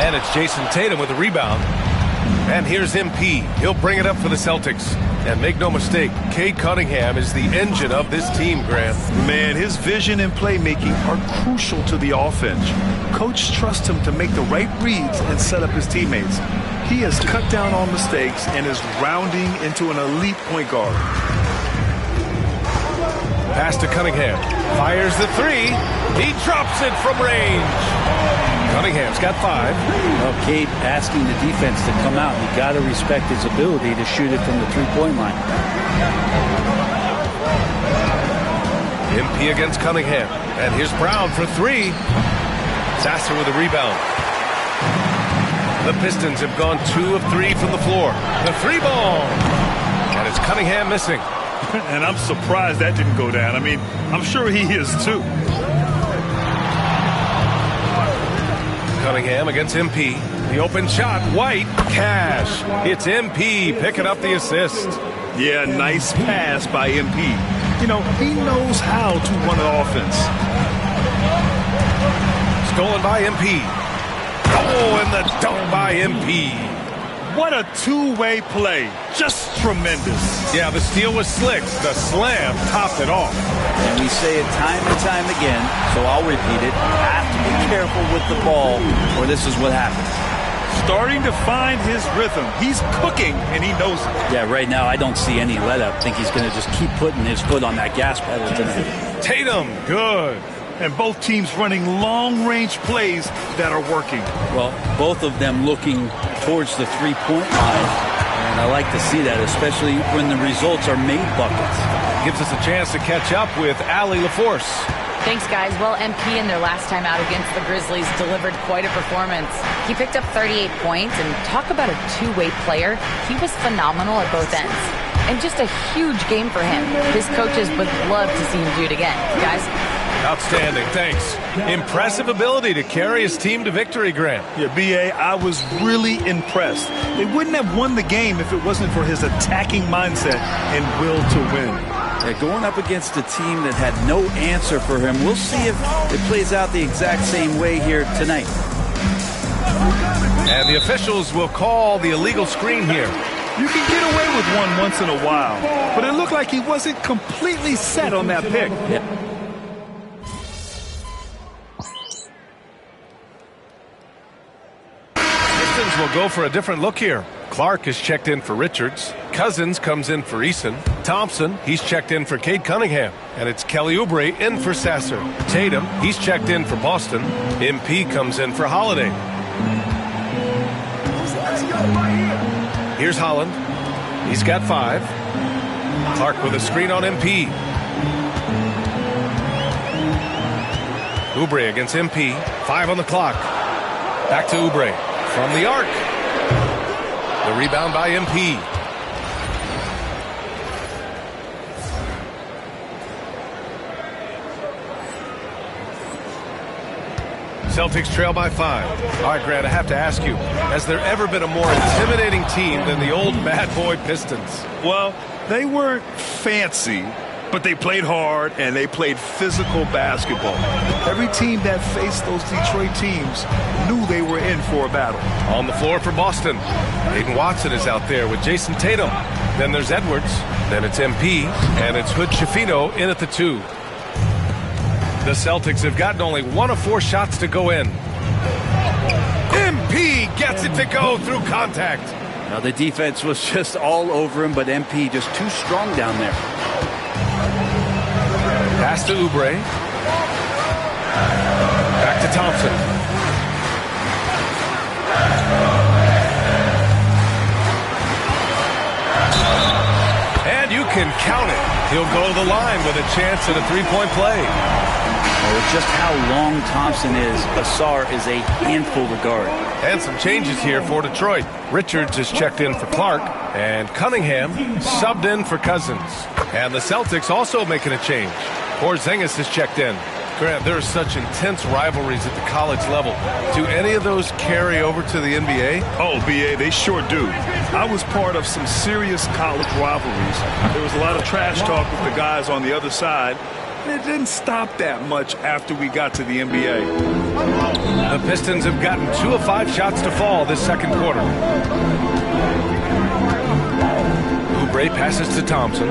And it's Jason Tatum with a rebound. And here's MP. He'll bring it up for the Celtics. And make no mistake, Cade Cunningham is the engine of this team, Grant. Man, his vision and playmaking are crucial to the offense. Coach trusts him to make the right reads and set up his teammates. He has cut down on mistakes and is rounding into an elite point guard. Pass to Cunningham. Fires the 3. He drops it from range. Cunningham's got 5. Well, Cade asking the defense to come out. You got to respect his ability to shoot it from the three-point line. MP against Cunningham. And here's Brown for 3. Sasser with a rebound. The Pistons have gone 2 of 3 from the floor. The 3-ball. And it's Cunningham missing. And I'm surprised that didn't go down. I mean, I'm sure he is too. Cunningham against MP. The open shot. White. Cash. It's MP picking up the assist. Yeah, nice pass by MP. You know, he knows how to run an offense. Stolen by MP. Oh, and the dunk by MP. What a two-way play. Just tremendous. Yeah, the steal was slick. The slam topped it off. And we say it time and time again, so I'll repeat it. Have to be careful with the ball, or this is what happens. Starting to find his rhythm. He's cooking, and he knows it. Yeah, right now I don't see any let-up. I think he's going to just keep putting his foot on that gas pedal tonight. Tatum, good. And both teams running long-range plays that are working. Well, both of them looking towards the three-point line. And I like to see that, especially when the results are made buckets. Gives us a chance to catch up with Allie LaForce. Thanks, guys. Well, MP in their last time out against the Grizzlies delivered quite a performance. He picked up 38 points, and talk about a two-way player. He was phenomenal at both ends. And just a huge game for him. His coaches would love to see him do it again. Guys? Outstanding, thanks. Impressive ability to carry his team to victory, Grant. Yeah, B.A., I was really impressed. They wouldn't have won the game if it wasn't for his attacking mindset and will to win. Yeah, going up against a team that had no answer for him. We'll see if it plays out the exact same way here tonight. And the officials will call the illegal screen here. You can get away with one once in a while, but it looked like he wasn't completely set on that pick. Yeah. Pistons will go for a different look here. Clark is checked in for Richards. Cousins comes in for Eason. Thompson, he's checked in for Cade Cunningham. And it's Kelly Oubre in for Sasser. Tatum, he's checked in for Boston. MP comes in for Holiday. Here's Holland. He's got 5. Clark with a screen on MP. Oubre against MP. 5 on the clock. Back to Oubre. From the arc. The rebound by MP. Celtics trail by 5. All right, Grant, I have to ask you, has there ever been a more intimidating team than the old bad boy Pistons? Well, they weren't fancy, but they played hard and they played physical basketball. Every team that faced those Detroit teams knew they were in for a battle. On the floor for Boston, Aiden Watson is out there with Jason Tatum. Then there's Edwards. Then it's MP. And it's Hood Schifino in at the 2. The Celtics have gotten only 1 of 4 shots to go in. MP gets it to go through contact. Now the defense was just all over him, but MP just too strong down there. Pass to Oubre. Back to Thompson. And you can count it. He'll go to the line with a chance at a 3-point play. Oh, just how long Thompson is, Asar is a handful to guard. And some changes here for Detroit. Richards is checked in for Clark, and Cunningham subbed in for Cousins. And the Celtics also making a change. Porzingis is checked in. Grant, there are such intense rivalries at the college level. Do any of those carry over to the NBA? Oh, B.A., they sure do. I was part of some serious college rivalries. There was a lot of trash talk with the guys on the other side. It didn't stop that much after we got to the NBA. The Pistons have gotten 2 of 5 shots to fall this second quarter. Oubre passes to Thompson.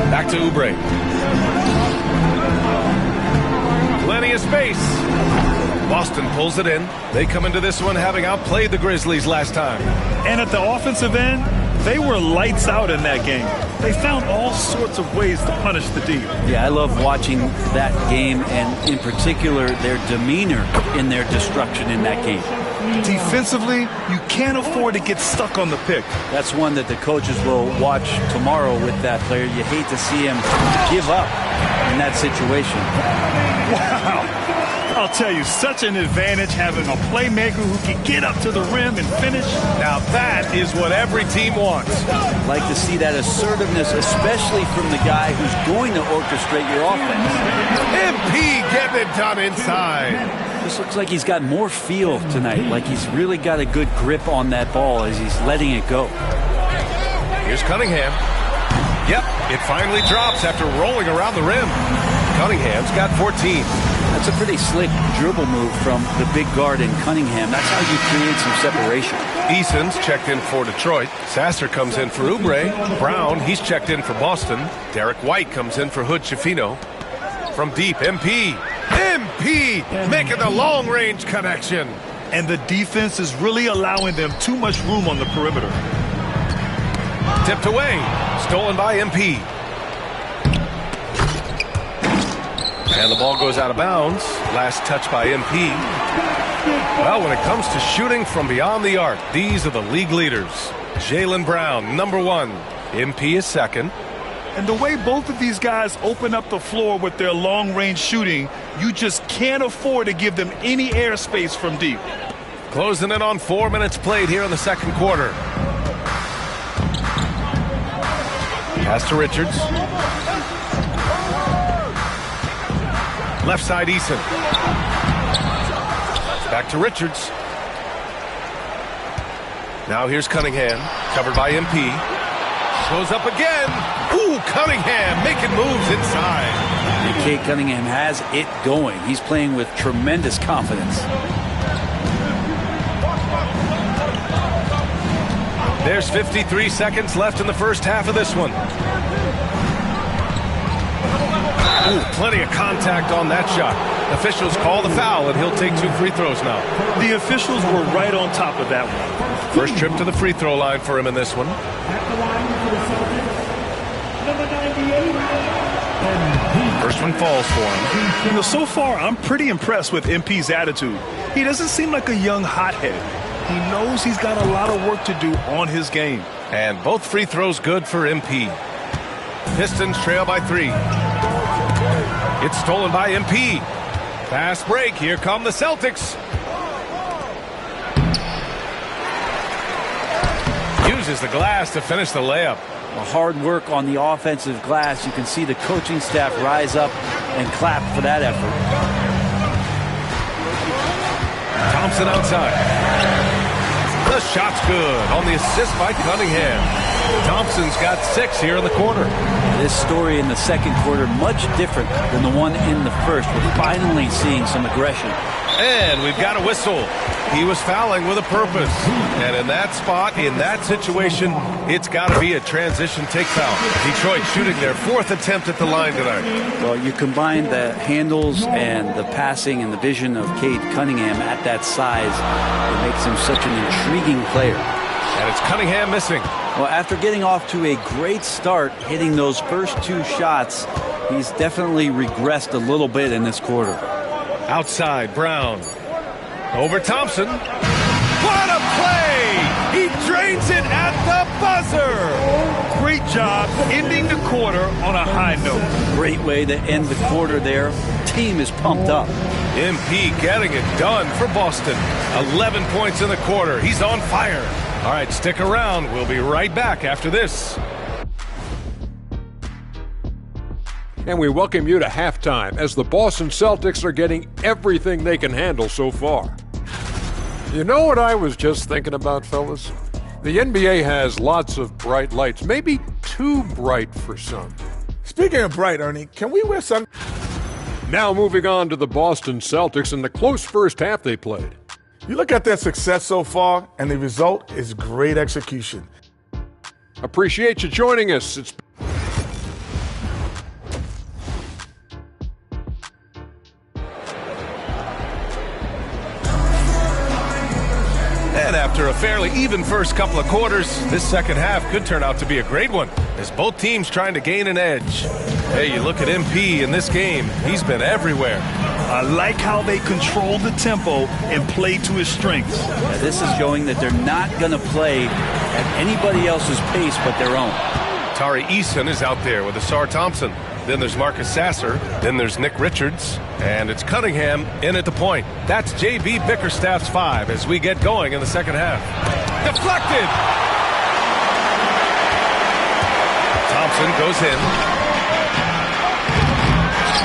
Back to Oubre. Plenty of space. Boston pulls it in. They come into this one having outplayed the Grizzlies last time. And at the offensive end, they were lights out in that game. They found all sorts of ways to punish the D. Yeah, I love watching that game, and in particular, their demeanor in their destruction in that game. Defensively, you can't afford to get stuck on the pick. That's one that the coaches will watch tomorrow with that player. You hate to see him give up in that situation. Wow. I'll tell you, such an advantage having a playmaker who can get up to the rim and finish. Now that is what every team wants. Like to see that assertiveness, especially from the guy who's going to orchestrate your offense. MP getting it done inside. This looks like he's got more feel tonight, like he's really got a good grip on that ball as he's letting it go. Here's Cunningham. Yep, it finally drops after rolling around the rim. Cunningham's got 14. That's a pretty slick dribble move from the big guard in Cunningham. That's how you create some separation. Eason's checked in for Detroit. Sasser comes in for Oubre. Brown, he's checked in for Boston. Derek White comes in for Hood Schifino. From deep, MP making the long-range connection. And the defense is really allowing them too much room on the perimeter. Tipped away. Stolen by MP. And the ball goes out of bounds. Last touch by MP. Well, when it comes to shooting from beyond the arc, these are the league leaders. Jaylen Brown, number 1. MP is second. And the way both of these guys open up the floor with their long-range shooting, you just can't afford to give them any airspace from deep. Closing in on 4 minutes played here in the second quarter. Pass to Richards. Left side, Eason. Back to Richards. Now here's Cunningham, covered by MP. Goes up again. Ooh, Cunningham making moves inside. And Cade Cunningham has it going. He's playing with tremendous confidence. There's 53 seconds left in the first half of this one. Ooh, plenty of contact on that shot. Officials call the foul, and he'll take 2 free throws now. The officials were right on top of that one. First trip to the free throw line for him in this one. First one falls for him. You know, so far, I'm pretty impressed with MP's attitude. He doesn't seem like a young hothead. He knows he's got a lot of work to do on his game. And both free throws good for MP. Pistons trail by 3. It's stolen by MP. Fast break. Here come the Celtics. Uses the glass to finish the layup. Hard work on the offensive glass. You can see the coaching staff rise up and clap for that effort. Thompson outside. The shot's good on the assist by Cunningham. Thompson's got 6 here in the quarter. This story in the second quarter much different than the one in the first. We're finally seeing some aggression. And we've got a whistle. He was fouling with a purpose. And in that spot, in that situation, it's got to be a transition take foul. Detroit shooting their 4th attempt at the line tonight. Well, you combine the handles and the passing and the vision of Cade Cunningham at that size. It makes him such an intriguing player. And it's Cunningham missing. Well, after getting off to a great start, hitting those first 2 shots, he's definitely regressed a little bit in this quarter. Outside, Brown. Over Thompson. What a play! He drains it at the buzzer! Great job ending the quarter on a high note. Great way to end the quarter there. Team is pumped up. MP getting it done for Boston. 11 points in the quarter. He's on fire. All right, stick around. We'll be right back after this. And we welcome you to halftime as the Boston Celtics are getting everything they can handle so far. You know what I was just thinking about, fellas? The NBA has lots of bright lights, maybe too bright for some. Speaking of bright, Ernie, can we wear some? Now moving on to the Boston Celtics and the close first half they played. You look at their success so far, and the result is great execution. Appreciate you joining us. It's And after a fairly even first couple of quarters, this second half could turn out to be a great one as both teams trying to gain an edge. Hey, you look at MP in this game, he's been everywhere. I like how they control the tempo and play to his strengths. Yeah, this is showing that they're not going to play at anybody else's pace but their own. Tari Eason is out there with Asar Thompson. Then there's Marcus Sasser. Then there's Nick Richards. And it's Cunningham in at the point. That's J.B. Bickerstaff's 5 as we get going in the second half. Deflected! Thompson goes in.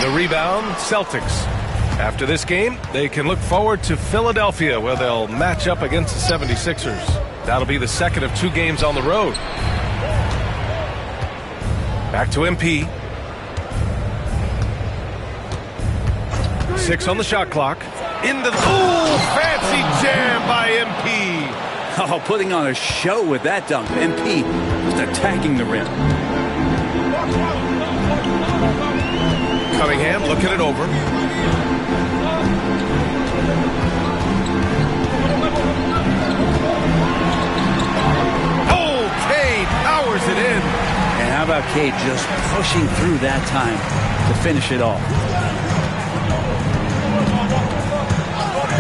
The rebound, Celtics. After this game, they can look forward to Philadelphia, where they'll match up against the 76ers. That'll be the second of 2 games on the road. Back to MP. 6 on the shot clock. Into the fancy jam by MP. Oh, putting on a show with that dunk. MP just attacking the rim. Cunningham looking it over. Oh, Cade powers it in. And how about Cade just pushing through that time to finish it off?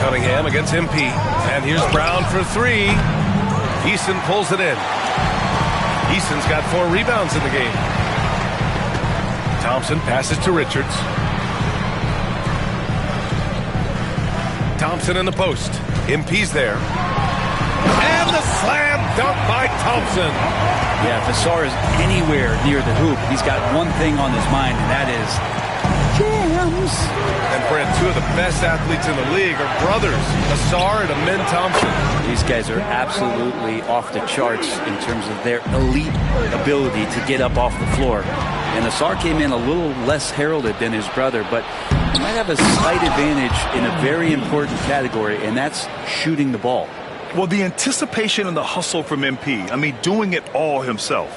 Cunningham against MP. And here's Brown for 3. Eason pulls it in. Eason's got 4 rebounds in the game. Thompson passes to Richards. Thompson in the post. MP's there. And the slam dunk by Thompson. Yeah, if Ausar is anywhere near the hoop, he's got one thing on his mind, and that is jams. And Brent, 2 of the best athletes in the league are brothers, Ausar and Amin Thompson. These guys are absolutely off the charts in terms of their elite ability to get up off the floor. And Ausar came in a little less heralded than his brother, but he might have a slight advantage in a very important category, and that's shooting the ball. Well, the anticipation and the hustle from MP, I mean, doing it all himself.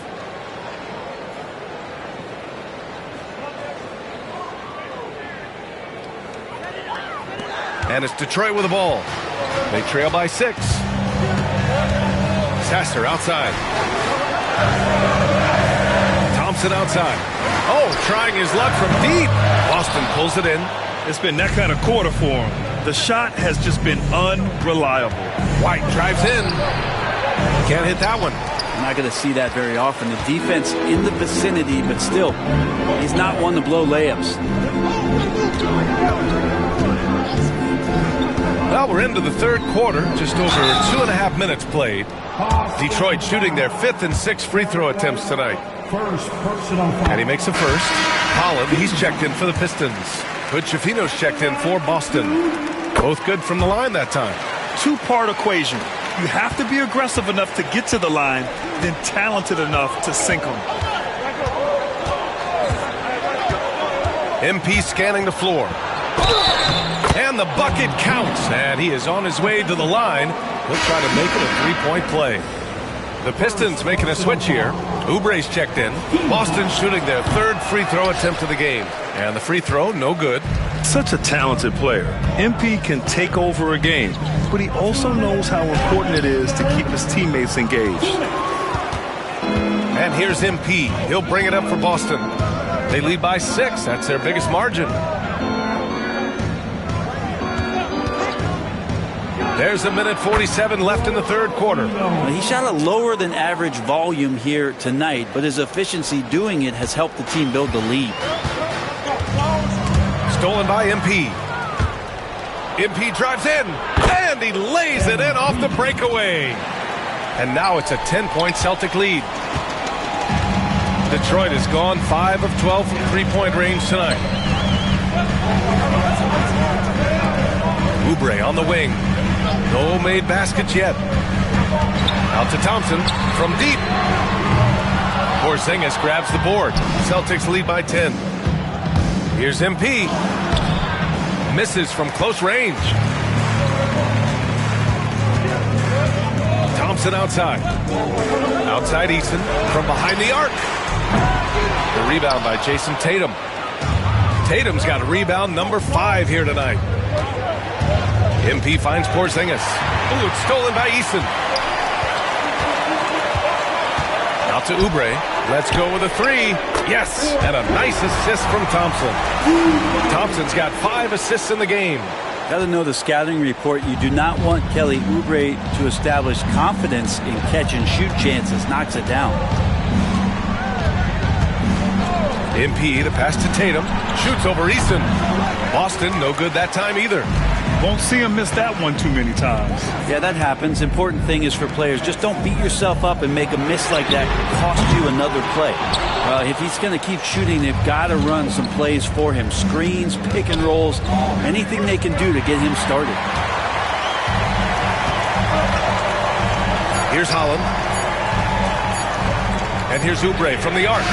And it's Detroit with the ball. They trail by 6. Sasser outside. Thompson outside. Oh, trying his luck from deep. Boston pulls it in. It's been that kind of quarter for him. The shot has just been unreliable. White drives in. Can't hit that one. I'm not going to see that very often. The defense in the vicinity, but still, he's not one to blow layups. Well, we're into the third quarter. Just over 2.5 minutes played. Detroit shooting their 5th and 6th free throw attempts tonight. And he makes a first. Holland, he's checked in for the Pistons. Hood Schifino's checked in for Boston. Both good from the line that time. 2-part equation. You have to be aggressive enough to get to the line, then talented enough to sink them. MP scanning the floor. And the bucket counts. And he is on his way to the line. He'll try to make it a 3-point play. The Pistons making a switch here. Oubre's checked in. Boston shooting their 3rd free throw attempt of the game. And the free throw, no good. Such a talented player. MP can take over a game, but he also knows how important it is to keep his teammates engaged. And here's MP. He'll bring it up for Boston. They lead by 6. That's their biggest margin. There's 1:47 left in the third quarter. He shot a lower than average volume here tonight, but his efficiency doing it has helped the team build the lead. Stolen by MP. MP drives in, and he lays it in off the breakaway. And now it's a 10-point Celtic lead. Detroit has gone 5 of 12 from 3-point range tonight. Oubre on the wing. No made baskets yet. Out to Thompson from deep. Porzingis grabs the board. Celtics lead by 10. Here's MP. Misses from close range. Thompson outside. Outside Eason from behind the arc. The rebound by Jason Tatum. Tatum's got a rebound number 5 here tonight. MP finds Porzingis. Ooh, it's stolen by Eason. Out to Oubre. Let's go with a 3. Yes, and a nice assist from Thompson. Thompson's got 5 assists in the game. Got to know the scouting report. You do not want Kelly Oubre to establish confidence in catch and shoot chances. Knocks it down. MP, the pass to Tatum. Shoots over Eason. Boston, no good that time either. Won't see him miss that one too many times. Yeah, that happens. Important thing is for players, just don't beat yourself up and make a miss like that cost you another play. If he's going to keep shooting, they've got to run some plays for him. Screens, pick and rolls, anything they can do to get him started. Here's Holland. And here's Oubre from the arc.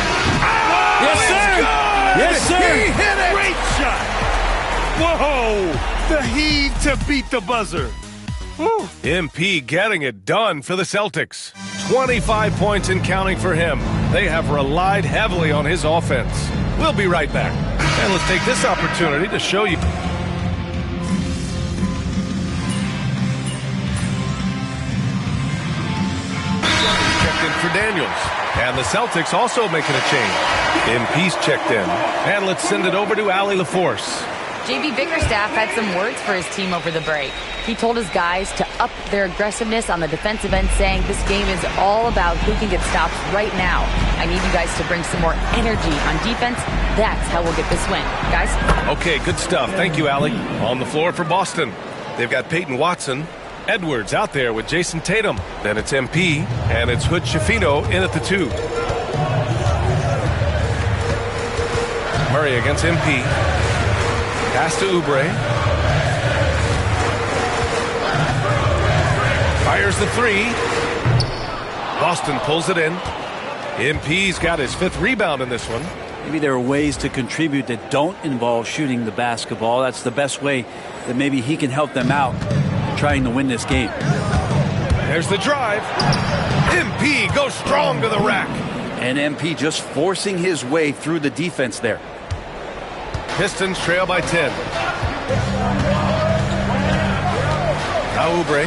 Yes, sir! Yes, sir! He hit it! Great shot! Whoa! The heave to beat the buzzer. Woo. MP getting it done for the Celtics. 25 points and counting for him. They have relied heavily on his offense. We'll be right back. And let's take this opportunity to show you. Checked in for Daniels. And the Celtics also making a change. MP's checked in. And let's send it over to Allie LaForce. JB Bickerstaff had some words for his team over the break. He told his guys to up their aggressiveness on the defensive end, saying this game is all about who can get stops right now. I need you guys to bring some more energy on defense. That's how we'll get this win. Guys? Okay, good stuff. Thank you, Allie. On the floor for Boston. They've got Peyton Watson. Edwards out there with Jason Tatum. Then it's MP, and it's Hood Schifino in at the 2. Murray against MP. Pass to Oubre. Fires the 3. Boston pulls it in. MP's got his 5th rebound in this one. Maybe there are ways to contribute that don't involve shooting the basketball. That's the best way that maybe he can help them out trying to win this game. There's the drive. MP goes strong to the rack. And MP just forcing his way through the defense there. Pistons trail by 10. Now Oubre.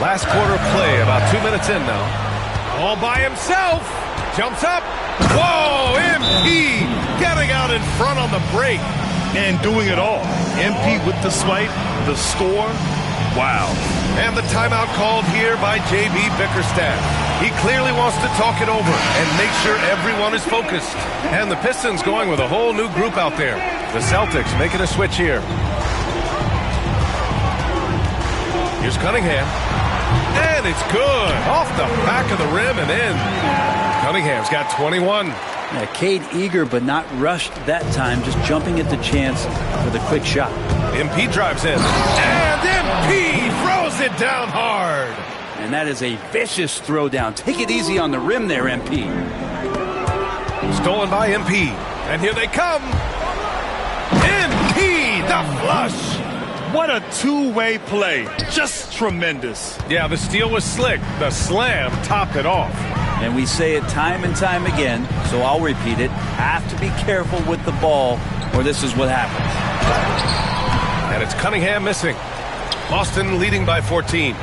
Last quarter play, about 2 minutes in now. All by himself. Jumps up. Whoa, MP getting out in front on the break. And doing it all. MP with the swipe, the score. Wow. And the timeout called here by JB Bickerstaff. He clearly wants to talk it over and make sure everyone is focused. And the Pistons going with a whole new group out there. The Celtics making a switch here. Here's Cunningham. And it's good. Off the back of the rim and in. Cunningham's got 21. Yeah, Cade eager but not rushed that time, just jumping at the chance with a quick shot. MP drives in. And MP throws it down hard. And that is a vicious throwdown. Take it easy on the rim there, MP. Stolen by MP. And here they come. MP, the flush. What a two-way play. Just tremendous. Yeah, the steal was slick. The slam topped it off. And we say it time and time again, so I'll repeat it. Have to be careful with the ball, or this is what happens. And it's Cunningham missing. Boston leading by 14.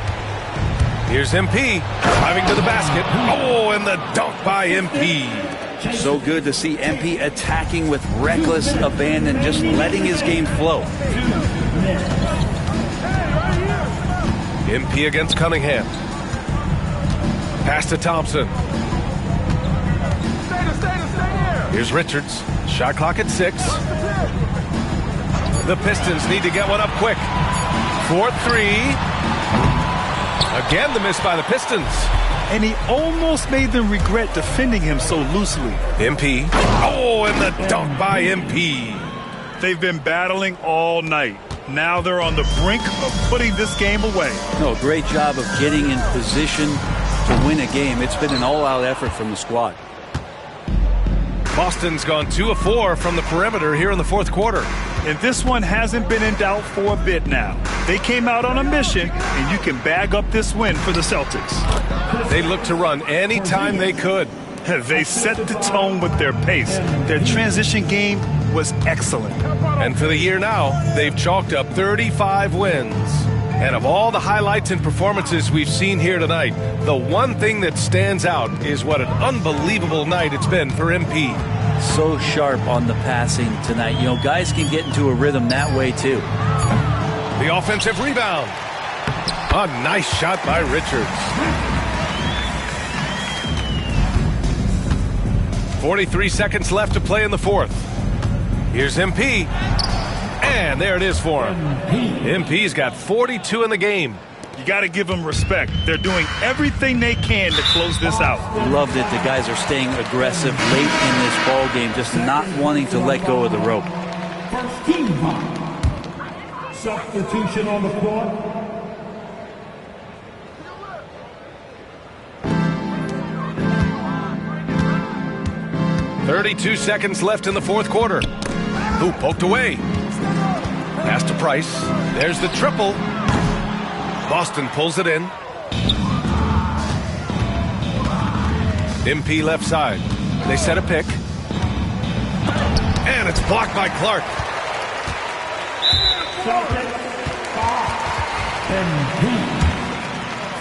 Here's MP driving to the basket. Oh, and the dunk by MP. So good to see MP attacking with reckless abandon, just letting his game flow. MP against Cunningham. Pass to Thompson. Here's Richards. Shot clock at 6. The Pistons need to get one up quick. 4-3. Again, the miss by the Pistons. And he almost made them regret defending him so loosely. MP. Oh, and the dunk by MP. They've been battling all night. Now they're on the brink of putting this game away. No, great job of getting in position to win a game. It's been an all-out effort from the squad. Boston's gone 2 of 4 from the perimeter here in the fourth quarter. And this one hasn't been in doubt for a bit now. They came out on a mission, and you can bag up this win for the Celtics. They looked to run any time they could. They set the tone with their pace. Their transition game was excellent. And for the year now, they've chalked up 35 wins. And of all the highlights and performances we've seen here tonight, the one thing that stands out is what an unbelievable night it's been for MP. So sharp on the passing tonight. You know, guys can get into a rhythm that way too. The offensive rebound. A nice shot by Richards. 43 seconds left to play in the fourth. Here's MP. And there it is for him. MP's got 42 in the game. You got to give them respect. They're doing everything they can to close this out. Loved it. The guys are staying aggressive late in this ball game, just not wanting to let go of the rope. First team foul. Substitution on the floor. 32 seconds left in the fourth quarter. Ooh, poked away. Pass to Price. There's the triple. Boston pulls it in. MP left side. They set a pick. And it's blocked by Clark.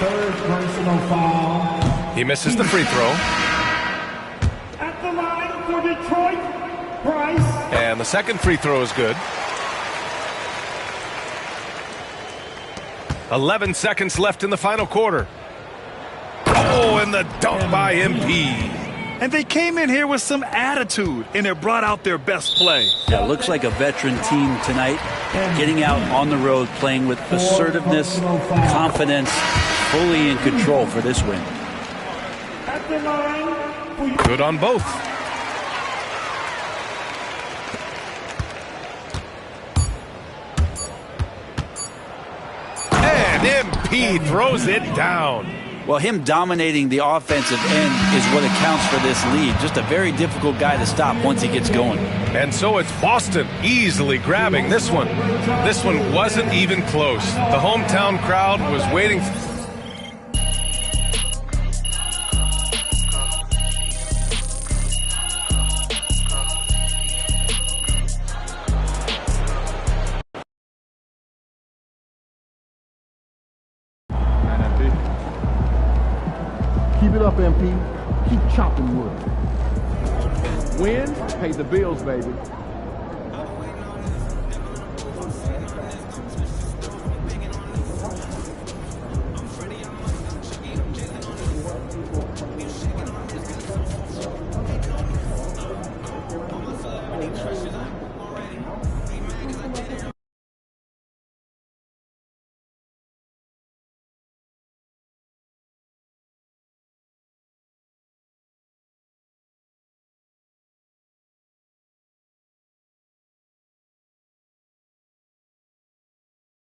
Third personal foul. He misses the free throw. At the line for Detroit, Price. And the second free throw is good. 11 seconds left in the final quarter. Oh, and the dunk by MP. And they came in here with some attitude, and it brought out their best play. Yeah, looks like a veteran team tonight, getting out on the road, playing with assertiveness, confidence, fully in control for this win. Good on both. And MP throws it down. Well, him dominating the offensive end is what accounts for this lead. Just a very difficult guy to stop once he gets going. And so it's Boston easily grabbing this one. This one wasn't even close. The hometown crowd was waiting. Keep it up, MP. Keep chopping wood. Wins pay the bills, baby.